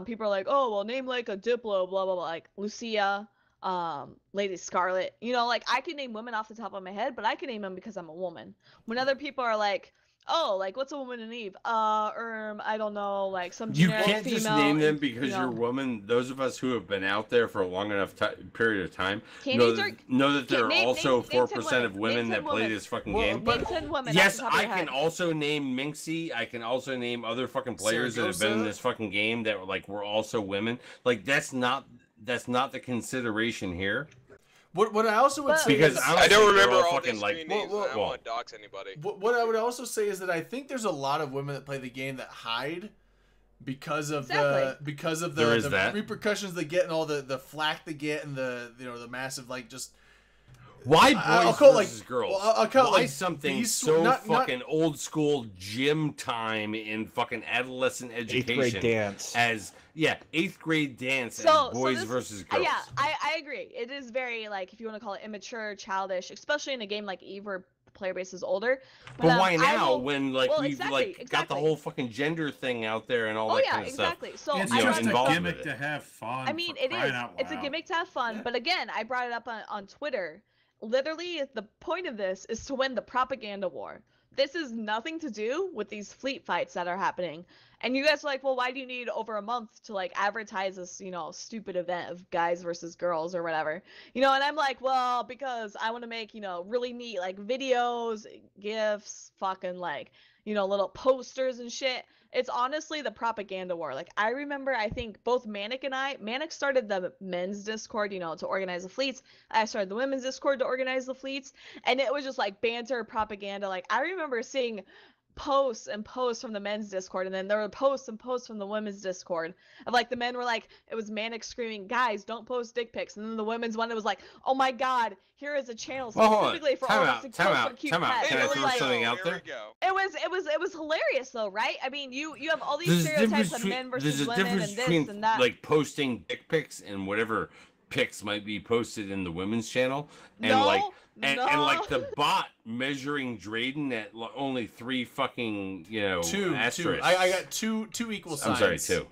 People are like, oh, well, name like a Diplo, blah, blah, blah, like Lucia, Lady Scarlet. Like I can name women off the top of my head, but I can name them because I'm a woman. When other people are like, oh, like what's a woman in Eve? I don't know, like some generic female. You can't female, just name them because you're a woman. Those of us who have been out there for a long enough period of time know that there are also 4% of women that play this fucking game. Name 10 women. Yes, I can also name Minxie. I can also name other fucking players that have been in this fucking game that were also women. Like that's not the consideration here. What I also would say because is, I don't remember all fucking these like names. I don't want to dox anybody. What I would also say is that I think there's a lot of women that play the game that hide because of the repercussions they get and all the flack they get and the massive like just. Why boys versus girls? Why something fucking old school gym time in fucking adolescent education? 8th grade dance. 8th grade dance as boys versus girls. Yeah, I agree. It is very like, if you want to call it immature, childish, especially in a game like Eve where the player base is older. But why now when we've got the whole fucking gender thing out there and all that kind of stuff? So it's just a gimmick to have fun. I mean, it is. It's a gimmick to have fun. But again, I brought it up on Twitter. Literally, the point of this is to win the propaganda war. This is nothing to do with these fleet fights that are happening. And you guys are like, well, why do you need over a month to like advertise this, stupid event of guys versus girls or whatever? And I'm like, well, because I want to make, really neat like videos, GIFs, fucking like, little posters and shit. It's honestly the propaganda war. Like I remember, I think both Manic and Manic started the men's Discord, to organize the fleets. I started the women's Discord to organize the fleets, and it was just like banter, propaganda. Like I remember seeing posts and posts from the men's Discord, and then there were posts and posts from the women's Discord of like the men were like, it was Manic screaming, guys, don't post dick pics, and then the women's one, it was like, oh my god, here is a channel specifically for all the time out. Can I throw something out there? It was hilarious though, right? I mean, you have all these stereotypes of men versus women and this and that. Like posting dick pics and whatever pics might be posted in the women's channel, and and like the bot measuring Drayden at only 3 fucking two asterisks. I got two equal signs. I'm sorry,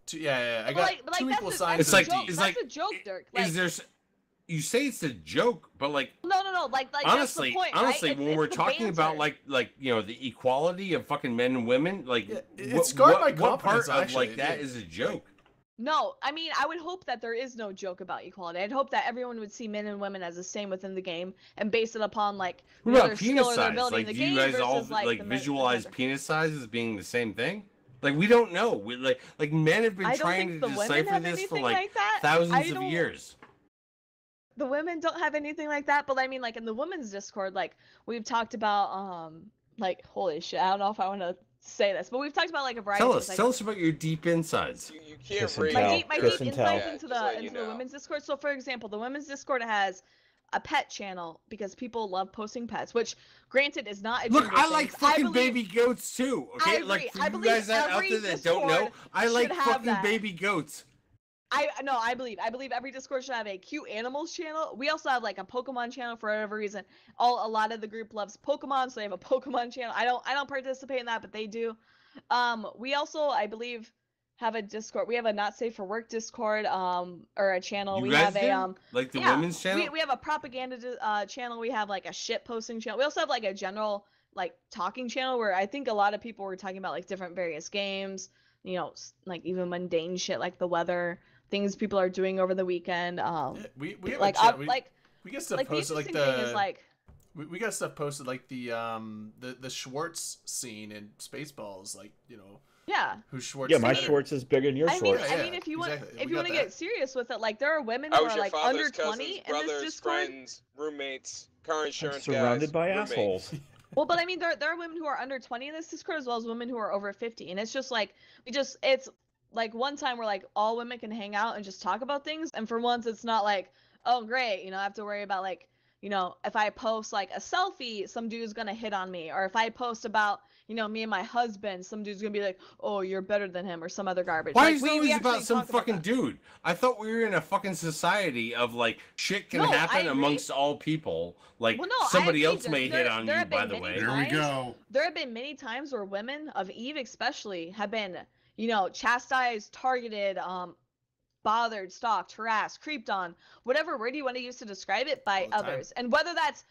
2. Yeah. I got two equal signs. It's like that's a joke, Dirk. Like, is there? You say it's a joke, but like no. Like honestly, that's the point, honestly, right? when we're talking about like the equality of fucking men and women, like it's scarred my what part confidence, of like that is a joke? No, I mean, I would hope that there is no joke about equality. I'd hope that everyone would see men and women as the same within the game and base it upon like their skill or their penis size? ability in Like, the do game you guys versus all like visualize penis size as being the same thing? Like we don't know. Like men have been trying to decipher this for like thousands of years. The women don't have anything like that, but I mean, like in the women's Discord, like we've talked about, like holy shit, I don't know if I want to say this, but we've talked about like a variety. Tell us about your deep insides. You can't read my deep insights into the women's Discord. So, for example, the women's Discord has a pet channel because people love posting pets, which granted is not a look. I like fucking baby goats too. Okay, like for you guys out there that don't know, I like fucking baby goats. I believe every Discord should have a cute animals channel. We also have like a Pokemon channel for whatever reason. A lot of the group loves Pokemon, so they have a Pokemon channel. I don't participate in that, but they do. We also, I believe, have a Discord. We have a Not Safe for Work Discord, or a channel. We have a like the women's channel. We have a propaganda channel. We have like a shit posting channel. We also have like a general like talking channel where I think a lot of people were talking about like different various games. like even mundane shit like the weather, things people are doing over the weekend. We have like a chat. like we get stuff like the posted like interesting thing is like we got stuff posted like the Schwartz scene in Spaceballs, like yeah. who Schwartz. Yeah, my better. Schwartz is bigger than your I mean, Schwartz. I mean, if you want, exactly. if We you got want to that. get serious with it, like there are women I who was are your like father's under cousins, 20 in this brothers, Discord. friends, roommates, car I'm insurance surrounded guys, by roommates. assholes. Well, but I mean, there are women who are under 20 in this Discord as well as women who are over 50, and it's just like it's like one time where like all women can hang out and just talk about things, and for once it's not like, oh great, I have to worry about like if I post like a selfie, some dude's gonna hit on me, or if I post about me and my husband, some dude's gonna be like, oh, you're better than him, or some other garbage. Why like, is it we always about actually some talk about fucking that. dude? I thought we were in a fucking society of like shit can No, I happen agree. amongst all people. Like Well, no, I somebody agree. else may There- hit on there you, have by been the many way. There we times- go. There have been many times where women of Eve especially have been chastised, targeted, bothered, stalked, harassed, creeped on, whatever word you want to use to describe it, by All the time. others. And whether that's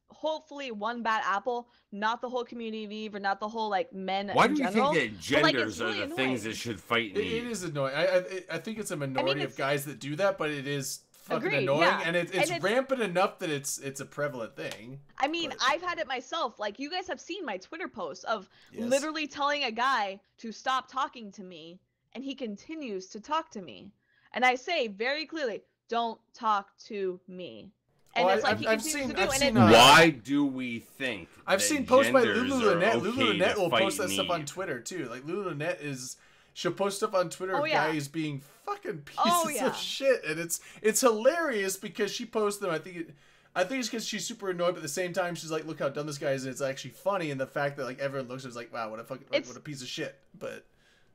hopefully one bad apple, not the whole community of Eve, or not the whole like men Why in do you general. think that but, like, it's genders are really the things annoying. that should fight It me? is annoying. I think it's a minority of it's- guys that do that, but it is fucking Agreed, annoying, yeah. and it's And it's- rampant enough that it's a prevalent thing. I mean, But- I've had it myself. Like, you guys have seen my Twitter posts of Yes. literally telling a guy to stop talking to me, and he continues to talk to me. And I say very clearly, don't talk to me. And Oh, it's like I've he continues seen- to do. I've And seen, it's Why do we think I've that seen posts by genders Lulu are Lynette. okay Lulu Lynette to will fight post that stuff me? on Twitter too. Like Lulu Lynette she'll post stuff on Twitter Oh, of yeah. guys being fucking pieces Oh, yeah. of shit, and it's hilarious because she posts them. I think it's because she's super annoyed, but at the same time she's like, look how dumb this guy is, and it's actually funny. And the fact that like everyone looks at it is like, wow, what a piece of shit. But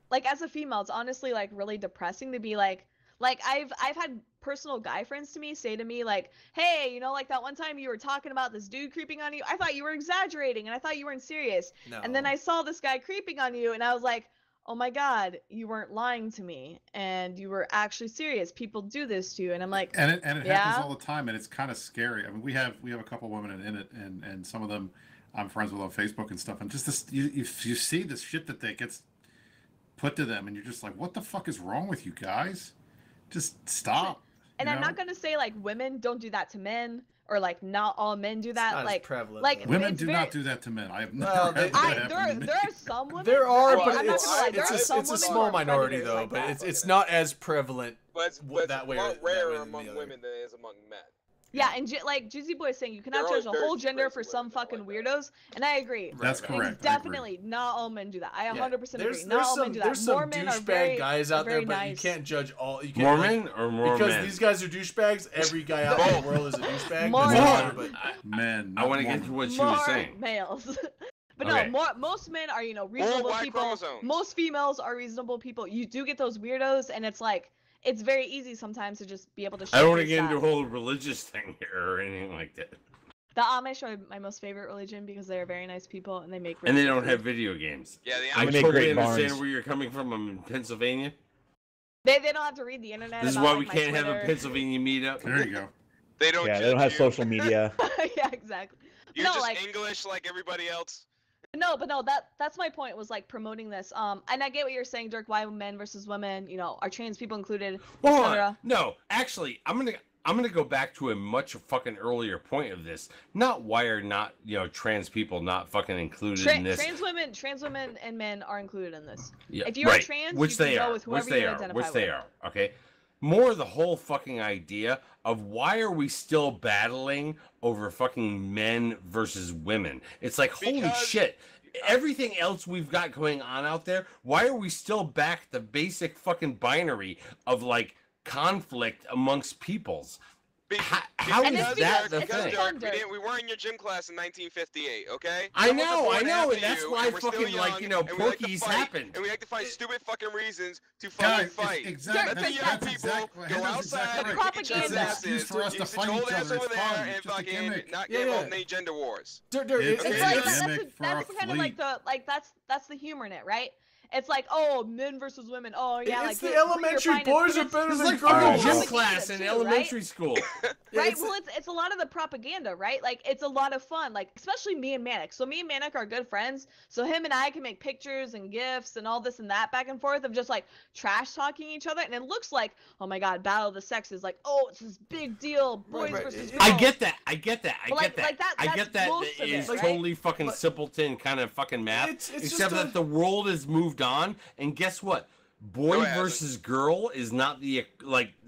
like, as a female, it's honestly like really depressing to be like I've had personal guy friends to me say to me like, hey, like that one time you were talking about this dude creeping on you, I thought you were exaggerating and I thought you weren't serious. no. And then I saw this guy creeping on you and I was like, oh my god, you weren't lying to me and you were actually serious. People do this to you. And I'm like, And it Yeah? happens all the time, and it's kind of scary. I mean, we have a couple women in it, and some of them I'm friends with on Facebook and stuff. And just this, you see this shit that gets put to them, and you're just like, what the fuck is wrong with you guys? Just stop. and you I'm know? not gonna say like women don't do that to men or like not all men do that. not as like prevalent, like though. Women it's do very- not do that to men. I have never Well, had they- that there happen to me. are some women. There are, I mean, but I'm not it's gonna lie, there are some it's a women who small are minority predators though. like But that. it's not as prevalent. But it's that way a or lot that way rarer than the among other. women than it is among men. Yeah, and like Juicy Boy is saying, you cannot There are judge a very whole few gender crazy for women some that are fucking like weirdos, and I agree. That's Right, correct. I agree. Definitely, not all men do that. I 100% agree. Not There's all men some do that. there's More some men are very douchebag guys out there, very but nice. you can't judge all. You can't, More like, men or more because men? these guys are douchebags. Every guy out in the world is a douchebag. More That's men. not- but Men. I not want to get women. to what she More was saying. males. But Okay. no, most men are, reasonable Y people. chromosomes. Most females are reasonable people. You do get those weirdos, and it's like, it's very easy sometimes to just be able to I don't want to showcase get into a that. whole religious thing here or anything like that. The Amish are my most favorite religion because they are very nice people, and they make And they really good don't have food. video games. Yeah, the I They make totally great understand barns. where you're coming from. I'm in Pennsylvania. They don't have to read the internet. This is about, why like, we my can't have a Twitter. Pennsylvania meetup. There you go. They don't. Yeah, they don't have judge you. social media. Yeah, exactly. You're No, just like- English like everybody else. No, but no, that's my point, was like promoting this. And I get what you're saying, Dirk. Why men versus women? Are trans people included, Hold etc. on. No, actually, I'm gonna go back to a much fucking earlier point of this. Not why are not trans people not fucking included in this. Trans women and men are included in this. Yeah, if you're right, trans, which you can they go are, with which whoever they you are, identify which they with. are. Okay, more the whole fucking idea of why are we still battling over fucking men versus women? It's like holy Because- shit. Everything else we've got going on out there, why are we still back the basic fucking binary of like conflict amongst peoples? How And is it's that because- the it's thing? because- We weren't in your gym class in 1958, okay? I Some of us know, were born and after that's you, why and we're still fucking, like, young, and we like to Porky's fight, happened. And we like to find stupid fucking reasons to Guys, fucking fight. exactly. Let the young That's people exactly. go That's outside exactly and right. kick each other's It's an asses. excuse for us to You sit fight your each old ass other. over It's there fun. and It's just a fucking gimmick. not Yeah, get involved yeah. in any gender wars. It's It's It's a like gimmick for that's our kind of like fleet. the that's kind of like the that's the humor in it, right? it's like, oh, men versus women. Oh yeah, It's like the elementary boys are better It's than like girls. fucking gym Propaganda class in too, elementary right? school. Right, it's- well, it's a lot of the propaganda, right? Like, it's a lot of fun, like, especially me and Manic. So me and Manic are good friends, so him and I can make pictures and gifs and all this and that back and forth of just, like, trash talking each other, and it looks like, oh my god, Battle of the Sexes, like, oh, it's this big deal, boys Right. versus girls. I get that. I get that. I But, get that. like, I that's get that. most That of is it, right? totally fucking But- simpleton kind of fucking math. It's Except just that the world has moved on, and guess what? Boy No, it hasn't. versus girl is not the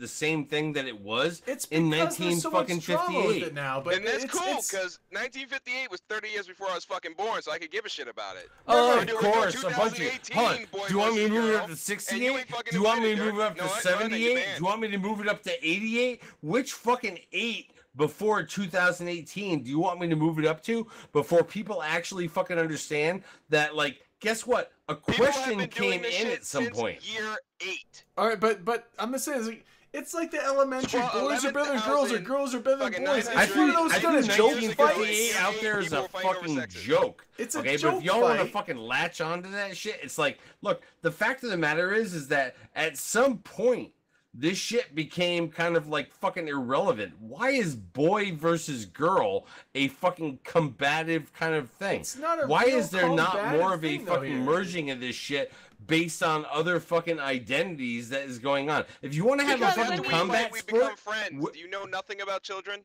same thing that it was It's in because there's so much drama with 1958. it now, but And that's it's, cool it's- because 1958 was 30 years before I was fucking born, so I could give a shit about it. Oh, We're of doing course, a bunch of. 2018 Hold on. boy Do you want me to versus move it girl, up to and 68? you ain't fucking Do you want me to invited, move it up Dirk. to No, I- no, I think 78? you're Do you want me to move it up to 88? Which fucking 8 before 2018 do you want me to move it up to before people actually fucking understand that, like, guess what? A People have question been doing came this in shit at some since point. Year 8. all right, but I'm gonna say it's like the elementary Well, boys are better than girls, or 11,000 girls are better than fucking boys. It's 900 one of those I kind think of joke 1958 fights. out there is a People fighting over fucking sexes. joke. It's a Okay, but joke if y'all want to fight. fucking latch onto that shit, it's like, look, the fact of the matter is that at some point this shit became kind of like fucking irrelevant. Why is boy versus girl a fucking combative kind of thing? It's not a Why real is there not combative more of a thing, though, fucking here. merging of this shit based on other fucking identities that is going on? If you want to have Because a after fucking we combat play, we sport, become friends. wh- Do you know nothing about children?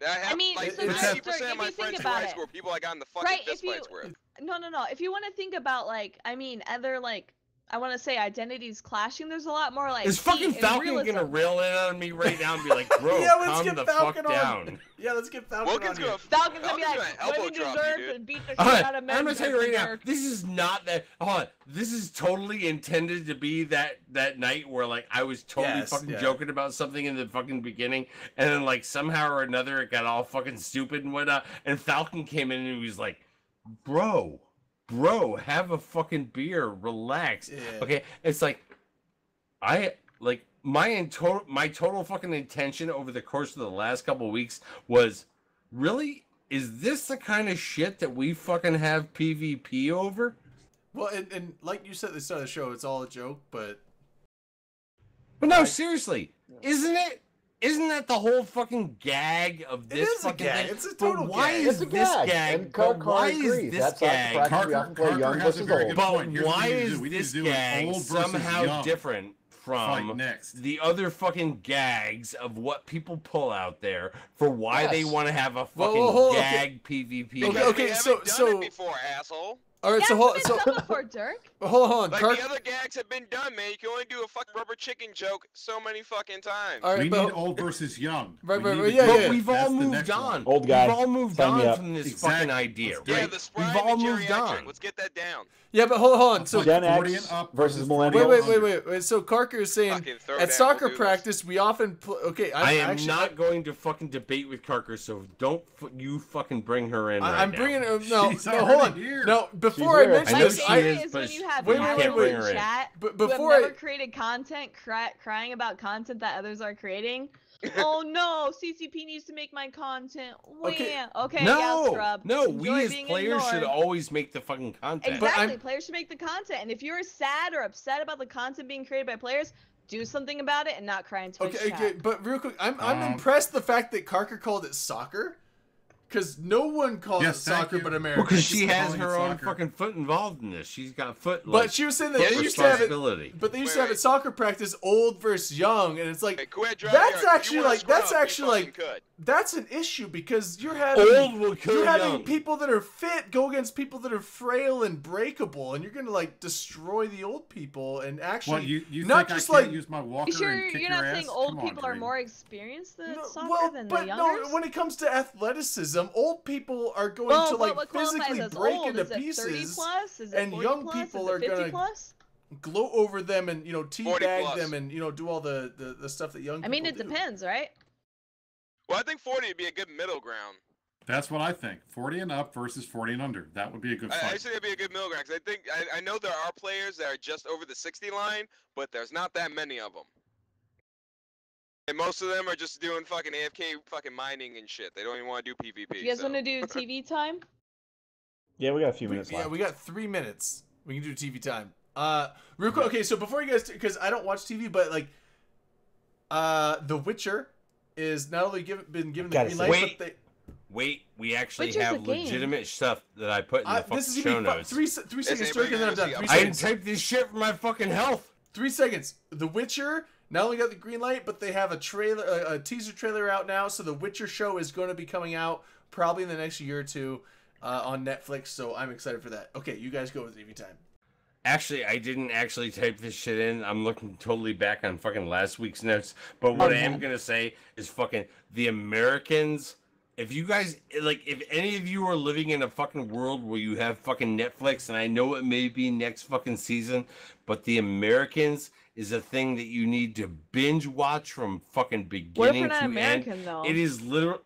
I mean, like so it's- 90% Dirk, of if my you think friends in about high it, school are people I got in the fucking right? fist If you fights with. no, if you want to think about, like, I mean, other, like, I want to say identities clashing, there's a lot more, like, is fucking heat and Falcon realism. gonna rail in on me right now and be like, bro, Yeah, let's calm get the Falcon fuck on. down? Yeah, let's get Falcon Wilkins on here. gonna Falcon's gonna be Falcon's like, gonna elbow women drop deserve you, dude. and beat the shit Hold on, out of men. I'm gonna tell you right now, Dirk. this is not that. Hold on, this is totally intended to be that night where, like, I was totally Yes, fucking yeah. joking about something in the fucking beginning, and then, like, somehow or another it got all fucking stupid and whatnot, and Falcon came in and he was like, bro, have a fucking beer, relax. Yeah. Okay, it's like, my total fucking intention over the course of the last couple of weeks was, really, is this the kind of shit that we fucking have PvP over? Well, and like you said at the start of the show, it's all a joke, but But no, seriously, isn't it? Isn't that the whole fucking gag of It this is a fucking gag. thing? It's a But total why gag. is It's a this gag, gag? and But Carr why agrees. is this That's not the gag? practice. We often play young has a versus very old. good But point. Here's what why we need to is do. We need this to do an gag old versus somehow young different fight from next. the other fucking gags of what people pull out there for why they Yes. want to have a Well, fucking hold- okay. gag PvP? Because Okay, okay, we so- haven't done so- it before, asshole. all right. Yeah, So it's hold, been done before, Dirk. hold on. Like Carc- the other gags have been done, man. You can only do a fucking rubber chicken joke so many fucking times. all right, We but need old versus young. Right, We right, need right, to yeah, do But yeah. that. we've all That's the moved next on. one. Old guy, We've all moved sign me on up. from this Exactly. fucking idea, Let's do Yeah, right? the We've Sprite all and moved geriatric. on. Let's get that down. yeah, but hold on. It's So like Gen 40 X and up versus versus 40 millennials. and wait. under. So Carker is saying Fucking throw at down, soccer we'll do this. practice we often okay. I am actually, not going to fucking debate with Carker, so don't you fucking bring her in right I'm now. bringing no, She's no. Hold already on. here. No, before I here. mention I know this, she My is, theory is but when you have wait, people wait, in wait, wait. chat But who have before I- never created content, crying about content that others are creating. Oh no, CCP needs to make my content. Okay. Okay, yeah, No, scrub. no, Enjoy we as being players should ignored. always make the fucking content. But Exactly, I'm- players should make the content, and if you're sad or upset about the content being created by players, do something about it and not cry in Twitch okay, chat. okay, but real quick, I'm Um, impressed the fact that Carker called it soccer, because no one calls Yes, it thank soccer you. but Well, Americans. because she has calling it her own soccer. fucking foot involved in this. She's got foot. But Like, she was saying that Yeah, they you used to have it, responsibility. but they used Wait, to have wait. at soccer practice old versus young, and it's like Hey, quit driving that's here. actually You wanna like scrub, that's you actually like fucking could. that's an issue because you're having Old will kill you're having young. people that are fit go against people that are frail and breakable, and you're gonna like destroy the old people and actually What, you not think just I can't like use my walker You sure and kick you're your not ass? saying old Come on, people are Drayden. more experienced in no, soccer well, than but the no, youngers? when it comes to athleticism, old people are going Well, to like what qualifies physically as break old? into Is it 30 pieces, plus? Is it and 40 young plus? people Is it are 50 gonna plus? gloat over them and 40 teabag plus. them and do all the stuff that young I mean, people it do. depends, right? Well, I think 40 would be a good middle ground. That's what I think. 40 and up versus 40 and under. That would be a good I fight. think it'd be a good middle ground because I know there are players that are just over the 60 line, but there's not that many of them. And most of them are just doing fucking AFK fucking mining and shit. They don't even want to do PvP. You guys so. want to do TV time? Yeah, we got a few minutes Yeah, left. we got 3 minutes. We can do TV time. Real quick. Okay, so before you guys, because I don't watch TV, but like, The Witcher is not only been given the green light, but Wait, we actually Witcher's a have game. legitimate stuff that I put in the this is fucking gonna show be notes. three seconds, Dirk, and then I'm done. 3 I didn't seconds. type this shit for my fucking health. 3 seconds. The Witcher not only got the green light, but they have a trailer, a teaser trailer out now. So the Witcher show is going to be coming out probably in the next year or two on Netflix. So I'm excited for that. Okay, you guys go with TV time. Actually, I didn't actually type this shit in. I'm looking totally back on fucking last week's notes. But what I am gonna say is fucking the Americans. If you guys, like, if any of you are living in a fucking world where you have fucking Netflix, and I know it may be next fucking season, but the Americans is a thing that you need to binge watch from fucking beginning to American, end. though? It is literal.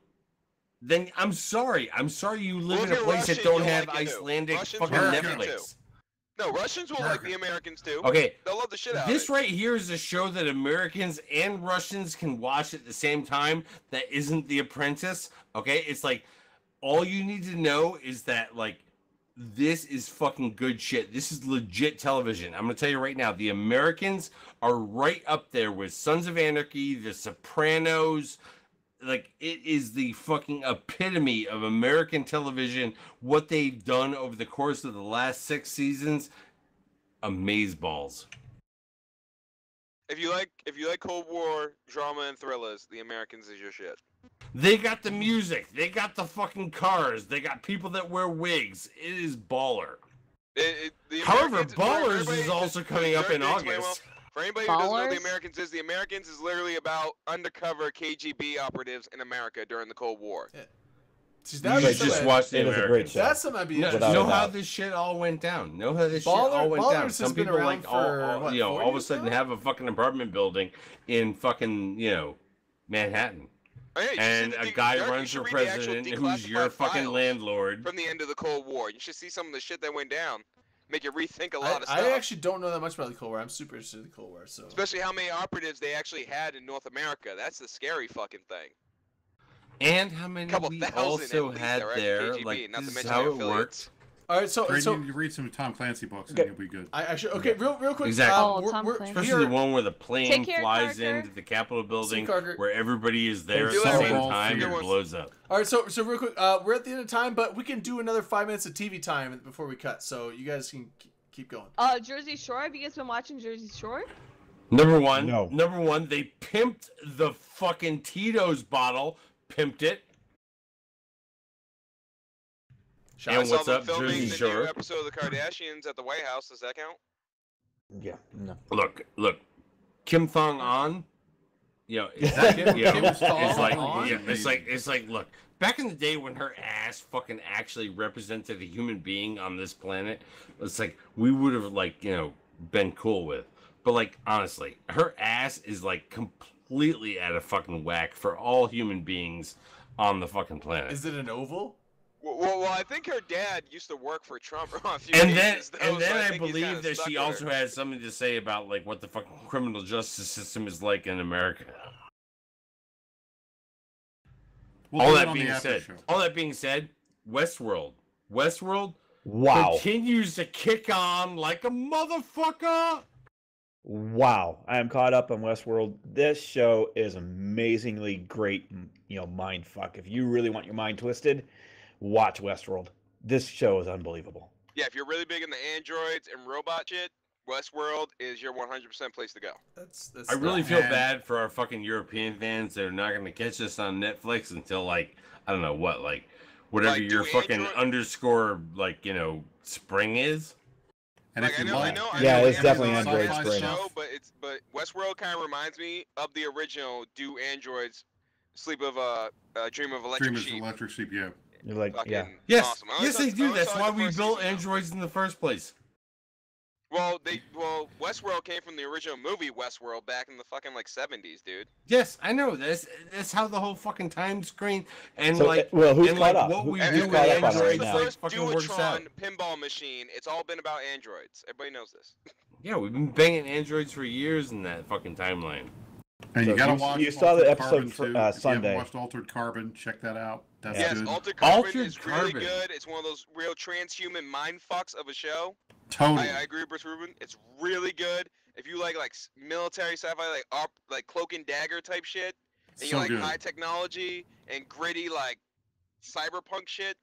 Then I'm sorry you live Well, in if a you're place that Russian, don't you'll have like it too. Icelandic Russians fucking will like it Netflix. too. No, Russians will like the Americans too. Okay, They'll love the shit out this of it. right here is a show that Americans and Russians can watch at the same time. That isn't The Apprentice. Okay, it's like all you need to know is that like this is fucking good shit. This is legit television. I'm gonna tell you right now, the Americans are right up there with Sons of Anarchy, The Sopranos. Like, it is the fucking epitome of American television. What they've done over the course of the last 6 seasons, amazeballs. If you like Cold War drama and thrillers, the Americans is your shit. They got the music. They got the fucking cars. They got people that wear wigs. It is baller. The However, Americans- Ballers everybody- is also coming up in Dirk, explain August. For anybody who doesn't know what Ballers? the Americans is literally about undercover KGB operatives in America during the Cold War. See, You that should would be just something- watch The It is a great Americans. show. That's something I'd be Know, interested Without a in. how doubt. this shit all went down. Know how this shit all went Ballers down. has Some been people around like all, for, what, 4 all of a years sudden now? have a fucking apartment building in fucking Manhattan, Oh, yeah, you should and see a the- guy Dirk, you runs should for read the actual president who's your declassified fucking files landlord. from the end of the Cold War. You should see some of the shit that went down. Make you rethink a lot of stuff. I actually don't know that much about the Cold War. I'm super interested in the Cold War. So Especially how many operatives they actually had in North America. That's the scary fucking thing. And how many Couple we thousand also at least had that were there, KGB, like not to this is mention how their it affiliates. worked. all right, so You read some Tom Clancy books and Okay. you'll be good. I actually real quick. Exactly. Oh, Tom Clancy. Especially the one where the plane Take care, flies Carter. into the Capitol building, Carter. where everybody is there at Do the it. same Ball time fear. and blows up. All right, so real quick, we're at the end of time, but we can do another 5 minutes of TV time before we cut. So you guys can keep going. Jersey Shore. Have you guys been watching Jersey Shore? Number one, No. they pimped the fucking Tito's bottle, pimped it. Shout And I saw what's them up, filming Jersey the Shore? new episode of the Kardashians at the White House. Does that count? Yeah, no. Look, Kim Thong on. It's like, look, back in the day when her ass fucking actually represented a human being on this planet, it's like we would have been cool with. But like honestly, her ass is like completely out of fucking whack for all human beings on the fucking planet. Is it an oval? Well, I think her dad used to work for Trump on a few And then, cases, though, so I think he's believe kinda that stuck she with her. also has something to say about like what the fucking criminal justice system is like in America. We'll all do it that on the being after said, show. Westworld Wow. continues to kick on like a motherfucker. Wow. I am caught up on Westworld. This show is amazingly great, mind fuck. If you really want your mind twisted, watch Westworld. This show is unbelievable. Yeah, if you're really big into androids and robot shit, Westworld is your 100% place to go. That's I really feel Man. bad for our fucking European fans that are not going to catch this on Netflix until like I don't know what, like whatever Like, your do fucking Android- underscore spring is. And if you like, Yeah, it's definitely Amazon Android has a Spring. show, but Westworld kind of reminds me of the original Do Androids Sleep of Dream of Electric Dream is Sheep. Electric Sheep, yeah. You're like, Fucking yeah. Yes, awesome. I only yes saw- they I do. only That's saw why the we first built season, though. androids in the first place. Well, Westworld came from the original movie Westworld back in the fucking 70s, dude. Yes, I know. That's how the whole fucking time screen and So, like well, who's and caught like up? what we Who's do And with caught up on it since right androids the now? like first fucking works out. Duotron pinball machine, it's all been about androids. Everybody knows this. Yeah, we've been banging androids for years in that fucking timeline. And you So gotta you- watch you saw the Altered episode Carbon, for, too. If you Sunday. haven't watched Altered Carbon, check that out. That's Yes, good. Altered Carbon Altered is really Carbon. good. It's one of those real transhuman mind fucks of a show. Totally. I agree with Bruce Rubin. It's really good. If you like military sci-fi, like Cloak and Dagger type shit, and you So like good. high technology and gritty like cyberpunk shit,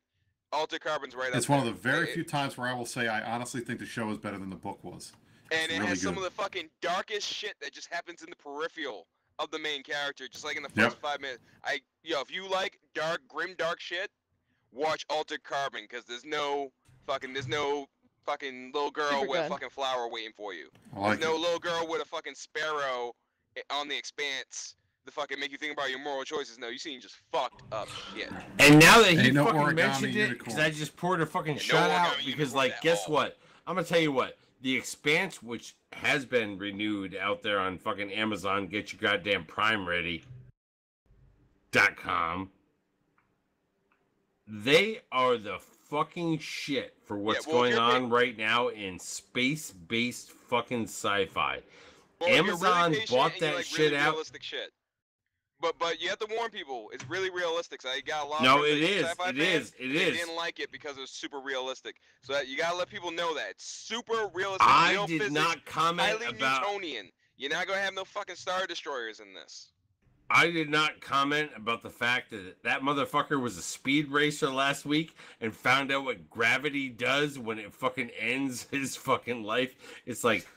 Altered Carbon's right up It's one of there. the very few times where I will say I honestly think the show is better than the book was. And It's it really has some good. of the fucking darkest shit that just happens in the peripheral of the main character, just like in the first 5 minutes. If you like grim dark shit, watch Altered Carbon, because there's no fucking little girl Super with a good. fucking flower waiting for you. I like There's no it. little girl with a fucking sparrow on the expanse to fucking make you think about your moral choices. No, you seen just fucked up shit. And now that he Ain't no fucking origami mentioned it, unicorn. because I just poured a fucking no shot out, origami because, unicorn like, at guess all. what? I'm gonna tell you what. The Expanse, which has been renewed out there on fucking Amazon, get your goddamn Prime ready. .com. They are the fucking shit for what's going on right now in space-based fucking sci-fi. Well, if you're Amazon really patient bought and you that like shit really out. realistic shit. But you have to warn people. It's really realistic. So I got a lot No, of friends it that are is. sci-fi It fans, is. It they is. didn't like it because it was super realistic. So that you gotta let people know that it's super realistic. I real did physics, not comment highly about. Newtonian. You're not gonna have no fucking star destroyers in this. I did not comment about the fact that that motherfucker was a speed racer last week and found out what gravity does when it fucking ends his fucking life. It's like,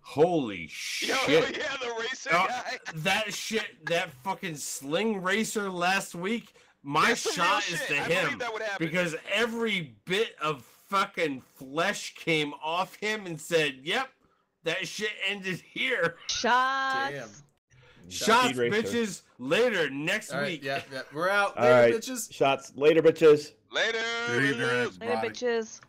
holy shit. Yeah, the racer guy. That fucking sling racer last week, my That's some real shot is shit. to I believe him. that would happen. Because every bit of fucking flesh came off him and said, yep, that shit ended here. Shots. Damn. Shots, Speed racer. bitches. Later next All right, week. yeah, we're out. All Later, right. bitches. Shots. Later, bitches. Later. Good evening, bitches. Later, everybody. bitches.